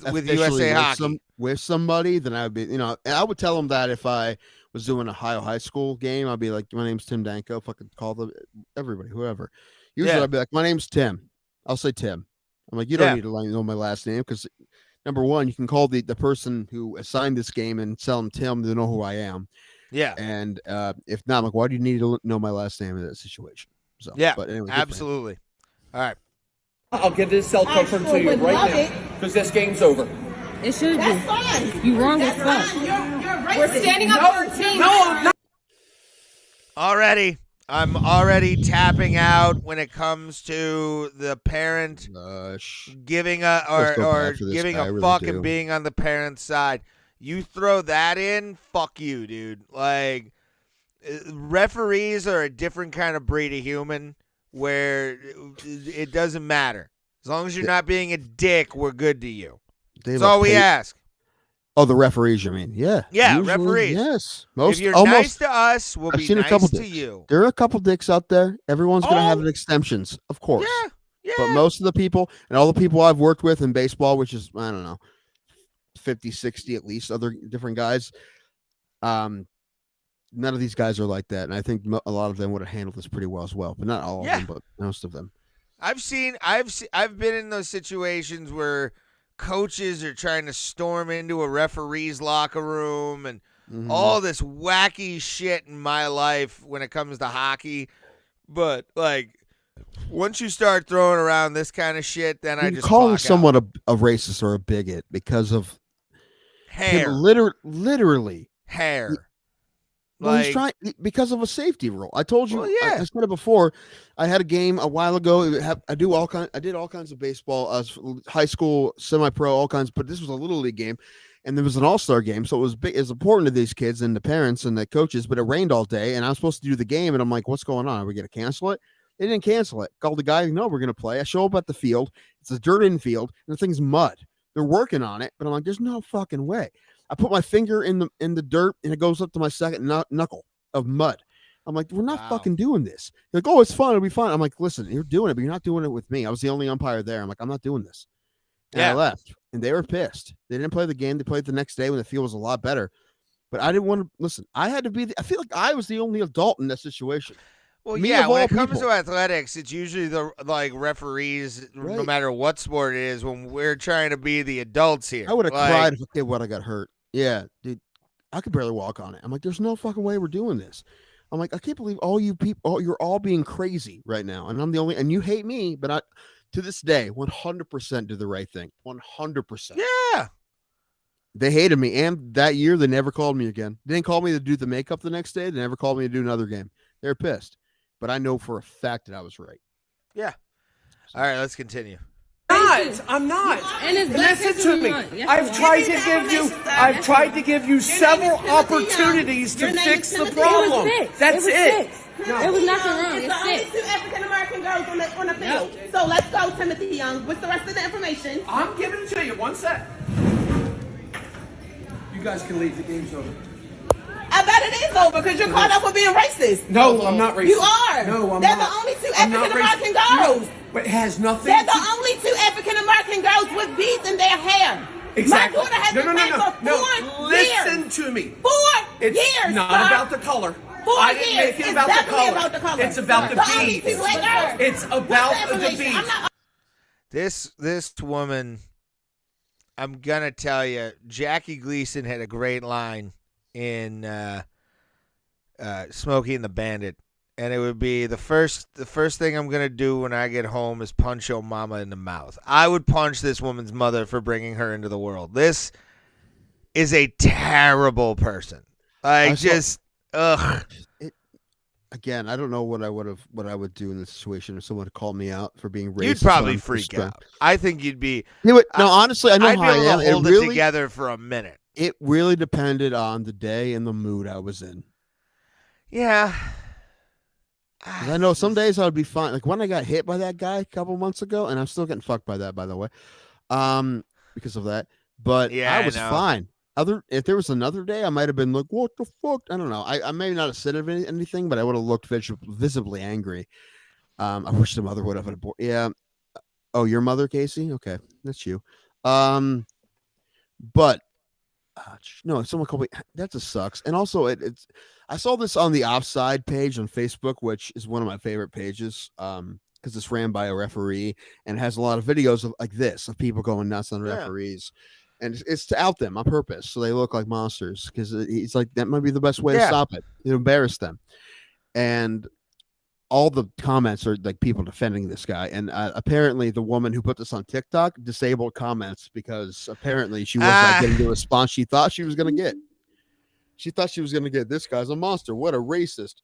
up with USA Hockey. With somebody, then I would be, I would tell them that if I was doing a high school game, I'd be like, "My name's Tim Danko." Fucking call everybody, whoever. Usually, I'd be like, "My name's Tim." I'll say Tim. I'm like, you don't need to know my last name, because number one, you can call the person who assigned this game and tell them Tim to know who I am. Yeah. And if not, I'm like, why do you need to know my last name in that situation? So yeah, but anyway, absolutely. All right. I'll give this cell confirm to you right now, because this game's over. It should be. That's fine. You wrong as fuck. You're racist. We're standing up for our team. No, I'm not. I'm already tapping out when it comes to the parent giving a fuck and being on the parent's side. You throw that in, fuck you, dude. Like, referees are a different kind of breed of human where it doesn't matter. As long as you're not being a dick, we're good to you. That's all we ask. Oh, the referees, you mean? Yeah. Yeah, usually, referees. Yes. If you're nice to us, we'll be nice to you. There are a couple dicks out there. Everyone's going to have exceptions, of course. Yeah. But most of the people, and all the people I've worked with in baseball, which is, I don't know, 50, 60 at least, other different guys, none of these guys are like that. And I think a lot of them would have handled this pretty well as well. But not all of them, but most of them. I've been in those situations where coaches are trying to storm into a referee's locker room and all this wacky shit in my life when it comes to hockey. But, like, once you start throwing around this kind of shit, then I just calling someone a racist or a bigot because of hair. Literally hair. Well, he's trying because of a safety rule. I told you. I said it before. I had a game a while ago. I did all kinds of baseball, high school, semi-pro, all kinds. But this was a little league game, and there was an all-star game, so it was big. It's important to these kids and the parents and the coaches. But it rained all day, and I was supposed to do the game, and I'm like, "What's going on? Are we going to cancel it?" They didn't cancel it. Called the guy. No, we're going to play. I show up at the field. It's a dirt infield, and the thing's mud. They're working on it, but I'm like, "There's no fucking way." I put my finger in the dirt, and it goes up to my second knuckle of mud. I'm like, we're not fucking doing this. They're like, oh, it's fun. It'll be fun. I'm like, listen, you're doing it, but you're not doing it with me. I was the only umpire there. I'm like, I'm not doing this. And I left, and they were pissed. They didn't play the game. They played the next day when the field was a lot better. But I didn't want to listen. I had to be. I feel like I was the only adult in that situation. Well, when it comes to athletics, it's usually the referees, no matter what sport it is, when we're trying to be the adults here. I would have cried if I did what I got hurt. Yeah, dude, I could barely walk on it. I'm like, there's no fucking way we're doing this. I'm like, I can't believe all you people, you're all being crazy right now, and I'm the only, and you hate me, but I, to this day, 100% do the right thing. 100%. Yeah. They hated me, and that year they never called me again. They didn't call me to do the makeup the next day. They never called me to do another game. They were pissed, but I know for a fact that I was right. Yeah. All right, let's continue. I'm not. And listen to me. I've tried to give you several opportunities to fix the problem. That's it. No. It was nothing wrong. It's the only 2 African American girls on the field. So let's go, Timothy Young. What's the rest of the information? I'm giving it to you. One sec. You guys can leave. The game's over. I bet it is over because you're caught up with being racist. No, I'm not racist. You are. No, I'm They're not. the only 2 African American girls. No, but it has nothing. They're the only 2 African American girls with beads in their hair. Exactly. My daughter has been playing for 4 years. Listen to me. 4 it's years. It's not about the color. 4 I years. didn't make it It's about definitely the color. It's about the beads. It's about the beads. This woman, I'm gonna tell you, Jackie Gleason had a great line in Smokey and the Bandit, and it would be the first thing I'm gonna do when I get home is punch your mama in the mouth. I would punch this woman's mother for bringing her into the world. This is a terrible person. Ugh. again, I don't know what I would do in this situation if someone called me out for being racist. You'd probably on freak Instagram. out. I think you'd be. No, honestly, I know I'd how be I able am. to hold it it together for a minute. It really depended on the day and the mood I was in. Yeah. 'Cause I know some days I would be fine. Like when I got hit by that guy a couple months ago, and I'm still getting fucked by that, by the way, because of that. But Yeah, I was know. fine. If there was another day, I might have been like, "What the fuck?" I don't know. I may not have said anything, but I would have looked visibly angry. I wish the mother would have. Yeah. Oh, your mother, Casey? Okay, that's you. But no, someone called me. That just sucks. And also, it's. I saw this on the Offside page on Facebook, which is one of my favorite pages. Because it's ran by a referee and it has a lot of videos of like this of people going nuts on referees, and it's to out them on purpose so they look like monsters. Because he's like that might be the best way to stop it. You embarrass them, and all the comments are like people defending this guy. And apparently, the woman who put this on TikTok disabled comments because apparently she was not getting the response she thought she was going to get. She thought she was going to get, this guy's a monster. What a racist.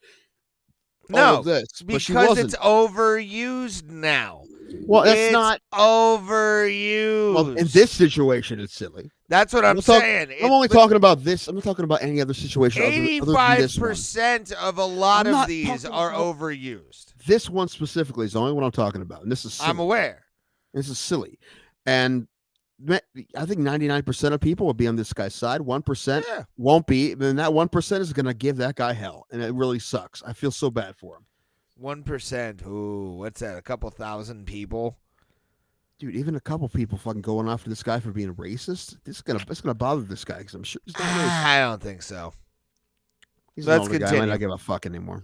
No, this, because it's overused now. Well, it's not overused. Well, in this situation, it's silly. That's what I'm saying. I'm only talking about this. I'm not talking about any other situation. 85% of a lot I'm of not these talking are about- overused. This one specifically is the only one I'm talking about, and this is silly. I'm aware. This is silly, and I think 99% of people will be on this guy's side. 1% won't be. Then that 1% is going to give that guy hell, and it really sucks. I feel so bad for him. 1%. Ooh, what's that? A couple thousand people? Dude, even a couple people fucking going after this guy for being racist. It's gonna bother this guy because I'm sure he's not racist. I don't think so. He's Let's an older guy. I continue. might not give a fuck anymore.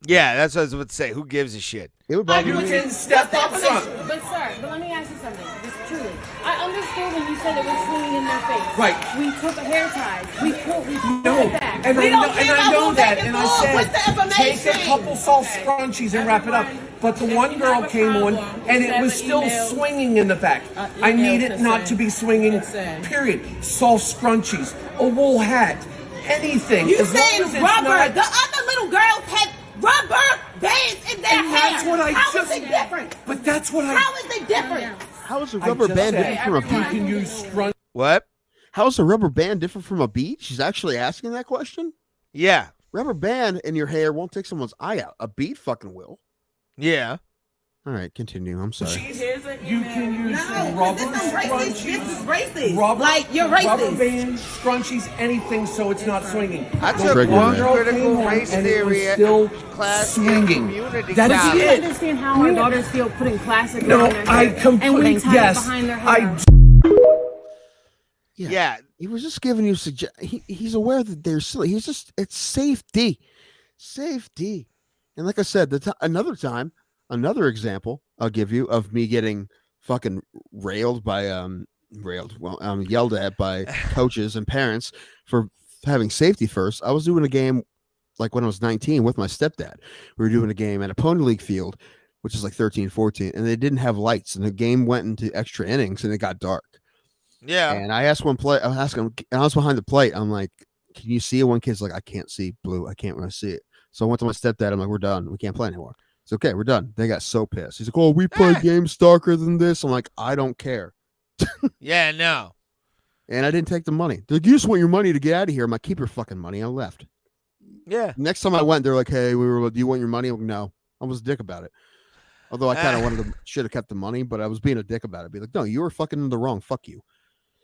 Yeah, that's what I was about to say. Who gives a shit? It would bother You me. can step up front. But sir, let me ask you something. Just truly, I understood when you said it was swinging in their face. Right. We took a hair tie. We pulled No, it back. and We I don't know, care and I about know who that, making and moves. I What's the said, take information? a couple soft scrunchies and wrap it up. But the one girl came on, and it was still swinging in the back. I need it not to be swinging, period. Soft scrunchies, a wool hat, anything. You As long saying as it's rubber? not- The other little girls had rubber bands in their And hair. that's what I How just- is it different? But that's what How is it different? How is a I rubber just band said, different from a you beat? can use scrunch. What? How is a rubber band different from a beat? She's actually asking that question. Yeah. Rubber band in your hair won't take someone's eye out. A beat fucking will. Yeah. All right, continue. I'm sorry. You can use No, rubber this is racist. This is scrunchies. racist. Rubber, Like, you're rubber racist. bands, scrunchies, anything so it's not swinging. That's a One one girl critical came on race and it was theory still class in swinging. community That's college. Do you it. understand how our daughters feel putting classic No, around their hair I and completely putting ties yes. behind their I hair? Yeah. He was just giving you he's aware that they're silly. He's just it's safety. And like I said, another example I'll give you of me getting fucking yelled at by coaches and parents for having safety first. I was doing a game like when I was 19 with my stepdad. We were doing a game at a pony league field, which is like 13, 14, and they didn't have lights, and the game went into extra innings and it got dark. Yeah. And I asked one play, I was behind the plate. I'm like, can you see it? One kid's like, I can't see blue. I can't really see it. So I went to my stepdad. I'm like, we're done. We can't play anymore. It's okay. We're done. They got so pissed. He's like, oh, we play games darker than this. I'm like, I don't care. Yeah, no. And I didn't take the money. They're like, you just want your money to get out of here. I'm like, keep your fucking money. I left. Yeah. Next time I went, they're like, hey, do you want your money? I'm like, no. I was a dick about it. Although I kind of should have kept the money, but I was being a dick about it. Be like, no, you were fucking in the wrong. Fuck you.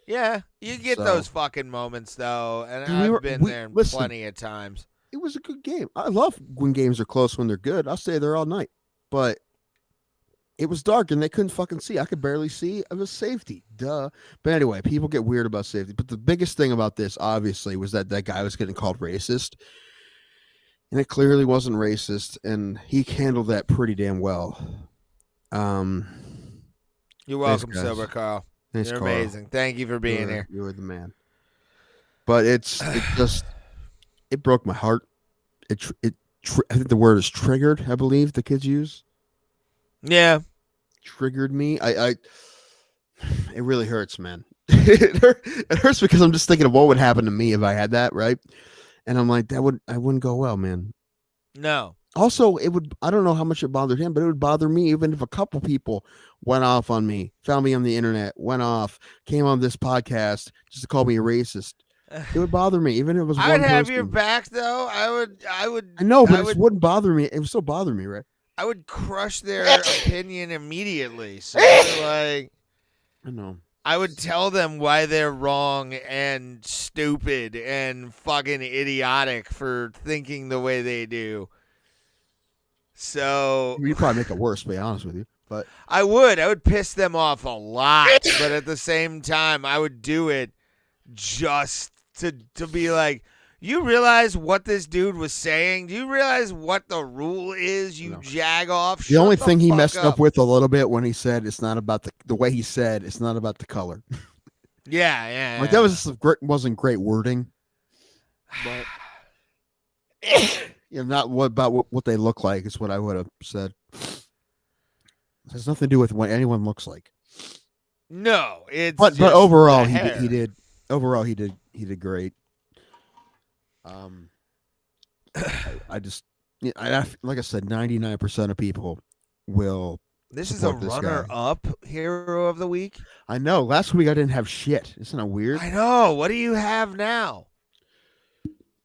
Yeah. You get So- those fucking moments, though, and Dude, I've been there listen. plenty of times. It was a good game. I love when games are close when they're good. I'll stay there all night. But it was dark and they couldn't fucking see. I could barely see. It was safety. Duh. But anyway, people get weird about safety. But the biggest thing about this, obviously, was that guy was getting called racist. And it clearly wasn't racist. And he handled that pretty damn well. You're welcome, guys. Sober Carl. Thanks, You're Carl. amazing. Thank you for being here. You're the man. But it broke my heart. I think the word is triggered, I believe the kids use. Yeah. Triggered me. It really hurts, man. It hurts because I'm just thinking of what would happen to me if I had that, right? And I'm like, I wouldn't go well, man. No. Also, it would. I don't know how much it bothered him, but it would bother me even if a couple people went off on me, found me on the internet, went off, came on this podcast just to call me a racist. It would bother me, even if it was I one would have person. your back, though. I would. I know, but it wouldn't bother me. It would still bother me, right? I would crush their opinion immediately. So, like, I know. I would tell them why they're wrong and stupid and fucking idiotic for thinking the way they do. So You'd probably make it worse, to be honest with you. But I would piss them off a lot, but at the same time, I would do it just to be like, you realize what this dude was saying? Do you realize what the rule is? You jag off. The only thing he messed up with a little bit when he said it's not about the way he said it's not about the color. Yeah. Like that wasn't great wording, but not what they look like is what I would have said. It has nothing to do with what anyone looks like. No, it's but overall he did. Overall he did great. I just like I said, 99% of people will. This is a runner-up hero of the week. I know. Last week I didn't have shit. Isn't that weird? I know. What do you have now?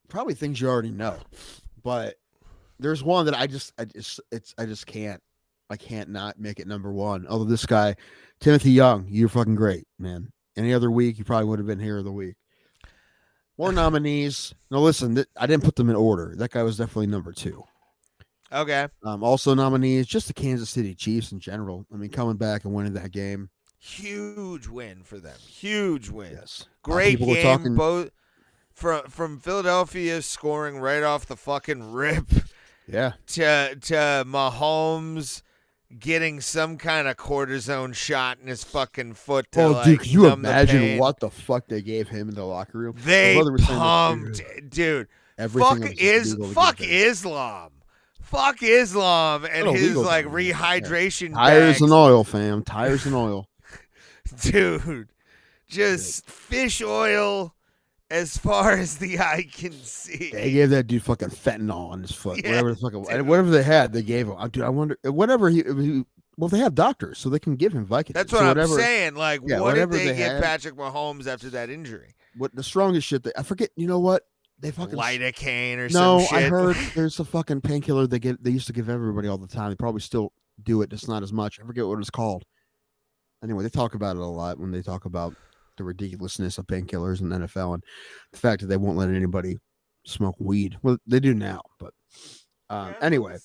Probably things you already know, but there's one that I just can't. I can't not make it number one. Although this guy, Timothy Young, you're fucking great, man. Any other week, you probably would have been hero of the week. More nominees. No, listen, I didn't put them in order. That guy was definitely number 2. Okay. Also nominees, just the Kansas City Chiefs in general. I mean, coming back and winning that game. Huge win for them. Huge win. Yes. Great game. Both from Philadelphia scoring right off the fucking rip. Yeah. To Mahomes getting some kind of cortisone shot in his fucking foot to dude, could you imagine what the fuck they gave him in the locker room? They pumped, dude. Fuck Islam. Fuck Islam and his like rehydration. Tires and oil, fam. Tires and oil. Dude. Just fish oil as far as the eye can see. They gave that dude fucking fentanyl on his foot. Yeah, whatever they had, they gave him. Dude, I wonder whatever well, they have doctors, so they can give him Vicodin. That's what I'm saying. Like, what did they give Patrick Mahomes after that injury? What the strongest shit? I forget. You know what? They fucking lidocaine or some shit. No, I heard there's a fucking painkiller they used to give everybody all the time. They probably still do it, just not as much. I forget what it's called. Anyway, they talk about it a lot when they talk about the ridiculousness of painkillers in the NFL and the fact that they won't let anybody smoke weed. Well, they do now, but anyway.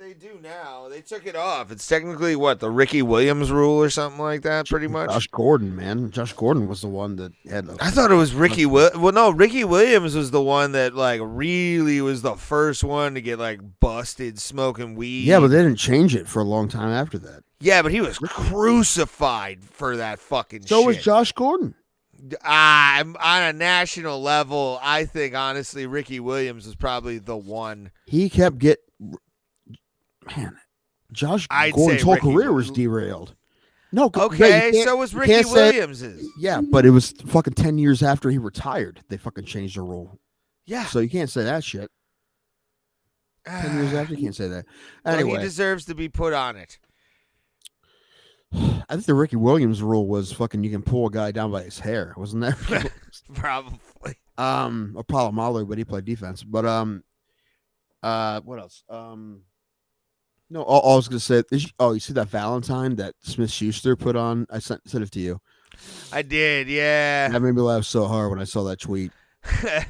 They do now. They took it off. It's technically what, the Ricky Williams rule or something like that, pretty much? Josh Gordon, man. Josh Gordon was the one that had I thought it was Ricky Williams. Well, no, Ricky Williams was the one that like really was the first one to get like busted smoking weed. Yeah, but they didn't change it for a long time after that. Yeah, but he was crucified for that fucking shit. So was Josh Gordon. On a national level, I think, honestly, Ricky Williams was probably the one. He kept Man, Josh Gordon's whole career was derailed. No, okay, so was Ricky Williams's. Yeah, but it was fucking 10 years after he retired. They fucking changed the rule. Yeah. So you can't say that shit. 10 years after, you can't say that. Anyway. Well, he deserves to be put on it. I think the Ricky Williams rule was fucking you can pull a guy down by his hair. Wasn't that? Probably. Or Palomalu, but he played defense. But what else? No, all I was gonna say is, you see that Valentine that Smith Schuster put on? I sent it to you. I did, yeah. That made me laugh so hard when I saw that tweet. It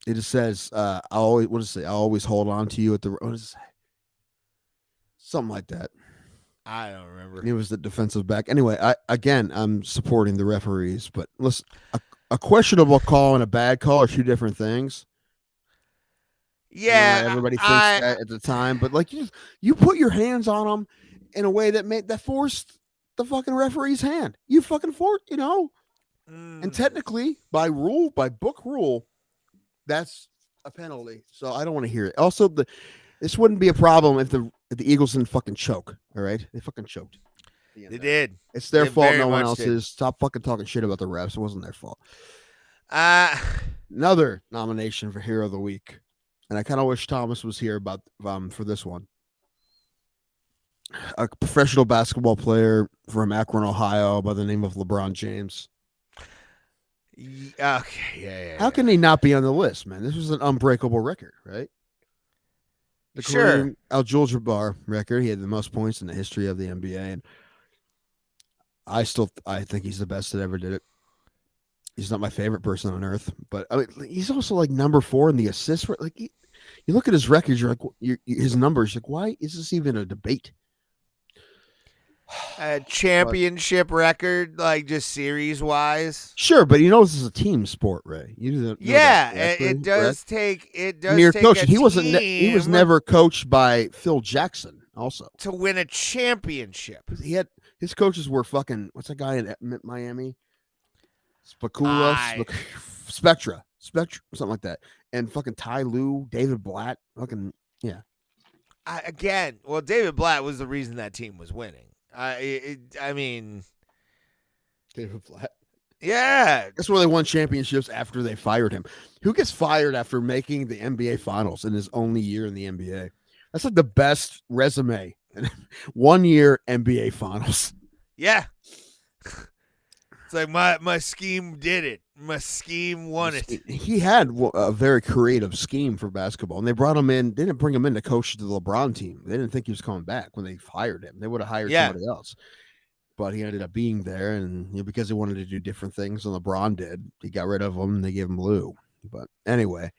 just says, "I always hold on to you at the." What does it say? Something like that. I don't remember. It was the defensive back. Anyway, I'm supporting the referees, but listen, a questionable call and a bad call are two different things. Yeah, everybody thinks that at the time, but like you put your hands on them in a way that forced the fucking referee's hand. You fucking forced, and technically by book rule, that's a penalty. So I don't want to hear it. Also, this wouldn't be a problem if the Eagles didn't fucking choke. All right, they fucking choked. They did. It's their fault. No one else's. Stop fucking talking shit about the refs. It wasn't their fault. Another nomination for Hero of the Week. and I kind of wish Thomas was here about for this one. A professional basketball player from Akron, Ohio, by the name of LeBron James. Okay, yeah. How can he not be on the list, man? This was an unbreakable record, right? The Kareem Abdul-Jabbar record. He had the most points in the history of the NBA, and I think he's the best that ever did it. He's not my favorite person on earth, but I mean, he's also like number 4 in the assists. Like you look at his records, you're like his numbers. Like, why is this even a debate? A championship record, like just series wise. Sure, but this is a team sport, Ray. It does take near coaching. He was never coached by Phil Jackson. Also, to win a championship, his coaches were fucking what's that guy in Miami? Spectra, something like that, and fucking Ty Lue, David Blatt, fucking yeah. David Blatt was the reason that team was winning. I mean, David Blatt. Yeah. That's where they won championships after they fired him. Who gets fired after making the NBA Finals in his only year in the NBA? That's like the best resume. 1 year NBA Finals. Yeah. It's like my scheme did it. My scheme won it. He had a very creative scheme for basketball, and they brought him in. They didn't bring him in to coach the LeBron team. They didn't think he was coming back when they fired him. They would have hired somebody else. But he ended up being there, and because he wanted to do different things than LeBron did, he got rid of him, and they gave him Lou. But anyway,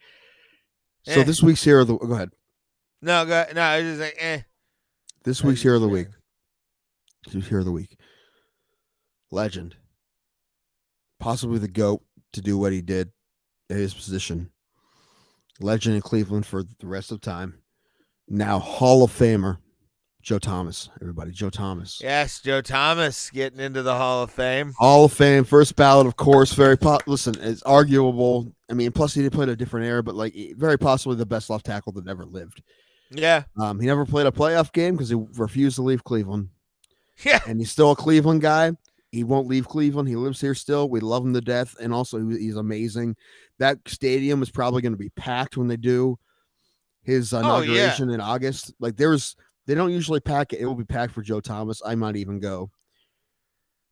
so this week's hero of the go ahead. No, I was just like, This week's hero of the week. Hero of the week. Legend. Possibly the GOAT to do what he did at his position. Legend in Cleveland for the rest of time. Now Hall of Famer, Joe Thomas. Everybody, Joe Thomas. Yes, Joe Thomas getting into the Hall of Fame. Hall of Fame, first ballot, of course. Listen, it's arguable. I mean, plus he did play in a different era, but like very possibly the best left tackle that ever lived. Yeah. He never played a playoff game because he refused to leave Cleveland. Yeah. And he's still a Cleveland guy. He won't leave Cleveland. He lives here still. We love him to death. And also, he's amazing. That stadium is probably going to be packed when they do his inauguration in August. Like, they don't usually pack it. It will be packed for Joe Thomas. I might even go.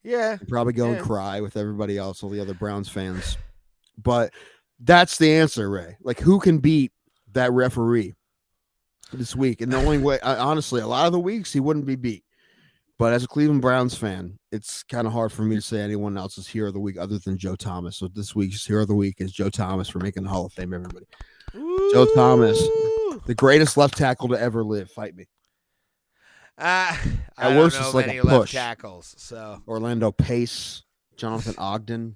Yeah. I'd probably go and cry with everybody else, all the other Browns fans. But that's the answer, Ray. Like, who can beat that referee this week? And the only way, honestly, a lot of the weeks he wouldn't be beat. But as a Cleveland Browns fan, it's kind of hard for me to say anyone else's hero of the week other than Joe Thomas. So this week's hero of the week is Joe Thomas for making the Hall of Fame, everybody. Ooh. Joe Thomas, the greatest left tackle to ever live. Fight me. At worst, it's like a push. Left tackles, so Orlando Pace, Jonathan Ogden.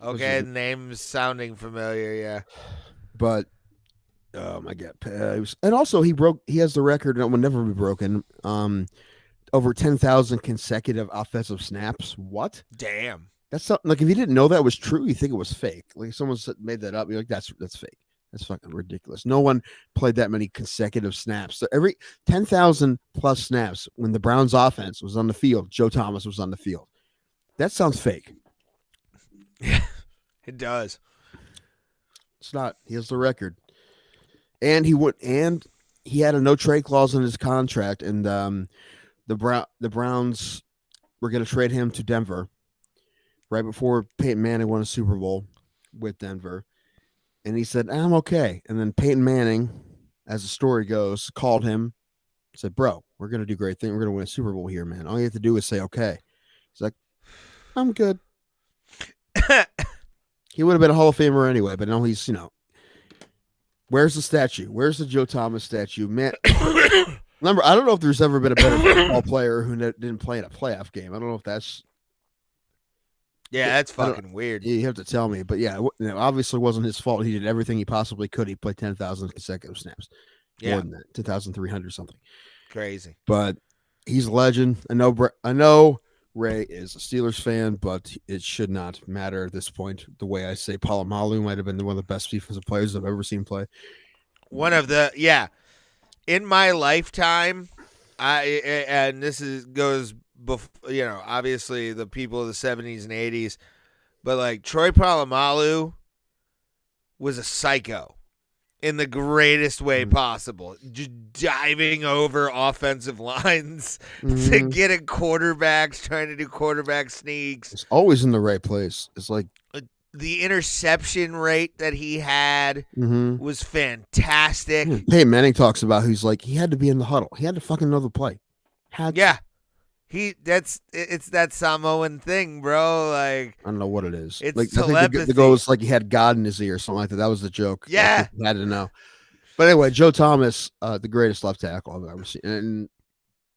Okay, name's sounding familiar, yeah. But oh my God, and also he has the record that will never be broken. Over 10,000 consecutive offensive snaps. What? Damn. That's something like if you didn't know that was true, you think it was fake. Like someone made that up. You're like, that's fake. That's fucking ridiculous. No one played that many consecutive snaps. So every 10,000 plus snaps when the Browns offense was on the field, Joe Thomas was on the field. That sounds fake. Yeah, it does. It's not. He has the record. And he had a no trade clause in his contract, and the Browns were going to trade him to Denver right before Peyton Manning won a Super Bowl with Denver. And he said, I'm okay. And then Peyton Manning, as the story goes, called him, said, bro, we're going to do great things. We're going to win a Super Bowl here, man. All you have to do is say, okay. He's like, I'm good. He would have been a Hall of Famer anyway, but now he's, where's the statue? Where's the Joe Thomas statue? Man, remember, I don't know if there's ever been a better football player who didn't play in a playoff game. I don't know if that's. Yeah, that's fucking weird. You have to tell me. But yeah, obviously it wasn't his fault. He did everything he possibly could. He played 10,000 consecutive snaps. Yeah. More than that, 2,300 something. Crazy. But he's a legend. I know Ray is a Steelers fan, but it should not matter at this point. The way I say Polamalu might have been one of the best defensive players I've ever seen play. One of the, in my lifetime, and this goes before, obviously the people of the 70s and 80s, but like Troy Polamalu was a psycho. in the greatest way possible. Just diving over offensive lines to get at quarterbacks, trying to do quarterback sneaks. It's always in the right place. It's like the interception rate that he had was fantastic. Peyton Manning talks about he's like, he had to be in the huddle. He had to fucking know the play. It's that Samoan thing, bro. Like, I don't know what it is. It's like, telepathy. I think the goal was like he had God in his ear or something like that. That was the joke. Yeah. He had to know. But anyway, Joe Thomas, the greatest left tackle I've ever seen. And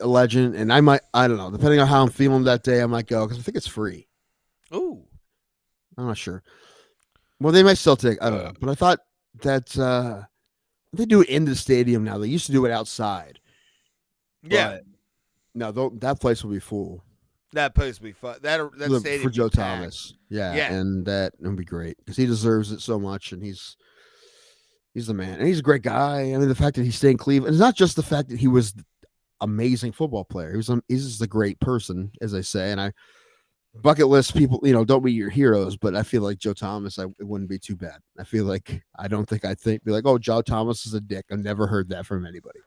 a legend. And I don't know, depending on how I'm feeling that day, I might go because I think it's free. Ooh. I'm not sure. Well, they might still take, I don't know. But I thought that they do it in the stadium now. They used to do it outside. Yeah. No, that place will be full. That place will be fun. That stadium for Joe packed. Thomas. Yeah. And that would be great because he deserves it so much. And he's the man. And he's a great guy. I mean, the fact that he stayed in Cleveland, it's not just the fact that he was amazing football player. He's just a great person, as I say. And bucket list people, don't be your heroes, but I feel like Joe Thomas, it wouldn't be too bad. I feel like, I don't think I'd be like, oh, Joe Thomas is a dick. I've never heard that from anybody.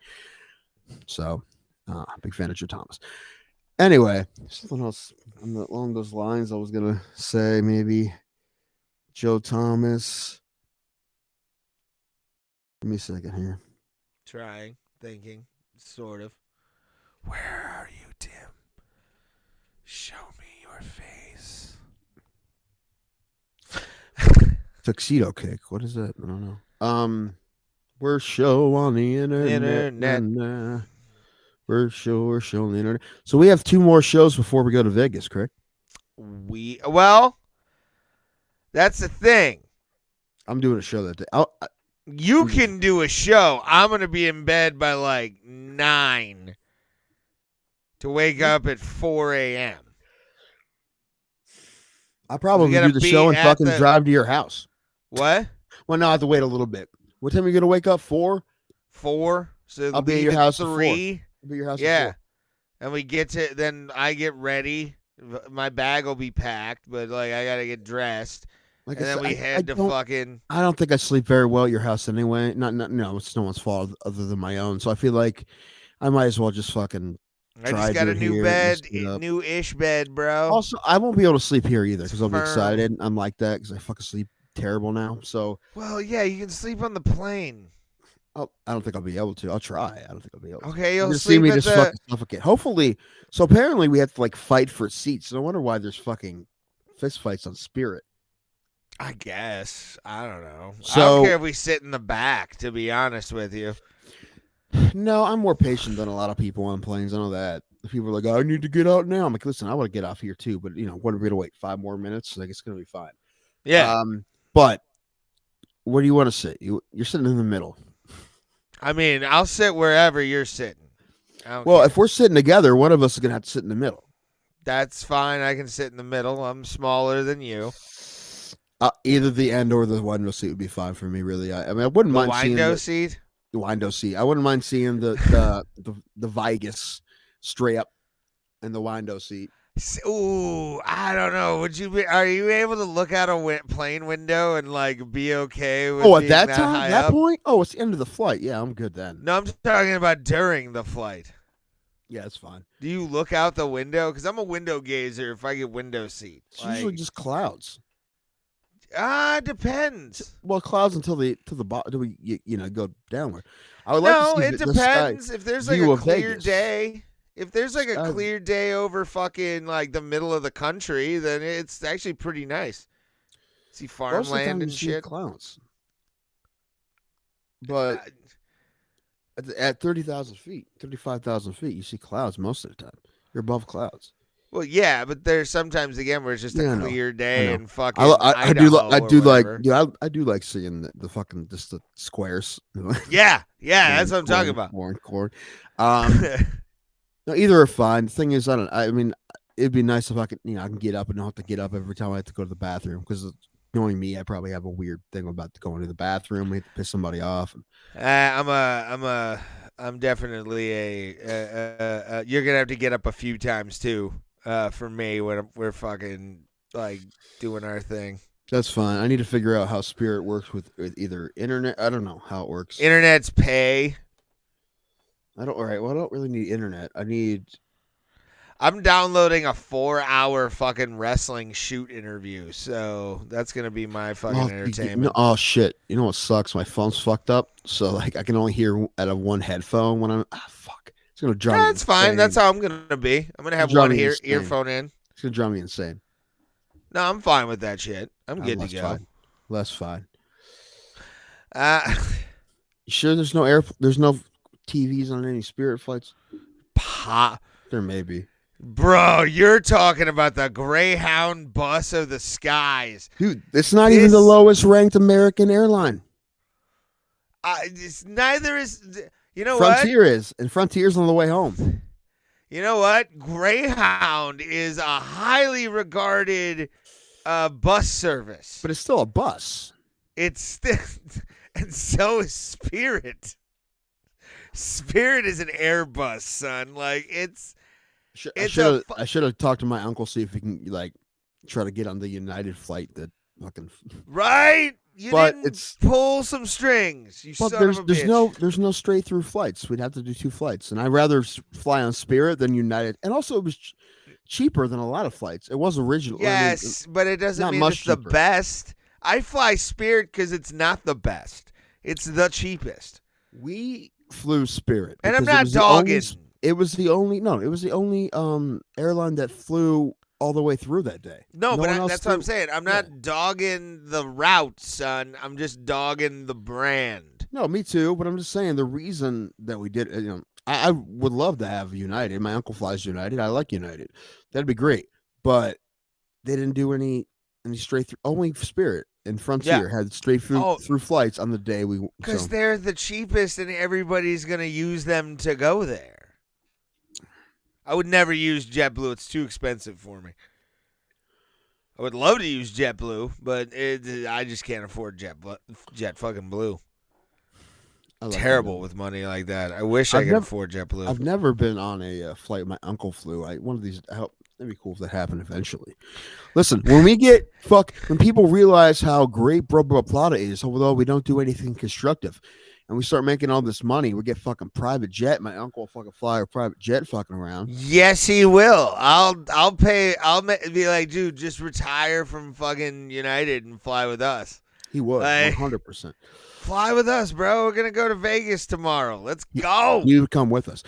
So, big fan of Joe Thomas. Anyway, something else along those lines I was going to say, maybe Joe Thomas. Give me a second here. Trying, thinking, sort of. Where are you, Tim? Show me your face. Tuxedo Kick. What is that? I don't know. We're show on the internet. We're show on the internet. So we have 2 more shows before we go to Vegas, correct? Well, that's the thing. I'm doing a show that day. You can do a show. I'm going to be in bed by like 9 to wake up at 4 a.m. I'll probably do the show and fucking drive to your house. What? Well, no, I have to wait a little bit. What time are you going to wake up? 4? 4. So I'll be at your house 3. at 4. I'll be at your house at 4. And we get to, then I get ready. My bag will be packed, but like I got to get dressed. Like and then we head to fucking. I don't think I sleep very well at your house anyway. No, it's no one's fault other than my own. So I feel like I might as well just fucking. I just got a new bed, new-ish bed, bro. Also, I won't be able to sleep here either because I'll be excited. I'm like that because I fucking sleep terrible now. So. Well, yeah, you can sleep on the plane. I don't think I'll be able to. I'll try. I don't think I'll be able to. Okay, you'll see me just fucking suffocate. Hopefully. So apparently we have to like fight for seats. And I wonder why there's fucking fist fights on Spirit. I guess. I don't know. So, I don't care if we sit in the back, to be honest with you. No, I'm more patient than a lot of people on planes. I know that. People are like, I need to get out now. I'm like, listen, I want to get off here too. But, what are we going to wait 5 more minutes? Like, it's going to be fine. Yeah. But where do you want to sit? You're sitting in the middle. I mean, I'll sit wherever you're sitting. Well, if we're sitting together, one of us is going to have to sit in the middle. That's fine. I can sit in the middle. I'm smaller than you. Either the end or the window seat would be fine for me, really. I mean, I wouldn't mind seeing the seat. The window seat. I wouldn't mind seeing the Vegas straight up in the window seat. Ooh, I don't know. Are you able to look out a plane window and like be okay with? Oh, at that time, that up? point. Oh, it's the end of the flight. Yeah, I'm good then. No, I'm talking about during the flight. Yeah, it's fine. Do you look out the window? Because I'm a window gazer. If I get window seat, it's usually just clouds. Depends. Well, clouds until the bottom. Do we go downward? I would like to see it depends. If there's like a clear day, if there's like a clear day over fucking like the middle of the country, then it's actually pretty nice. See farmland and shit. Clouds. But at 30,000 feet, 35,000 feet, you see clouds most of the time. You're above clouds. Well, yeah, but there's sometimes again where it's just a clear day and fucking. I do like seeing the fucking just the squares. Yeah, that's what I'm talking about. Corn. No, either are fine. The thing is, I mean, it'd be nice if I could, I can get up and not have to get up every time I have to go to the bathroom because knowing me, I probably have a weird thing about going to the bathroom. We have to piss somebody off. I'm definitely you're gonna have to get up a few times too. For me, when we're fucking like doing our thing. That's fine. I need to figure out how Spirit works with either internet. I don't know how it works. Internet's pay. All right. Well, I don't really need internet. I'm downloading a 4-hour fucking wrestling shoot interview, so that's gonna be my fucking entertainment. Oh shit! You know what sucks? My phone's fucked up, so like I can only hear out of one headphone when I'm. Fuck! It's gonna drive me. That's fine. That's how I'm gonna be. I'm gonna have one earphone in. It's gonna drive me insane. No, I'm fine with that shit. I'm good to go. Fine. Less fine. You sure there's no TVs on any Spirit flights? There may be. Bro, you're talking about the Greyhound bus of the skies. Dude, it's not even the lowest ranked American airline. Neither is, you know Frontier is, and Frontier's on the way home. You know what? Greyhound is a highly regarded bus service. But it's still a bus. It's still, and so is Spirit. Spirit is an Airbus, son. Like I should have talked to my uncle, see if he can like try to get on the United flight that fucking right. You didn't pull some strings. You son of a bitch. There's no straight through flights. We'd have to do 2 flights, and I'd rather fly on Spirit than United. And also, it was cheaper than a lot of flights. It was original. Yes, but it doesn't mean it's the best. I fly Spirit because it's not the best. It's the cheapest. We flew Spirit, and I'm not dogging. It was the only airline that flew all the way through that day. No, but that's what I'm saying. I'm not dogging the route, son. I'm just dogging the brand. No, me too. But I'm just saying the reason that we did, I would love to have United. My uncle flies United. I like United. That'd be great. But they didn't do any straight through. Only Spirit and Frontier had straight through flights on the day we. Because they're the cheapest, and everybody's gonna use them to go there. I would never use JetBlue. It's too expensive for me. I would love to use JetBlue, but I just can't afford Jet fucking Blue. Terrible with money like that. I wish I could afford JetBlue. I've never been on a flight my uncle flew. One of these. That'd be cool if that happened eventually. Listen, when people realize how great Bro Plata is, although we don't do anything constructive, and we start making all this money, we get fucking private jet. My uncle will fucking fly a private jet fucking around. Yes, he will. I'll pay. I'll be like, dude, just retire from fucking United and fly with us. He would, 100%. Fly with us, bro. We're gonna go to Vegas tomorrow. Let's go. You come with us.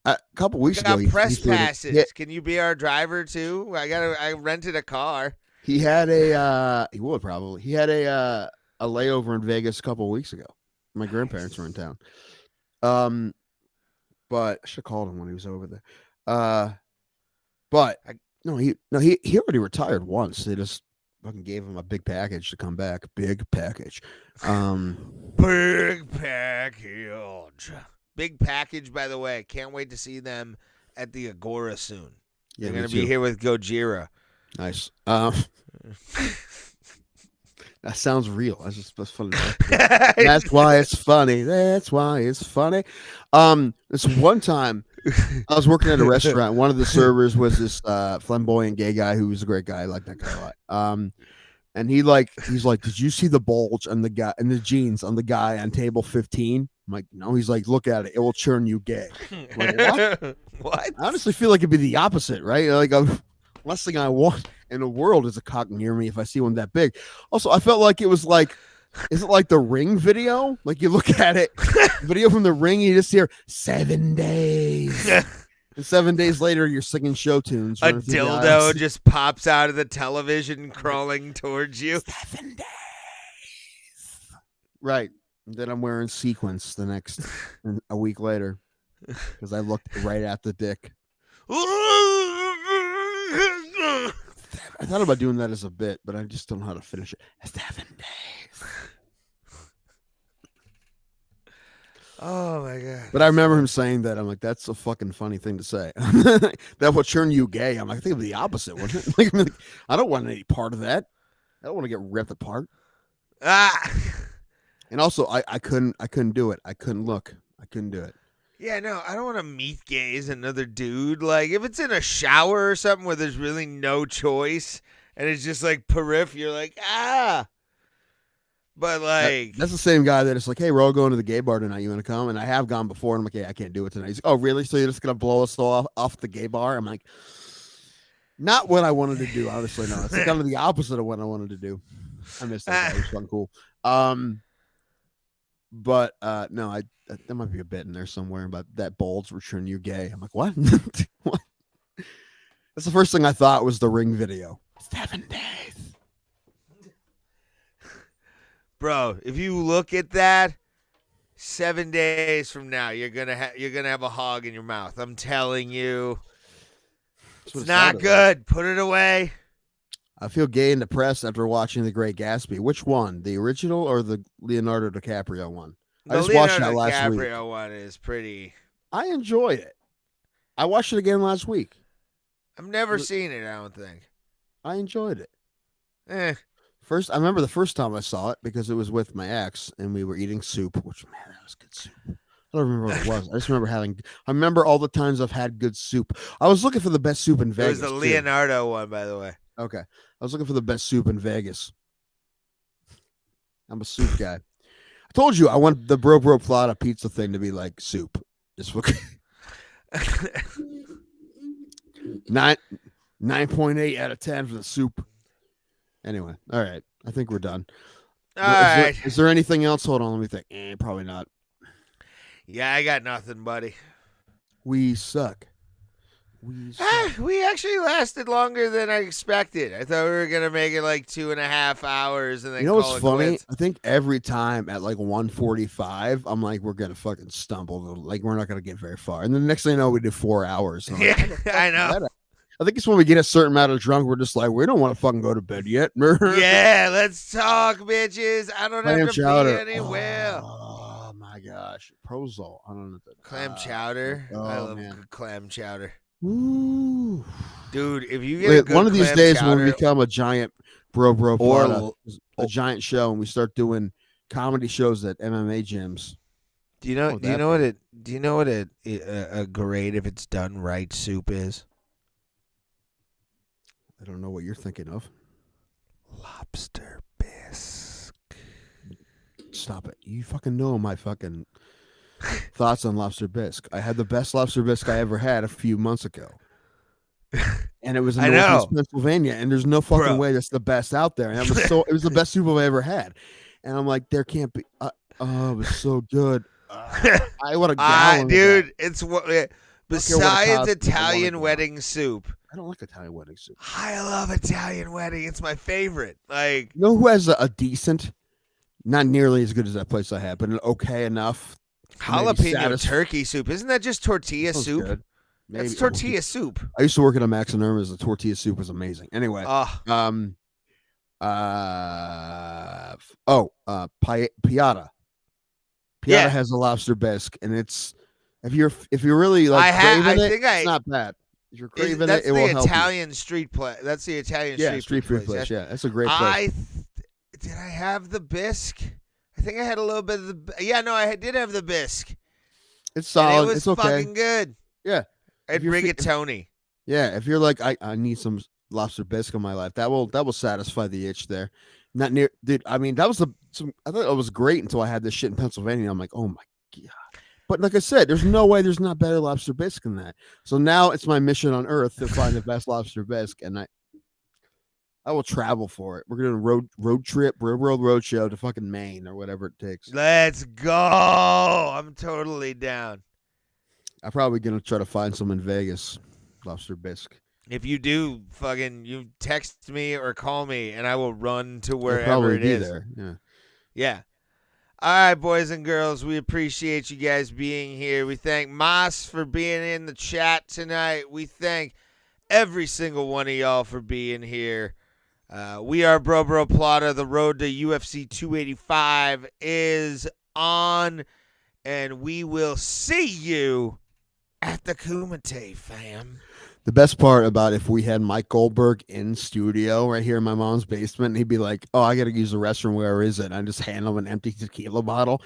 A couple weeks ago, press passes. Can you be our driver too? I rented a car. He had he would probably. He had a layover in Vegas a couple weeks ago. My grandparents were in town. But I should have called him when he was over there. He already retired once. They just fucking gave him a big package to come back. Big package. Big package. Big package, by the way. Can't wait to see them at the Agora soon. Yeah, they're going to be here with Gojira. Nice. That sounds real. That's funny. That's why it's funny. That's why it's funny. This one time, I was working at a restaurant. One of the servers was this flamboyant gay guy who was a great guy. I like that guy a lot. And he's like, did you see the bulge on the guy and the jeans on the guy on table 15? I'm like, no. He's like, look at it. It will turn you gay. I'm like, what? What? I honestly feel like it'd be the opposite, right? Like, last thing I want in the world is a cock near me if I see one that big. Also, I felt like it was like, is it like the Ring video? Like you look at it, video from the Ring, you just hear 7 days. And 7 days later, you're singing show tunes. A dildo just pops out of the television crawling towards you. 7 days. Right. And then I'm wearing sequins a week later because I looked right at the dick. I thought about doing that as a bit, but I just don't know how to finish it. 7 days. Oh my god! But I remember him saying that. I'm like, that's a fucking funny thing to say. That would turn you gay. I'm like, I think it'd be the opposite, wouldn't it? Like, I don't want any part of that. I don't want to get ripped apart. And also, I couldn't do it. I couldn't look. I couldn't do it. Yeah, no, I don't want to meet gaze another dude. Like, if it's in a shower or something where there's really no choice and it's just like peripheral. You're like, ah. But like, that's the same guy that is like, hey, we're all going to the gay bar tonight. You want to come? And I have gone before. And I'm like, hey, I can't do it tonight. He's like, oh, really? So you're just gonna blow us off the gay bar? I'm like, not what I wanted to do. Obviously, no. It's kind of the opposite of what I wanted to do. I missed that. It was fun, cool. But no, there might be a bit in there somewhere about that bulge return you gay. I'm like, what? What? That's the first thing I thought was the Ring video. 7 days. bro, if you look at that, 7 days from now, you're gonna have a hog in your mouth. I'm telling you, it's not good. Like. Put it away. I feel gay and depressed after watching The Great Gatsby. Which one, the original or the Leonardo DiCaprio one? I just watched that last week. The DiCaprio one is pretty. I enjoy it. I watched it again last week. I've never seen it. I don't think. I enjoyed it. First, I remember the first time I saw it because it was with my ex and we were eating soup. Which, man, that was good soup. I don't remember what it was. I just remember I remember all the times I've had good soup. I was looking for the best soup in Vegas. It was the Leonardo one, by the way. Okay. I was looking for the best soup in Vegas. I'm a soup guy. I told you I want the Bro Plata pizza thing to be like soup. Just look. 9.8 out of 10 for the soup. Anyway, all right. I think we're done. All right. Is there anything else? Hold on, let me think. Probably not. Yeah, I got nothing, buddy. We suck. We actually lasted longer than I expected. I thought we were gonna make it like 2.5 hours, and then you know what's funny? Quits. I think every time at like 1:45, I'm like, we're gonna fucking stumble. Like we're not gonna get very far. And then the next thing I know, we did 4 hours. Yeah, like, I know. I think it's when we get a certain amount of drunk, we're just like, we don't want to fucking go to bed yet. Yeah, let's talk, bitches. I don't have to chowder. be anywhere. Oh my gosh, Prozol. I don't know. Clam chowder. Oh, I love man. clam chowder. Ooh. Dude, if you get a good one of these days chowder, when we become a giant bro a giant show and we start doing comedy shows at MMA gyms. Do you know what a great, if it's done right, soup is? I don't know what you're thinking of. Lobster bisque. Stop it. You fucking know my fucking thoughts on lobster bisque. I had the best lobster bisque I ever had a few months ago. And it was in Northeast Pennsylvania, and there's no fucking way that's the best out there. And it was the best soup I've ever had. And I'm like, there can't be. It was so good. I want a gallon. Dude, it's what besides Italian wedding soup. I don't like Italian wedding soup. I love Italian wedding. It's my favorite. Like, you know who has a decent, not nearly as good as that place I had, but an okay enough jalapeno turkey soup? Isn't that just tortilla soup? Good. Maybe. It's tortilla soup. I used to work at a Max and Irma's. The tortilla soup was amazing. Anyway, Piata. Piata has a lobster bisque, and it's if you're really like craving it's not bad. If you're craving it will help. That's the Italian street place. That's the Italian street food place. Yeah, that's a great place. Did I have the bisque? I think I had a little bit of the. Yeah, no, I did have the bisque. It's solid. And it was it's okay. Fucking good. Yeah. At rigatoni. Yeah, if you're like, I need some lobster bisque in my life, that will satisfy the itch there. Not near, dude. I mean, that was I thought it was great until I had this shit in Pennsylvania. I'm like, oh my god. But like I said, there's no way there's not better lobster bisque than that. So now it's my mission on earth to find the best lobster bisque, and I will travel for it. We're gonna road trip, road show to fucking Maine or whatever it takes. Let's go. I'm totally down. I'm probably gonna try to find some in Vegas, lobster bisque. If you do, you text me or call me, and I will run to wherever it is. There. Yeah. All right, boys and girls, we appreciate you guys being here. We thank Mas for being in the chat tonight. We thank every single one of y'all for being here. We are Bro Plata. The road to UFC 285 is on, and we will see you at the Kumite, fam. The best part about if we had Mike Goldberg in studio right here in my mom's basement, and he'd be like, oh, I got to use the restroom. Where is it? And I just hand him an empty tequila bottle.